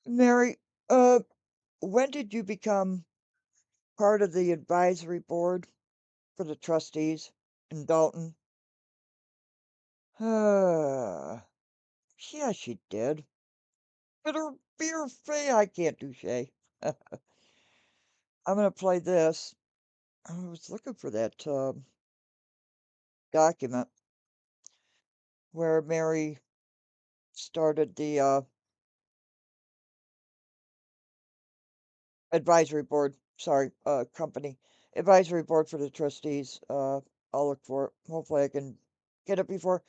Mary, when did you become part of the advisory board for the trustees? in Dalton. Yeah, she did. But her beer fay, I can't do Shay. I'm gonna play this. I was looking for that document where Mary started the advisory board. Sorry, company advisory board for the trustees. I'll look for it. Hopefully, I can get it before.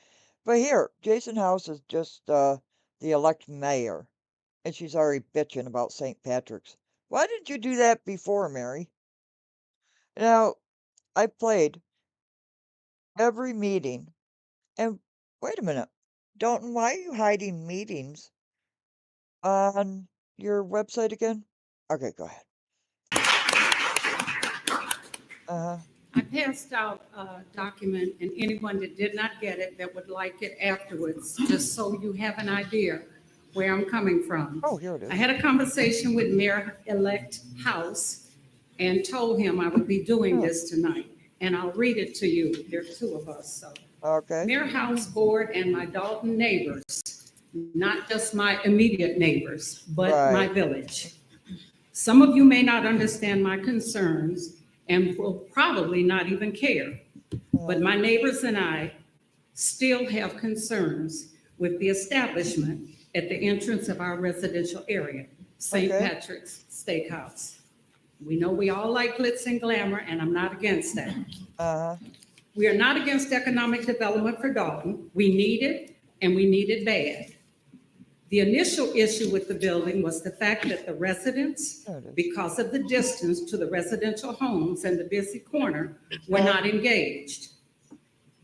But here, Jason House is just the elect mayor, and she's already bitching about St. Patrick's. Why didn't you do that before, Mary? Now, I played every meeting, and wait a minute, Dalton, why are you hiding meetings on your website again? Okay, go ahead. Uh-huh. I passed out a document, and anyone that did not get it that would like it afterwards, just so you have an idea where I'm coming from. Oh, here it is. I had a conversation with Mayor-elect House and told him I would be doing this tonight, and I'll read it to you. There are two of us, so. Okay. Mayor House Board and my Dalton neighbors, not just my immediate neighbors, but my village. Some of you may not understand my concerns and will probably not even care. But my neighbors and I still have concerns with the establishment at the entrance of our residential area, St. Patrick's Steakhouse. We know we all like glitz and glamour, and I'm not against that. Uh-huh. We are not against economic development for Dalton. We need it, and we need it bad. The initial issue with the building was the fact that the residents, because of the distance to the residential homes and the busy corner, were not engaged.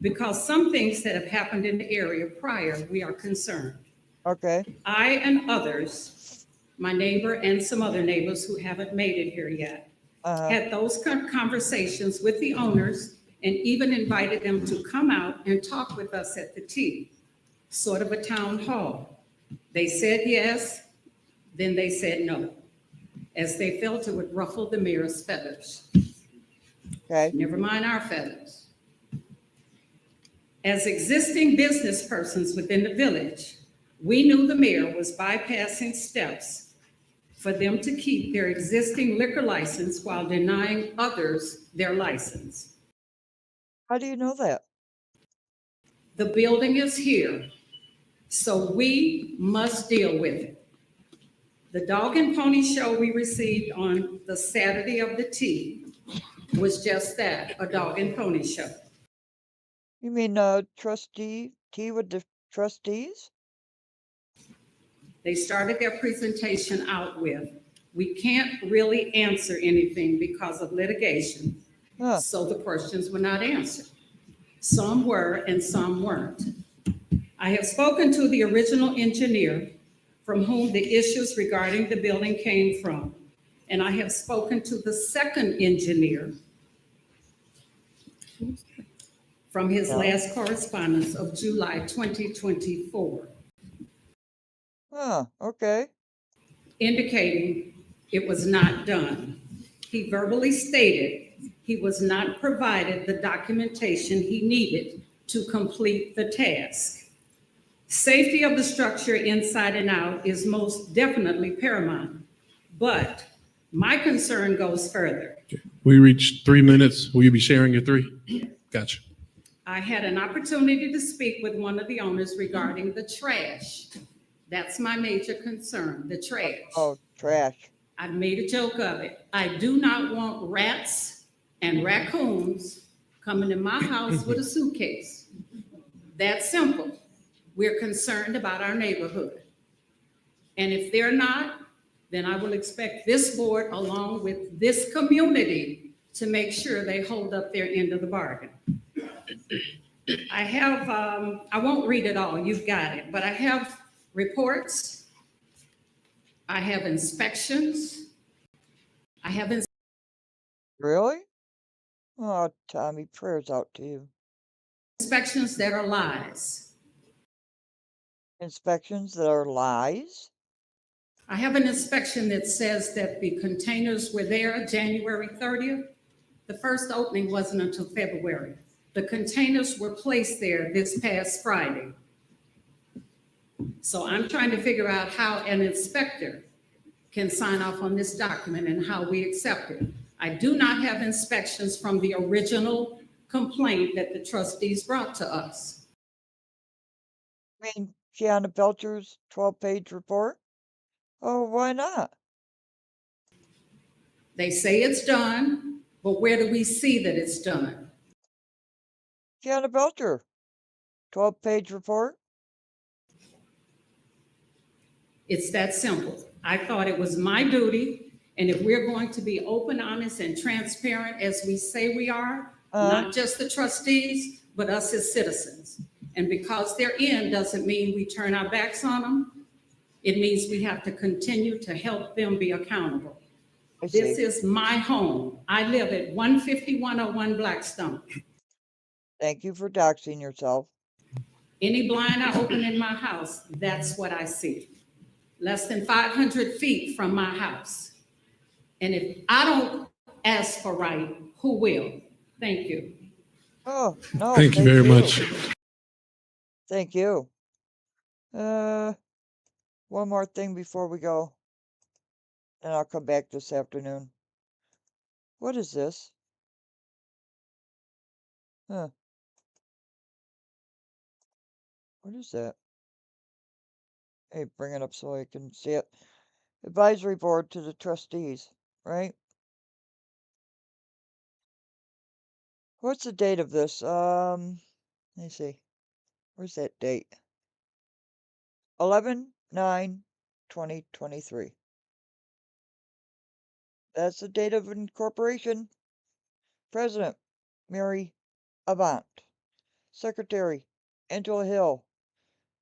Because some things that have happened in the area prior, we are concerned. Okay. I and others, my neighbor and some other neighbors who haven't made it here yet, had those conversations with the owners and even invited them to come out and talk with us at the tea, sort of a town hall. They said yes, then they said no, as they felt it would ruffle the mayor's feathers. Okay. Never mind our feathers. As existing business persons within the village, we knew the mayor was bypassing steps for them to keep their existing liquor license while denying others their license. How do you know that? The building is here, so we must deal with it. The dog and pony show we received on the Saturday of the tea was just that, a dog and pony show. You mean trustee tea with the trustees? They started their presentation out with, we can't really answer anything because of litigation, so the questions were not answered. Some were and some weren't. I have spoken to the original engineer from whom the issues regarding the building came from, and I have spoken to the second engineer from his last correspondence of July 2024. Okay. Indicating it was not done. He verbally stated he was not provided the documentation he needed to complete the task. Safety of the structure inside and out is most definitely paramount, but my concern goes further. We reached 3 minutes. Will you be sharing your 3? Gotcha. I had an opportunity to speak with one of the owners regarding the trash. That's my major concern, the trash. Oh, trash. I've made a joke of it. I do not want rats and raccoons coming in my house with a suitcase. That's simple. We're concerned about our neighborhood. And if they're not, then I will expect this board, along with this community, to make sure they hold up their end of the bargain. I have, I won't read it all, you've got it, but I have reports, I have inspections, I have Really? Oh, Tommy, prayers out to you. inspections that are lies. Inspections that are lies? I have an inspection that says that the containers were there January 30th. The first opening wasn't until February The containers were placed there this past Friday. So I'm trying to figure out how an inspector can sign off on this document and how we accept it. I do not have inspections from the original complaint that the trustees brought to us. I mean, Kiana Belcher's 12-page report? Oh, why not? They say it's done, but where do we see that it's done? Kiana Belcher, 12-page report? It's that simple. I thought it was my duty, and if we're going to be open, honest, and transparent as we say we are, not just the trustees, but us as citizens. And because they're in doesn't mean we turn our backs on them. It means we have to continue to help them be accountable. This is my home. I live at 15101 Blackstone. Thank you for doxing yourself. Any blind I open in my house, that's what I see. Less than 500 feet from my house. And if I don't ask for right, who will? Thank you. Oh, no. Thank you very much. Thank you. One more thing before we go. And I'll come back this afternoon. What is this? Huh. What is that? Hey, bring it up so I can see it. Advisory board to the trustees, right? What's the date of this? Let me see. Where's that date? 11/9/2023. That's the date of incorporation. President, Mary Avant. Secretary, Angela Hill.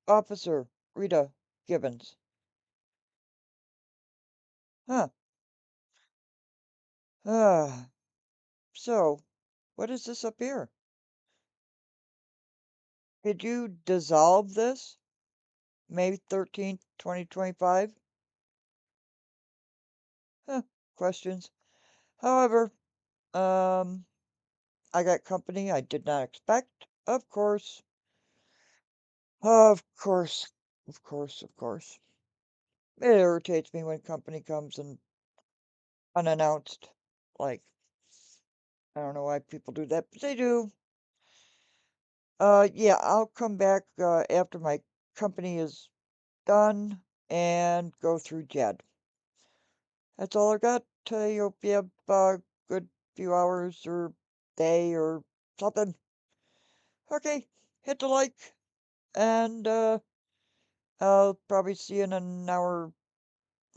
Officer, Rita Gibbons. Huh. So, what is this up here? Did you dissolve this? May 13th, 2025? Huh. Questions. However, I got company I did not expect. Of course. Of course. Of course. Of course. It irritates me when company comes and unannounced. Like, I don't know why people do that, but they do. Yeah, I'll come back after my company is done and go through Jed. That's all I got. Hope you have a good few hours or day or something. Okay, hit the like, and I'll probably see you in an hour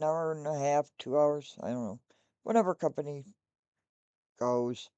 and a half, 2 hours. I don't know. Whenever company goes.